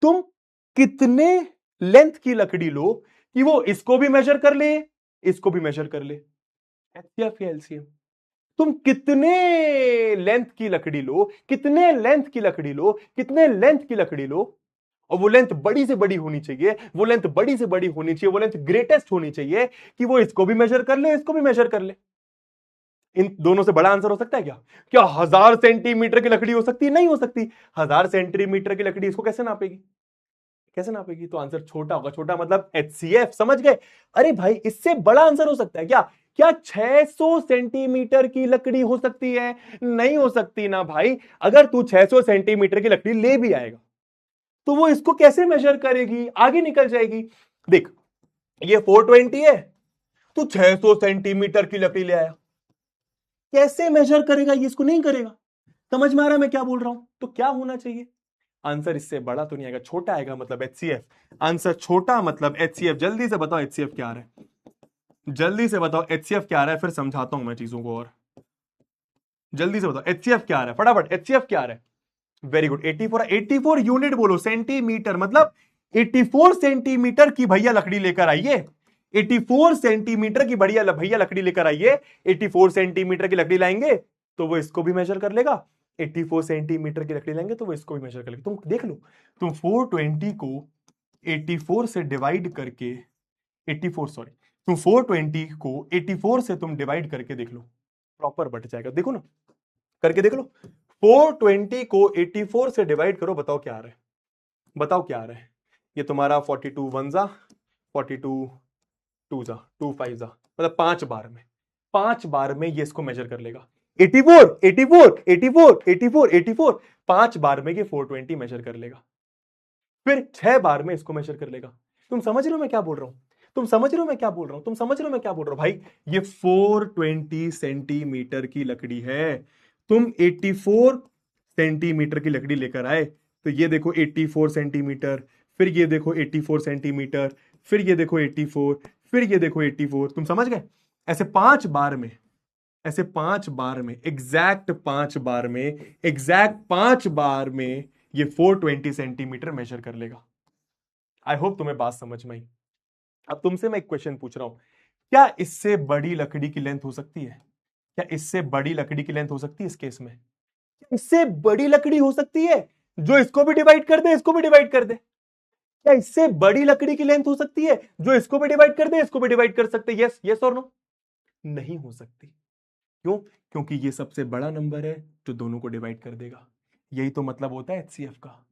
तुम कितने लेंथ की लकड़ी लो कि वो इसको भी मेजर कर ले, इसको भी मेजर कर ले, एचसीएफ या एलसीएम। तुम कितने लेंथ की लकड़ी लो, कितने लेंथ की लकड़ी लो, कितने लेंथ की लकड़ी लो, और वो लेंथ बड़ी से बड़ी होनी चाहिए, वो लेंथ बड़ी से बड़ी होनी चाहिए, वो लेंथ ग्रेटेस्ट होनी चाहिए कि वो इसको भी मेजर कर ले, इसको भी मेजर कर ले। इन दोनों से बड़ा आंसर हो सकता है क्या? क्या 1000 सेंटीमीटर की लकड़ी हो सकती है? नहीं हो सकती। 1000 सेंटीमीटर की लकड़ी इसको कैसे नापेगी, कैसे नापेगी? तो आंसर छोटा होगा। छोटा मतलब एचसीएफ, समझ गए? अरे भाई इससे बड़ा आंसर हो सकता है क्या? क्या 600 सेंटीमीटर की लकड़ी हो सकती है? नहीं हो सकती ना भाई। अगर तू 600 सेंटीमीटर की लकड़ी ले भी आएगा तो वो इसको कैसे मेजर करेगी, आगे निकल जाएगी। देख ये 420 है, तू 600 सेंटीमीटर की लकड़ी ले आया, कैसे मेजर करेगा? ये इसको नहीं करेगा। समझ में आ रहा मैं क्या बोल रहा हूं? तो क्या होना चाहिए? आंसर इससे बड़ा तो नहीं आएगा, छोटा आएगा, मतलब एचसीएफ। आंसर छोटा मतलब एचसीएफ। जल्दी से बताओ एचसीएफ क्या आ रहा है, जल्दी से बताओ एचसीएफ क्या आ रहा है, फिर समझाता हूं मैं चीजों को। और जल्दी से बताओ एचसीएफ क्या आ रहा है, फटाफट एचसीएफ क्या आ रहा है। Very good, 84। 84 यूनिट बोलो, सेंटीमीटर मतलब 84 सेंटीमीटर की भैया लकड़ी लेकर आइए, 84 सेंटीमीटर की बढ़िया भैया लकड़ी लेकर आइए। 84 सेंटीमीटर की लकड़ी लाएंगे तो वो इसको भी मेजर कर लेगा, 84 सेंटीमीटर की लकड़ी लेंगे तो वो इसको भी मेजर कर लेगा। तुम देख लो, तुम 420 को 84 से डिवाइड करके, 84 सॉरी, तुम 420 को 84 से तुम डिवाइड करके देख लो, प्रॉपर बट जाएगा। देखो ना, करके देख लो। 420 को 84 से डिवाइड करो, बताओ क्या आ रहा है, बताओ क्या आ रहा है। ये तुम्हारा 42 वन जा, 42 टू जा, 2 5 जा, मतलब 5 बार में, 5 बार में ये इसको मेजर कर लेगा। 84 84 84 84 84, 5 बार में ये 420 मेजर कर लेगा, फिर 6 बार में इसको मेजर कर लेगा। तुम समझ रहे हो मैं क्या बोल रहा हूं? तुम समझ रहे हो मैं क्या बोल रहा हूं? तुम समझ रहे हो मैं क्या बोल रहा हूं? भाई ये 420 सेंटीमीटर की लकड़ी है, तुम 84 सेंटीमीटर की लकड़ी लेकर आए, तो ये देखो 84 सेंटीमीटर, फिर ये देखो 84 सेंटीमीटर, फिर ये देखो 84, फिर ये देखो 84। तुम समझ गए? ऐसे 5 बार में, ऐसे 5 बार में, एग्जैक्ट 5 बार में, एग्जैक्ट 5 बार में ये 420 सेंटीमीटर मेजर कर लेगा। आई होप तुम्हें बात समझ में आई। अब तुमसे मैं एक क्वेश्चन पूछ रहा हूं, क्या इससे बड़ी लकड़ी की लेंथ हो सकती है? क्या इससे बड़ी लकड़ी की लेंथ हो सकती है इस केस में? इससे बड़ी लकड़ी हो सकती है जो इसको भी डिवाइड कर दे, इसको भी डिवाइड कर दे? क्या इससे बड़ी लकड़ी की लेंथ हो सकती है जो इसको भी डिवाइड कर दे, इसको भी डिवाइड कर सकते? यस यस और नो? नहीं हो सकती। क्यों? क्योंकि ये सबसे बड़ा नंबर है जो दोनों को डिवाइड कर देगा। यही तो मतलब होता है एचसीएफ का।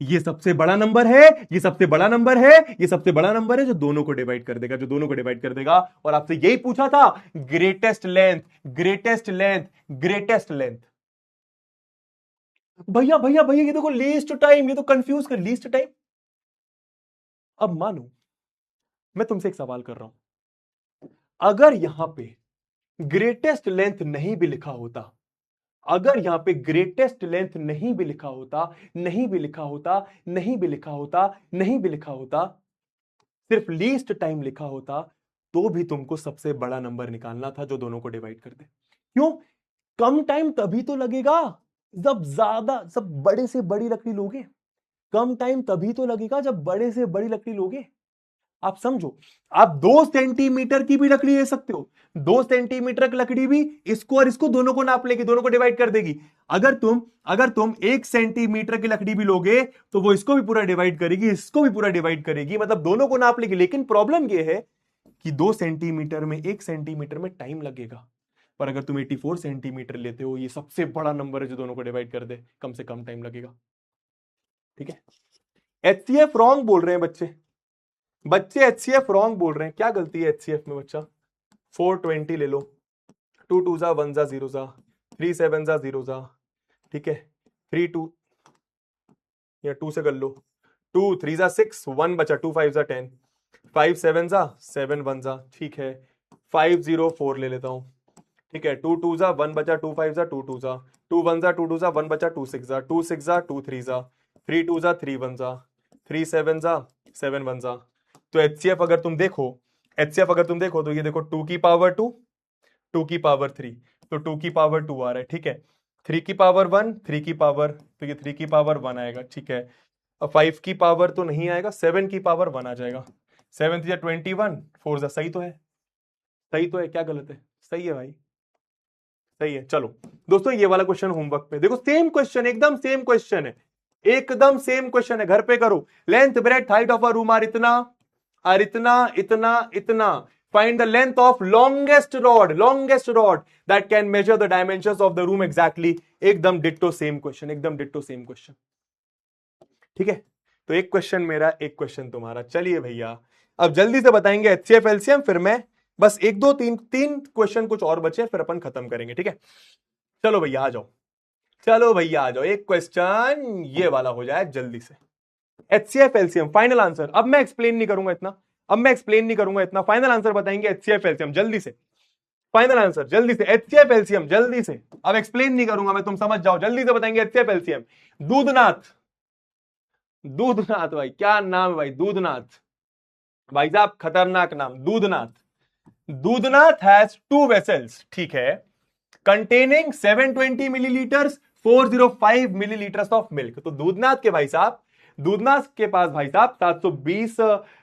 ये सबसे बड़ा नंबर है, ये सबसे बड़ा नंबर है, ये सबसे बड़ा नंबर है जो दोनों को डिवाइड कर देगा, जो दोनों को डिवाइड कर देगा। और आपसे यही पूछा था, greatest length, greatest length, greatest length. भैया भैया भैया ये देखो लीस्ट टाइम, ये तो कंफ्यूज कर, लीस्ट टाइम। अब मानो मैं तुमसे एक सवाल कर रहा हूं, अगर यहां पे ग्रेटेस्ट लेंथ नहीं भी लिखा होता, अगर यहां पे ग्रेटेस्ट लेंथ नहीं भी लिखा होता, नहीं भी लिखा होता, नहीं भी लिखा होता, नहीं भी लिखा होता, सिर्फ लीस्ट टाइम लिखा होता, तो भी तुमको सबसे बड़ा नंबर निकालना था जो दोनों को डिवाइड कर दे। क्यों? कम टाइम तभी तो लगेगा जब ज्यादा, सब बड़े से बड़ी लकड़ी लोगे। कम टाइम तभी तो लगेगा जब बड़े से बड़ी लकड़ी लोगे। आप समझो, आप 2 सेंटीमीटर की भी लकड़ी ले सकते हो, 2 सेंटीमीटर की लकड़ी भी इसको और इसको दोनों को नाप लेगी, दोनों को डिवाइड कर देगी। अगर तुम 1 सेंटीमीटर की लकड़ी भी लोगे तो वो इसको भी पूरा डिवाइड करेगी, इसको भी पूरा डिवाइड करेगी, मतलब दोनों को नाप लेगी। लेकिन प्रॉब्लम यह है कि 2 सेंटीमीटर में, 1 सेंटीमीटर में टाइम लगेगा। पर अगर तुम 84 सेंटीमीटर लेते हो, ये सबसे बड़ा नंबर है जो दोनों को डिवाइड कर दे, कम से कम टाइम लगेगा। ठीक है? एचसीएफ रॉन्ग बोल रहे हैं बच्चे, बच्चे HCF रॉन्ग बोल रहे हैं, क्या गलती है HCF में बच्चा? 420 ले लो, 2 2 जा 1 जा 0 जा, 3 7 जा 0 जा, ठीक है, 3 2 या 2 से कर लो, 2 3 जा 6, 1 बचा, 2 5 जा 10, 5 7 जा 7 1 जा, ठीक है, 5 0 4 ले लेता हूं, ठीक है, 2 2 जा 1 बचा, 2 5 जा 2 2 जा, 2 1 जा 2 2 जा, 1 बचा, 2 6 जा 2 6 जा 2 3 जा, 3 2 जा 3 1 जा, 3 7 जा 7 1 जा। तो HCF अगर तुम देखो तो ये देखो 2 की पावर 2, 2 की पावर 3, तो 2 की पावर 2 आ रहा है, ठीक है, 3 की पावर 1, 3 की पावर, तो ये 3 की पावर 1 आएगा, ठीक है, अब 5 की पावर तो नहीं आएगा, 7 की पावर 1 आ जाएगा, 7 3 21, 4 जा, सही तो है, सही तो है, क्या गलत है? सही है भाई, सही है। चलो दोस्तों ये वाला क्वेश्चन होमवर्क पे देखो, सेम क्वेश्चन, एकदम सेम क्वेश्चन है, एकदम सेम क्वेश्चन है, घर पे करो। Length breadth height of a room are इतना, और इतना इतना इतना, find the length of longest rod that can measure the dimensions of the room exactly. एकदम डिट्टो सेम क्वेश्चन, एकदम डिट्टो सेम क्वेश्चन, ठीक है। तो एक क्वेश्चन मेरा, एक क्वेश्चन तुम्हारा। चलिए भैया अब जल्दी से बताएंगे HCF LCM, फिर मैं बस 1 2 3 3 क्वेश्चन कुछ और बचे, फिर अपन खत्म करेंगे, ठीक है। चलो भैया आ जाओ, चलो भैया आ जाओ, एक क्वेश्चन ये वाला हो जाए जल्दी से। HCF LCM फाइनल आंसर, अब मैं एक्सप्लेन नहीं करूंगा इतना, फाइनल आंसर बताएंगे HCF LCM जल्दी से, फाइनल आंसर जल्दी से, HCF LCM जल्दी से, अब एक्सप्लेन नहीं करूंगा मैं, तुम समझ जाओ, जल्दी से बताएंगे HCF LCM। दूधनाथ, दूधनाथ भाई, क्या नाम है भाई, दूधनाथ भाई साहब, खतरनाक नाम, दूधनाथ। दूधनाथ हैज 2 वेसल्स, ठीक है, containing 720 millilitres 405 millilitres of milk. तो दूधनाथ के पास भाई साहब 720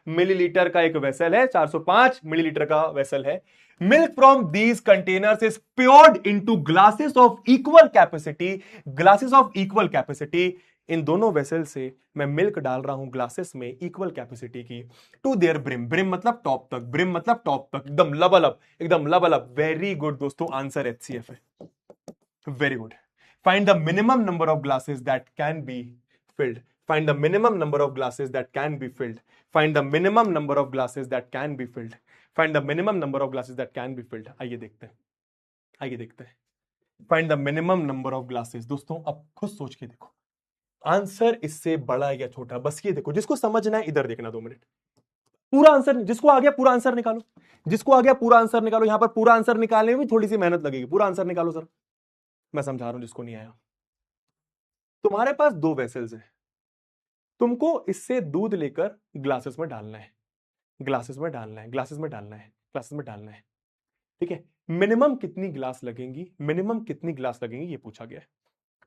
मिलीलीटर का एक वेसल है, 405 मिलीलीटर का वेसल है। Milk from these containers is poured into glasses of equal capacity, इन दोनों वेसल से मैं मिल्क डाल रहा हूं ग्लासेस में इक्वल कैपेसिटी की, टू देयर ब्रिम मतलब टॉप तक, एकदम लबल, वेरी गुड दोस्तों, आंसर HCF है, very good. Find the minimum number of glasses that can be filled, find the minimum number of glasses that can be filled, find the minimum number of glasses that can be filled, find the minimum number of glasses that can be filled। आइए देखते हैं, find the minimum number of glasses। दोस्तों अब खुद सोच के देखो, answer इससे बड़ा या छोटा, बस ये देखो, जिसको समझना है इधर देखना 2 मिनट, पूरा आंसर, जिसको आ गया पूरा आंसर निकालो, यहां पर पूरा आंसर निकालने में भी थोड़ी सी मेहनत लगेगी, पूरा आंसर निकालो सर, मैं समझा रहा हूं जिसको नहीं आया। तुम्हारे पास 2 वेसल्स हैं, तुमको इससे दूध लेकर ग्लासेस में डालना है, ठीक है। मिनिमम कितनी ग्लास लगेंगी, ये पूछा गया है,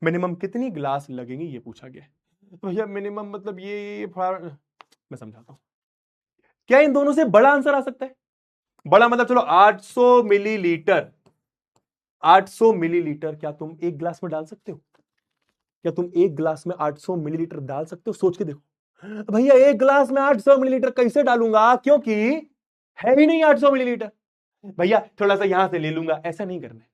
मिनिमम कितनी ग्लास लगेंगी ये पूछा गया है। तो भैया मिनिमम मतलब ये मैं समझाता हूं, क्या इन दोनों से बड़ा आंसर आ सकता है? बड़ा मतलब चलो 800 मिलीलीटर, क्या तुम एक ग्लास में डाल सकते हो? क्या तुम एक ग्लास में 800 मिलीलीटर डाल सकते हो? सोच के देखो भैया, एक ग्लास में 800 मिलीलीटर कैसे डालूंगा, क्योंकि है ही नहीं 800 मिलीलीटर, भैया थोड़ा सा यहां से ले लूंगा, ऐसा नहीं करना है।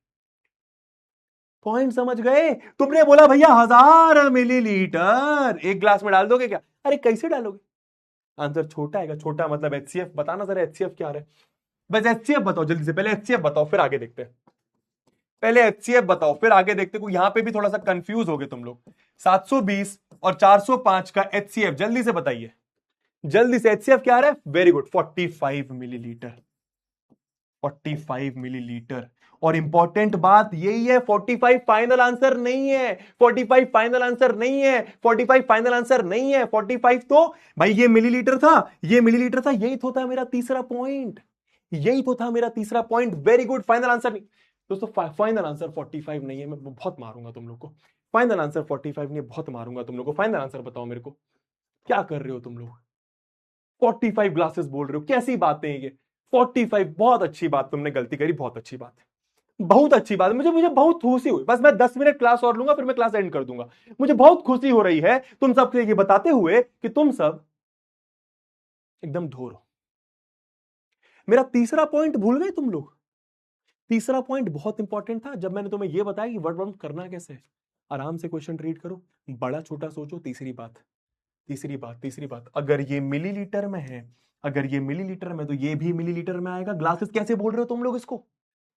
पॉइंट समझ गए? तुमने बोला भैया 1000 मिलीलीटर एक ग्लास में डाल दोगे क्या? अरे कैसे डालोगे? आंसर छोटा आएगा, छोटा मतलब HCF बताना जरा, HCF क्या है? बस HCF बताओ जल्दी से, पहले HCF बताओ फिर आगे देखते हैं, पहले HCF बताओ फिर आगे देखते हैं, यहां पे भी थोड़ा सा कंफ्यूज हो गए तुम लोग। 720 और 405 का HCF जल्दी से बताइए, जल्दी से HCF क्या आ रहा है? Very good, 45 millilitre, 45 millilitre. और इंपॉर्टेंट बात यही है, 45 फाइनल आंसर नहीं है, 45 फाइनल आंसर नहीं है, 45 फाइनल आंसर नहीं है, 45 तो भाई ये मिलीलीटर था, यही तो था मेरा तीसरा point, very good, final answer नहीं दोस्तों, फाइनल आंसर 45 नहीं है, मैं बहुत मारूंगा तुम लोग को, फाइनल आंसर 45 नहीं, बहुत मारूंगा तुम लोग को। फाइनल आंसर बताओ मेरे को, क्या कर रहे हो तुम लोग? 45 ग्लासेस बोल रहे हो, कैसी बातें हैं ये? 45, बहुत अच्छी बात, तुमने गलती करी, बहुत अच्छी बात है, बहुत अच्छी बात है, मुझे बहुत खुशी हुई। बस मैं 10 मिनट क्लास और लूंगा, फिर मैं क्लास एंड कर दूंगा। मुझे बहुत खुशी हो रही है तुम सबके ये बताते हुए कि तुम सब एकदम ढोर हो। मेरा तीसरा पॉइंट भूल गए तुम लोग? तीसरा पॉइंट बहुत इंपॉर्टेंट था, जब मैंने तुम्हें यह बताया कि वर्ड बाउंड करना कैसे है। आराम से क्वेश्चन रीड करो, बड़ा छोटा सोचो। तीसरी बात, तीसरी बात, अगर ये मिलीलीटर में है, अगर ये मिलीलीटर में, तो ये भी मिलीलीटर में आएगा। ग्लासेस कैसे बोल रहे हो तुम लोग इसको?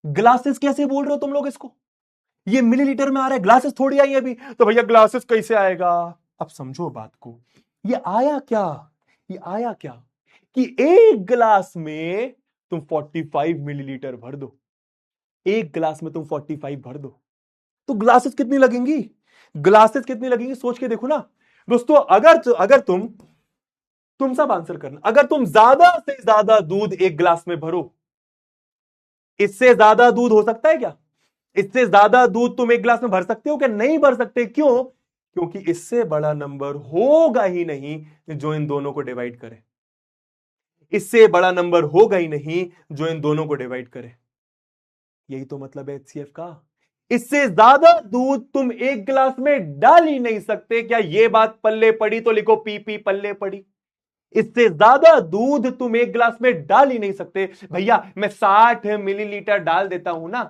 ग्लासेस कैसे बोल रहे हो तुम लोग इसको? ये मिलीलीटर में आ रहा है, ग्लासेस थोड़ी आई अभी, तो भैया ग्लासेस कैसे आएगा? अब समझो बात को, ये आया क्या, ये आया क्या कि एक गिलास में तुम 45 मिलीलीटर भर दो, एक गिलास में तुम 45 भर दो, तो ग्लासेस कितनी लगेंगी? ग्लासेस कितनी लगेंगी सोच के देखो ना दोस्तों। अगर तुम सब आंसर करना, अगर तुम ज्यादा से ज्यादा दूध एक गिलास में भरो, इससे ज्यादा दूध हो सकता है क्या? इससे ज्यादा दूध तुम एक गिलास में भर सकते हो क्या? नहीं भर सकते। क्यों? क्योंकि इससे बड़ा नंबर होगा ही नहीं जो इन दोनों को डिवाइड करे, इससे बड़ा नंबर होगा ही नहीं जो इन दोनों को डिवाइड करे। यही तो मतलब है एचसीएफ का। इससे ज्यादा दूध तुम एक गिलास में डाल ही नहीं सकते। क्या ये बात पल्ले पड़ी? तो लिखो पीपी पल्ले पड़ी। इससे ज्यादा दूध तुम एक गिलास में डाल ही नहीं सकते। भैया मैं 60 मिलीलीटर डाल देता हूं ना,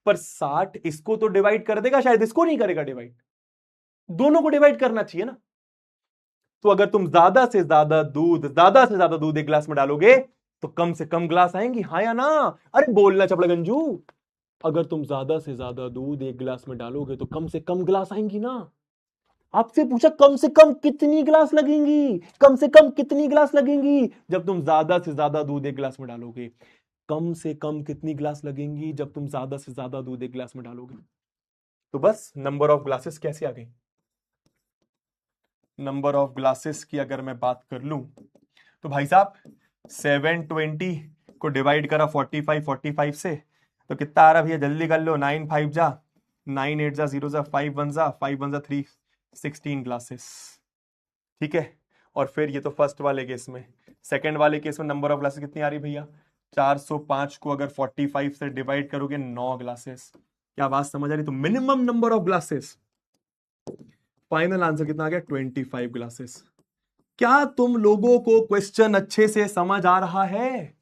पर 60 इसको तो डिवाइड कर देगा, शायद इसको नहीं करेगा डिवाइड। दोनों को डिवाइड करना चाहिए ना। तो अगर तुम ज्यादा से ज्यादा दूध एक गिलास में डालोगे तो कम से कम ग्लास आएंगी, हाँ या ना? अरे बोलना चपड़ा गंजू। अगर तुम ज्यादा से ज्यादा दूध एक गिलास में डालोगे तो कम से कम ग्लास आएंगी ना। आपसे पूछा कम से कम कितनी ग्लास लगेंगी, कम से कम कितनी ग्लास लगेंगी जब तुम ज्यादा से ज्यादा दूध एक गिलास में डालोगे? कम से कम कितनी ग्लास लगेंगी जब तुम ज्यादा से ज्यादा दूध एक गिलास में डालोगे? तो बस नंबर ऑफ ग्लासेस कैसे आ गई? नंबर ऑफ ग्लासेस की अगर मैं बात कर लूं तो भाई साहब 720 को डिवाइड करा 45 से, तो कितना आ रहा भैया? जल्दी कर लो। 9 5 जा, 9 8 जा, 0 जा, 5 1 जा, 5 1 जा 3, 16 ग्लासेस। ठीक है। और फिर ये तो फर्स्ट वाले केस में, सेकंड वाले केस में नंबर ऑफ ग्लासेस कितनी आ रही भैया? 405 को अगर 45 से डिवाइड करोगे 9 ग्लासेस। क्या बात समझ आ रही? तो minimum number of glasses, final answer कितना आ गया? 25 ग्लासेस। क्या तुम लोगों को क्वेश्चन अच्छे से समझ आ रहा है?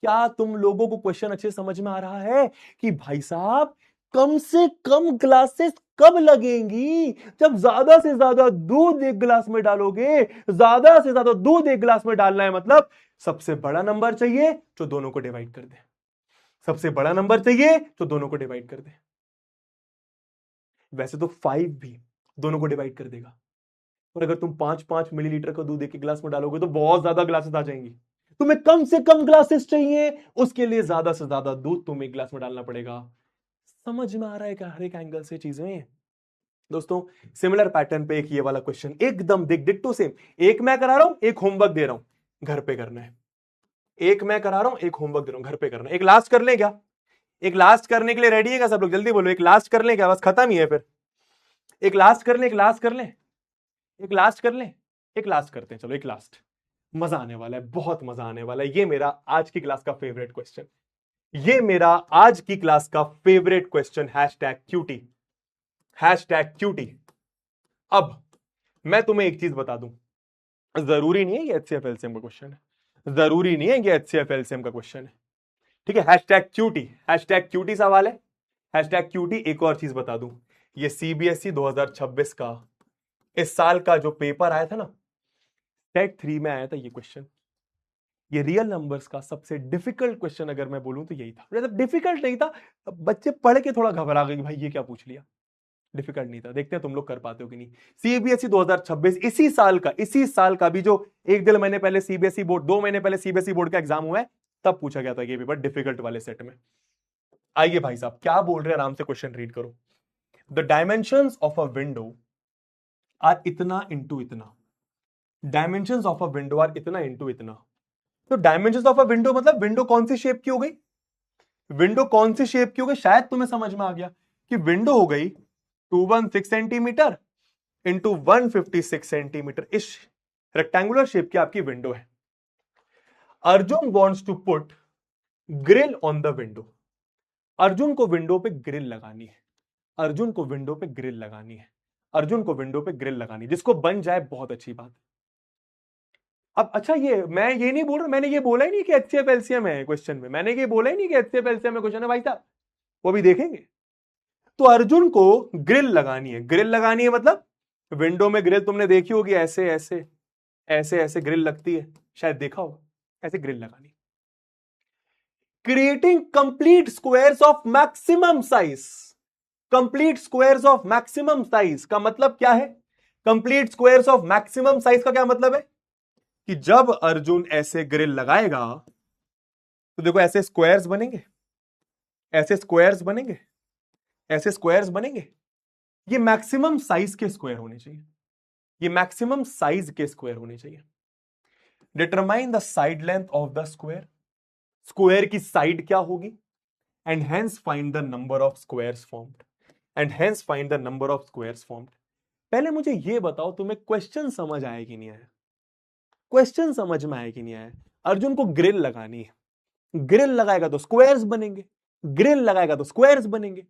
क्या तुम लोगों को क्वेश्चन अच्छे से समझ में आ रहा है कि भाई साहब कम से कम ग्लासेस कब लगेंगी? जब ज्यादा से ज्यादा दूध एक गिलास में डालोगे। ज्यादा से ज्यादा दूध एक गिलास में डालना है मतलब सबसे बड़ा नंबर चाहिए जो दोनों को डिवाइड कर दे। सबसे बड़ा नंबर चाहिए जो दोनों को डिवाइड कर दे। वैसे तो 5 भी दोनों को डिवाइड कर देगा, और अगर तुम 5-5 मिलीलीटर का दूध एक गिलास में डालोगे तो बहुत ज्यादा ग्लासेस आ जाएंगी। तुम्हें कम से कम ग्लासेस चाहिए, उसके लिए ज्यादा से ज्यादा दूध तुम्हें एक गिलास में डालना पड़ेगा। समझ में आ रहा है क्या हर एक एंगल से चीजें? दोस्तों सिमिलर पैटर्न पे एक ये वाला क्वेश्चन एकदम डिट्टो सेम, एक मैं करा रहा हूं, एक होमवर्क दे रहा हूं, घर पे करना है। एक मैं करा रहा हूं, एक होमवर्क दे रहा हूं, घर पे करना है। एक लास्ट कर ले क्या? एक लास्ट करने के लिए रेडी है क्या सब लोग? जल्दी बोलो, एक लास्ट कर ले क्या? बस खत्म ही है फिर। एक लास्ट कर ले, एक लास्ट कर ले, एक लास्ट कर ले, एक लास्ट करते हैं। चलो एक लास्ट, मजा आने वाला है, बहुत मजा आने वाला है। ये मेरा आज की क्लास का फेवरेट क्वेश्चन, ये मेरा आज की क्लास का फेवरेट क्वेश्चन, #QT, #QT। अब मैं तुम्हें एक चीज बता दूं, जरूरी नहीं है ये HCF LCM का क्वेश्चन है, जरूरी नहीं है ये HCF LCM का क्वेश्चन है। ठीक है, #QT, #QT सवाल है, #QT। एक और चीज बता दूं, ये CBSE 2026 का इस साल का जो पेपर आया था ना, टेट 3 में आया था ये क्वेश्चन। ये रियल नंबर्स का सबसे डिफिकल्ट क्वेश्चन अगर मैं बोलूं तो यही था। मतलब डिफिकल्ट नहीं था, बच्चे पढ़ के थोड़ा घबरा गए कि भाई ये क्या पूछ लिया। डिफिकल्ट नहीं था, देखते हैं तुम लोग कर पाते हो कि नहीं। CBSE 2026 इसी साल का भी जो एक दिन मैंने पहले CBSE बोर्ड, 2 महीने पहले CBSE बोर्ड का एग्जाम हुआ है, तब पूछा गया था ये पेपर डिफिकल्ट वाले सेट में। आइए भाई साहब क्या बोल रहे हैं, आराम से क्वेश्चन रीड करो। The dimensions of a window are इतना इंटू इतना, dimensions of a window are इतना इंटू इतना। तो डायमेंशंस ऑफ अ विंडो मतलब विंडो कौन सी शेप की हो गई? विंडो कौन सी शेप की हो गई? शायद तुम्हें समझ में आ गया कि विंडो हो गई 216 सेंटीमीटर इंटू 156 सेंटीमीटर। इस रेक्टेंगुलर शेप की आपकी विंडो है। Arjun wants to put grill on the window. Arjun को विंडो पे ग्रिल लगानी है, अर्जुन को विंडो पे ग्रिल लगानी है, अर्जुन को विंडो पे ग्रिल लगानी है। जिसको बन जाए बहुत अच्छी बात। अब अच्छा, ये मैं ये नहीं बोल रहा, मैंने ये बोला ही नहीं कि HCF LCM है क्वेश्चन में, मैंने ये बोला ही नहीं कि HCF LCM में क्वेश्चन है भाई साहब, वो भी देखेंगे। तो अर्जुन को ग्रिल लगानी है, ग्रिल लगानी है मतलब विंडो में ग्रिल तुमने देखी होगी, ऐसे ऐसे ऐसे ऐसे ग्रिल लगती है, शायद देखा होगा, ऐसे ग्रिल लगानी। Creating complete squares of maximum size. Complete squares of maximum size का मतलब क्या है? Complete squares of maximum size का क्या मतलब है कि जब अर्जुन ऐसे ग्रिल लगाएगा तो देखो ऐसे स्क्वायर्स बनेंगे, ऐसे स्क्वायर्स बनेंगे, ऐसे स्क्वायर्स बनेंगे। ये मैक्सिमम साइज के स्क्वायर होने चाहिए, ये मैक्सिमम साइज के स्क्वायर होने चाहिए। Determine the side length of the square, square की साइड क्या होगी, and hence find the number of squares formed, and hence find the number of squares formed. पहले मुझे यह बताओ तुम्हें क्वेश्चन समझ आया कि नहीं आया? क्वेश्चन समझ में आया कि नहीं आया? अर्जुन को ग्रिल लगानी है, ग्रिल लगाएगा तो स्क्वायर्स बनेंगे, ग्रिल लगाएगा तो स्क्वायर्स बनेंगे।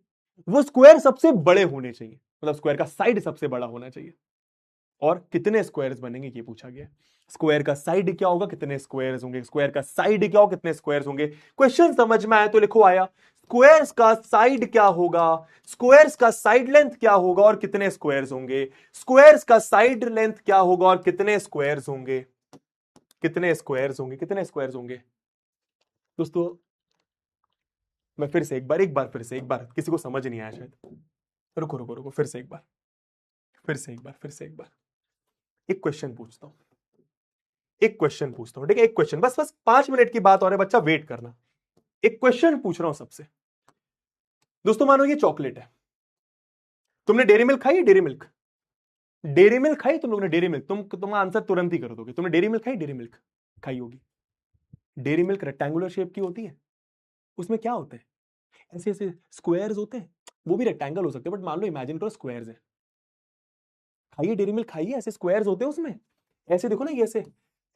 वो स्क्वायर सबसे बड़े होने चाहिए, मतलब स्क्वायर का साइड सबसे बड़ा होना चाहिए। और कितने स्क्वायर्स बनेंगे ये पूछा गया। स्क्वायर का साइड क्या होगा, कितने स्क्वायर्स होंगे, स्क्वायर का साइड क्या होगा, कितने स्क्वायर्स होंगे। क्वेश्चन समझ में आया तो लिखो आया। स्क्वायर्स का साइड क्या होगा, स्क्वायर्स का साइड लेंथ क्या होगा और कितने स्क्वायर्स होंगे। स्क्वायर्स का साइड लेंथ क्या होगा और कितने स्क्वायर्स होंगे, कितने स्क्वायर्स होंगे, कितने स्क्वायर्स होंगे। दोस्तों मैं फिर से एक बार फिर से एक बार, किसी को समझ नहीं आया शायद, रुको रुको रुको, फिर से एक बार, फिर से एक बार, फिर से एक बार। एक क्वेश्चन पूछता हूं, एक क्वेश्चन पूछता हूं, ठीक है? एक क्वेश्चन, बस बस 5 मिनट की बात और है बच्चा, वेट करना। एक क्वेश्चन पूछ रहा हूं सबसे। दोस्तों मानो ये चॉकलेट है, तुमने डेयरी मिल्क खाई है? डेयरी मिल्क, डेयरी मिल्क खाई तुम लोगों ने? डेयरी मिल्क, तुम आंसर तुरंत ही कर दोगे। तुमने डेयरी मिल्क खाई? डेयरी मिल्क खाई होगी। डेयरी मिल्क रेक्टेंगुलर शेप की होती है, उसमें क्या होता है, ऐसे ऐसे स्क्वायर्स होते हैं। वो भी रेक्टेंगल हो सकते हैं, बट मान लो इमेजिन करो स्क्वायर्स है। खाइए डेयरी मिल्क खाइए, ऐसे स्क्वायर्स होते हैं उसमें। ऐसे देखो ना, ये ऐसे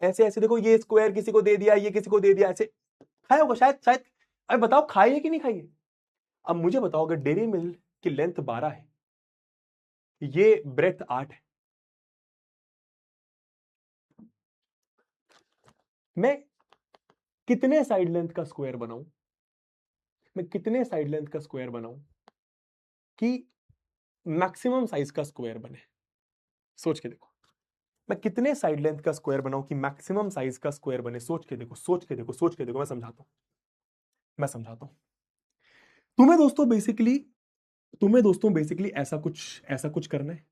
ऐसे ऐसे देखो, ये स्क्वायर किसी को दे दिया, ये किसी को दे दिया, ऐसे खाया होगा शायद शायद। अरे बताओ खाइए कि नहीं खाइए। अब मुझे बताओ, अगर डेयरी मिल्क की लेंथ 12 है, ये ब्रेथ 8 है, मैं कितने साइड लेंथ का स्क्वायर बनाऊं, मैं कितने साइड लेंथ का स्क्वायर बनाऊं कि मैक्सिमम साइज का स्क्वायर बने? सोच के देखो, मैं कितने साइड लेंथ का स्क्वायर बनाऊं कि मैक्सिमम साइज का स्क्वायर बने? सोच के देखो, सोच के देखो, सोच के देखो। मैं समझाता हूं, मैं समझाता हूं तुम्हें दोस्तों। बेसिकली तुम्हें दोस्तों बेसिकली ऐसा कुछ करना है,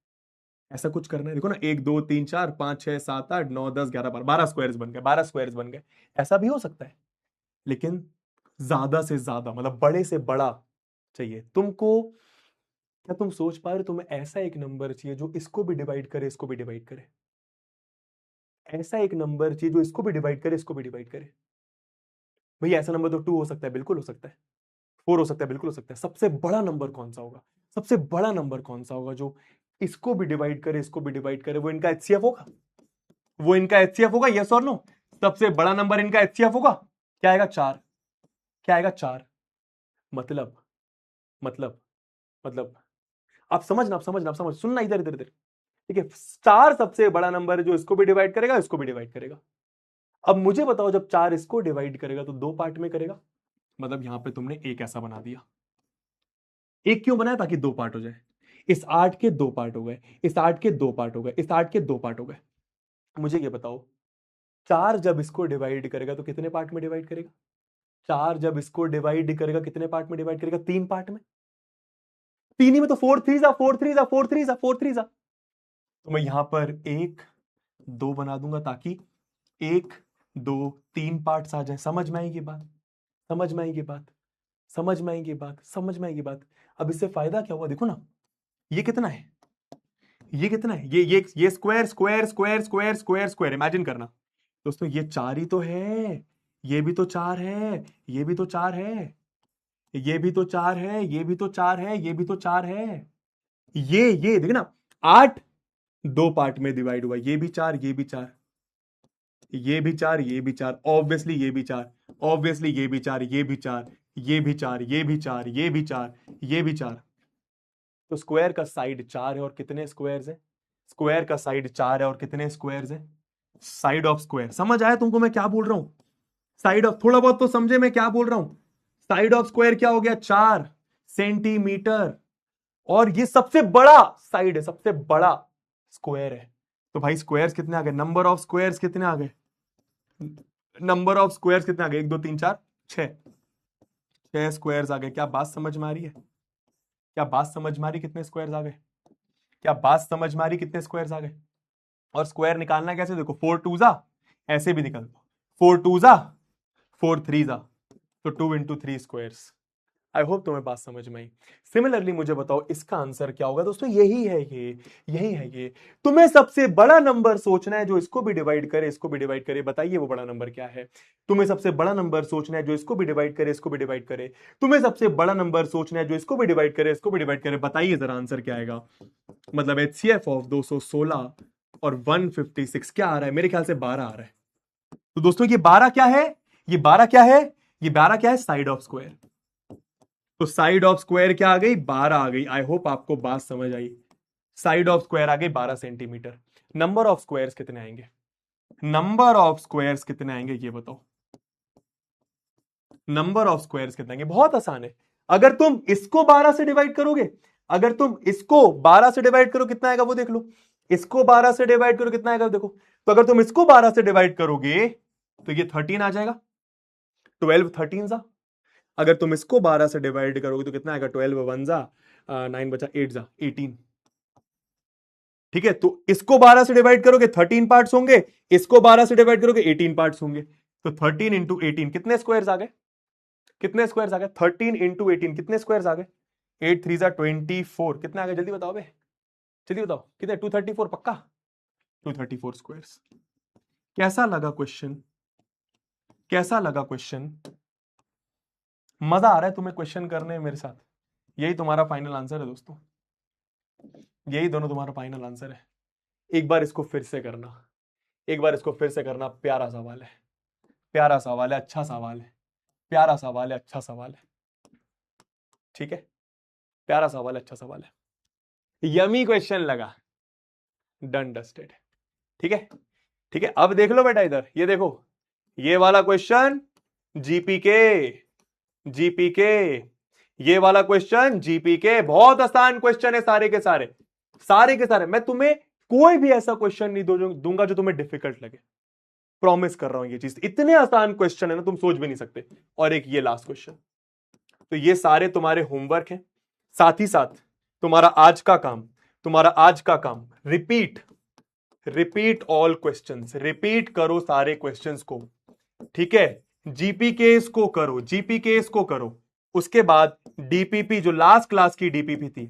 ऐसा कुछ करना है। देखो ना, 1 2 3 4 5 6 7 8 9 10 11 12 स्क्वायर्स बन गए, 12 स्क्वायर्स बन गए। ऐसा भी हो सकता है, लेकिन ज्यादा से ज्यादा, मतलब बड़े से बड़ा चाहिए तुमको। क्या तुम सोच पा रहे हो? तुम्हें ऐसा एक नंबर चाहिए जो इसको भी डिवाइड करे, इसको भी डिवाइड करे। ऐसा एक नंबर चाहिए जो इसको भी डिवाइड करे, इसको भी डिवाइड करे। भैया ऐसा नंबर तो 2 हो सकता है, बिल्कुल हो सकता है। 4 हो सकता है, बिल्कुल हो सकता है। सबसे बड़ा नंबर कौन सा होगा? सबसे बड़ा नंबर कौन सा होगा जो इसको भी डिवाइड करे, इसको भी डिवाइड करे? वो इनका एचसीएफ होगा, वो इनका एचसीएफ होगा, यस और नो? सबसे बड़ा नंबर इनका एचसीएफ होगा। क्या आएगा? 4। क्या आएगा? 4। मतलब मतलब मतलब आप समझना, आप समझना, आप समझ, सुनना, इधर इधर इधर, ठीक है? 4 सबसे बड़ा नंबर है जो इसको भी डिवाइड करेगा, इसको भी डिवाइड करेगा। अब मुझे बताओ, जब 4 इसको डिवाइड करेगा तो 2 पार्ट में करेगा, मतलब यहां पे तुमने एक ऐसा बना दिया। एक क्यों बनाया? ताकि 2 पार्ट हो जाए। इस 8 के 2 पार्ट हो गए, इस 8 के 2 पार्ट हो गए, इस 8 के 2 पार्ट हो गए। मुझे ये बताओ, 4 जब इसको डिवाइड करेगा तो कितने पार्ट में डिवाइड करेगा? 4 जब इसको डिवाइड करेगा कितने पार्ट में डिवाइड करेगा? 3 पार्ट में। 3 ही में तो 4 3 जा 4 3 जा 4 3 जा 4 3 जा। तो मैं यहां पर 1 2 बना दूंगा ताकि 1 2 3 पार्ट्स आ जाए। समझ में आएगी बात? समझ में आएगी बात? समझ में आएगी बात? समझ में आएगी बात? अब इससे फायदा क्या हुआ? देखो ना, ये कितना है, ये कितना है, ये square square square square square square. Imagine करना दोस्तों, ये 4 ही तो है, ये भी तो 4 है, ये भी तो 4 है, ये भी तो 4 है, ये भी तो 4 है, ये भी तो 4 है। ये देखना, 8 2 पार्ट में डिवाइड हुआ, ये भी 4, ये भी 4, ये भी 4, ये भी 4, ऑब्वियसली ये भी 4, ऑब्वियसली ये भी 4, ये भी 4, ये भी 4, ये भी 4, ये भी 4, ये भी 4। तो स्क्वायर का साइड 4 है और कितने स्क्वायर्स है? स्क्वायर का साइड 4 है और कितने स्क्वायर्स है? Side of square. समझ आया तुमको मैं क्या बोल रहा हूं? साइड ऑफ, थोड़ा बहुत तो समझे मैं क्या बोल रहा हूं? साइड ऑफ स्क्वायर क्या हो गया? 4 सेंटीमीटर। और ये सबसे बड़ा साइड है, सबसे बड़ा स्क्वायर है। तो भाई स्क्वायर्स कितने आ गए, नंबर ऑफ स्क्वायर्स कितने आ गए, नंबर ऑफ स्क्वायर्स कितने आ गए, 1 2 3 4 6, 6 स्क्वायर्स आ गए। क्या बात समझ में आ रही है, क्या बात समझ में आ रही, कितने स्क्वायर्स आ गए, क्या बात समझ में आ रही, कितने स्क्वायर्स आ गए। और स्क्वायर निकालना कैसे, देखो 4 2 जा, ऐसे भी निकल दो, 4 2 जा 4 3 जा, तो 2 इंटू 3 स्क्वायर्स। आई होप तुम्हें बात समझ में आई। सिमिलरली मुझे बताओ इसका आंसर क्या होगा दोस्तों, यही है ये, यही है ये। तुम्हें सबसे बड़ा नंबर सोचना है जो इसको भी डिवाइड करे, इसको भी डिवाइड करे, बताइए वो बड़ा नंबर क्या है। तुम्हें सबसे बड़ा नंबर सोचना है जो इसको भी डिवाइड करे, इसको भी डिवाइड करे। तुम्हें सबसे बड़ा नंबर सोचना है जो इसको भी डिवाइड करे, इसको भी डिवाइड करे, बताइए जरा आंसर क्या आएगा। मतलब HCF ऑफ 216 और 156 क्या आ रहा है, मेरे ख्याल से 12 आ रहा है। तो दोस्तों ये 12 क्या है, ये 12 क्या है, ये 12 क्या है, साइड ऑफ स्क्वायर। तो साइड ऑफ स्क्वायर क्या आ गई, 12 आ गई। आई होप आपको बात समझ आई। साइड ऑफ स्क्वायर आ गई 12 सेंटीमीटर। नंबर ऑफ स्क्वायर्स कितने आएंगे, नंबर ऑफ स्क्वायर्स कितने आएंगे ये बताओ, नंबर ऑफ स्क्वायर्स कितने आएंगे। बहुत आसान है, अगर तुम इसको 12 से डिवाइड करोगे, अगर तुम इसको 12 से डिवाइड करो कितना आएगा वो देख लो, इसको 12 से डिवाइड करो कितना आएगा देखो। तो अगर तुम इसको 12 से डिवाइड करोगे तो ये 13 आ जाएगा, 12 13 जा। अगर तुम इसको 12 से डिवाइड करोगे तो कितना आएगा, 12 1 जा 9 बचा 8 जा 18। ठीक है, तो इसको 12 से डिवाइड करोगे 13 पार्ट्स होंगे, इसको 12 से डिवाइड करोगे 18 पार्ट्स होंगे। तो 13 इंटू 18 कितने स्क्वायर्स आ गए, कितने स्क्वायर्स आ गए, 13 इंटू 18 कितने स्क्वायर्स आ गए, 8 3 जा 24, कितने आ गए जल्दी बताओ बे, जल्दी बताओ कितने, 234 पक्का, 234 स्क्वायर्स। कैसा लगा क्वेश्चन, कैसा लगा क्वेश्चन, मजा आ रहा है तुम्हें क्वेश्चन करने में मेरे साथ, यही तुम्हारा फाइनल आंसर है दोस्तों, यही दोनों तुम्हारा फाइनल आंसर है। एक बार इसको फिर से करना, एक बार इसको फिर से करना, प्यारा सवाल है, प्यारा सवाल है, अच्छा सवाल है, प्यारा सवाल है, अच्छा सवाल है। ठीक है, प्यारा सवाल है, अच्छा सवाल है, यमी क्वेश्चन लगा, डन डस्टेड। ठीक है, ठीक है, अब देख लो बेटा इधर, ये देखो, ये वाला क्वेश्चन जीपीके, जीपीके, ये वाला क्वेश्चन जीपीके, बहुत आसान क्वेश्चन है सारे के सारे, सारे के सारे। मैं तुम्हें कोई भी ऐसा क्वेश्चन नहीं दूंगा जो तुम्हें डिफिकल्ट लगे, प्रॉमिस कर रहा हूं ये चीज, इतने आसान क्वेश्चन है ना तुम सोच भी नहीं सकते। और एक ये लास्ट क्वेश्चन, तो ये सारे तुम्हारे होमवर्क हैं, साथ ही साथ तुम्हारा आज का काम, तुम्हारा आज का काम, repeat, repeat all questions, repeat करो सारे क्वेश्चंस को। ठीक है, जीपीकेस को करो, जीपीकेस को करो। उसके बाद डीपीपी, जो लास्ट क्लास की डीपीपी थी,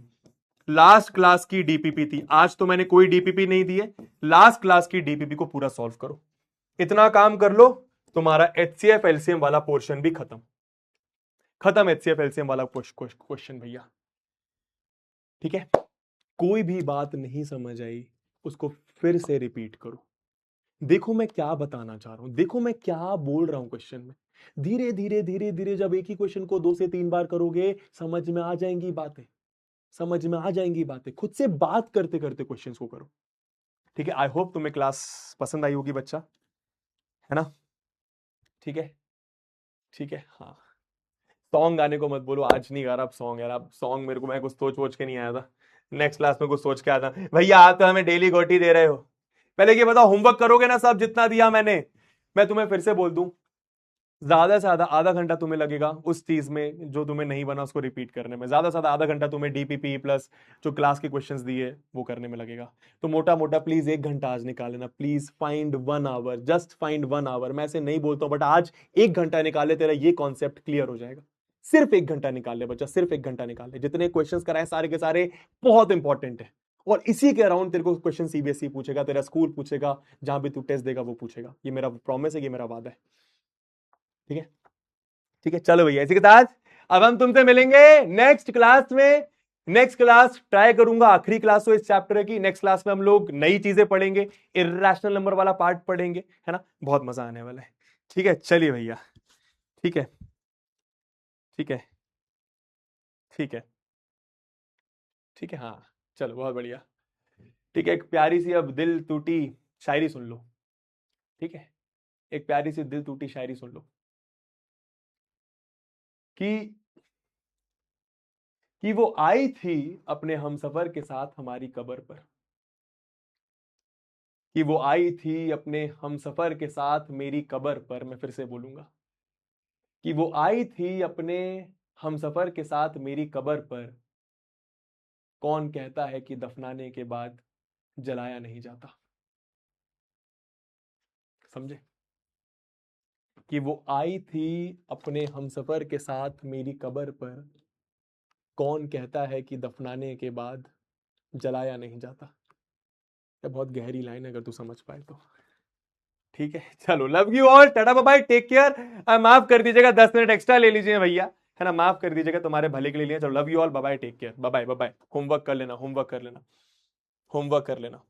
लास्ट क्लास की डीपीपी थी, आज तो मैंने कोई डीपीपी नहीं दी है, लास्ट क्लास की डीपीपी को पूरा सॉल्व करो। इतना काम कर लो, तुम्हारा HCF एलसीएम वाला पोर्शन भी खत्म, खत्म HCF एलसीएम वाला क्वेश्चन भैया। ठीक है, कोई भी बात नहीं समझ आई उसको फिर से रिपीट करो, देखो मैं क्या बताना चाह रहा हूं, देखो मैं क्या बोल रहा हूं क्वेश्चन में। धीरे धीरे धीरे धीरे जब एक ही क्वेश्चन को 2 से 3 बार करोगे समझ में आ जाएंगी बातें, समझ में आ जाएंगी बातें, खुद से बात करते करते क्वेश्चंस को करो। ठीक है, आई होप तुम्हें क्लास पसंद आई होगी बच्चा, है ना। ठीक है, ठीक है, हाँ। सॉन्ग गाने को मत बोलो, आज नहीं गा रहा अब सॉन्ग यार, अब सॉन्ग मेरे को, मैं कुछ सोच वोच के नहीं आया था, नेक्स्ट क्लास में कुछ सोच के आया था। भैया आप तो हमें डेली गोटी दे रहे हो, पहले ये बताओ होमवर्क करोगे ना सब जितना दिया मैंने। मैं तुम्हें फिर से बोल दूं, ज्यादा से ज्यादा आधा घंटा तुम्हें लगेगा उस चीज में जो तुम्हें नहीं बना उसको रिपीट करने में, ज्यादा से ज्यादा आधा घंटा तुम्हें डीपीपी प्लस जो क्लास के क्वेश्चंस दिए वो करने में लगेगा। तो मोटा मोटा प्लीज 1 घंटा आज निकाल लेना, please find 1 hour, just find 1 hour. मैं ऐसे नहीं बोलता हूं बट आज 1 घंटा निकाले, तेरा ये कॉन्सेप्ट क्लियर हो जाएगा। सिर्फ 1 घंटा निकाल ले बच्चा, सिर्फ 1 घंटा निकाल ले, जितने क्वेश्चन कराए सारे के सारे बहुत इंपॉर्टेंट है। और इसी के अराउंड तेरे को क्वेश्चन सीबीएसई पूछेगा, तेरा स्कूल पूछेगा, जहां भी तू टेस्ट देगा वो पूछेगा, ये मेरा प्रॉमिस है, ये मेरा वादा है। ठीक है, ठीक है, चलो भैया, इसी के साथ अब हम तुमसे मिलेंगे नेक्स्ट क्लास में। नेक्स्ट क्लास ट्राई करूंगा आखिरी क्लास हो इस चैप्टर की, नेक्स्ट क्लास में हम लोग नई चीजें पढ़ेंगे, इर्रेशनल नंबर वाला पार्ट पढ़ेंगे, है ना, बहुत मजा आने वाला है। ठीक है, चलिए भैया, ठीक है, ठीक है, ठीक है, ठीक है, हाँ, चलो बहुत बढ़िया। ठीक है, एक प्यारी सी अब दिल टूटी शायरी सुन लो। ठीक है, एक प्यारी सी दिल टूटी शायरी सुन लो कि वो आई थी अपने हमसफर के साथ हमारी कब्र पर, कि वो आई थी अपने हमसफर के साथ मेरी कब्र पर। मैं फिर से बोलूंगा कि वो आई थी अपने हमसफर के साथ मेरी कब्र पर, कौन कहता है कि दफनाने के बाद जलाया नहीं जाता। समझे? कि वो आई थी अपने हमसफर के साथ मेरी कब्र पर, कौन कहता है कि दफनाने के बाद जलाया नहीं जाता। ये बहुत गहरी लाइन है, अगर तू समझ पाए तो। ठीक है, चलो, लव यू ऑल, टाटा बाय बाय, टेक केयर। माफ कर दीजिएगा, 10 मिनट एक्स्ट्रा ले लीजिए भैया, है ना, माफ कर दीजिएगा, तुम्हारे भले के लिए। चलो, love you all, bye bye, take care, bye bye, bye bye. Homework कर लेना, होमवर्क कर लेना, होमवर्क कर लेना।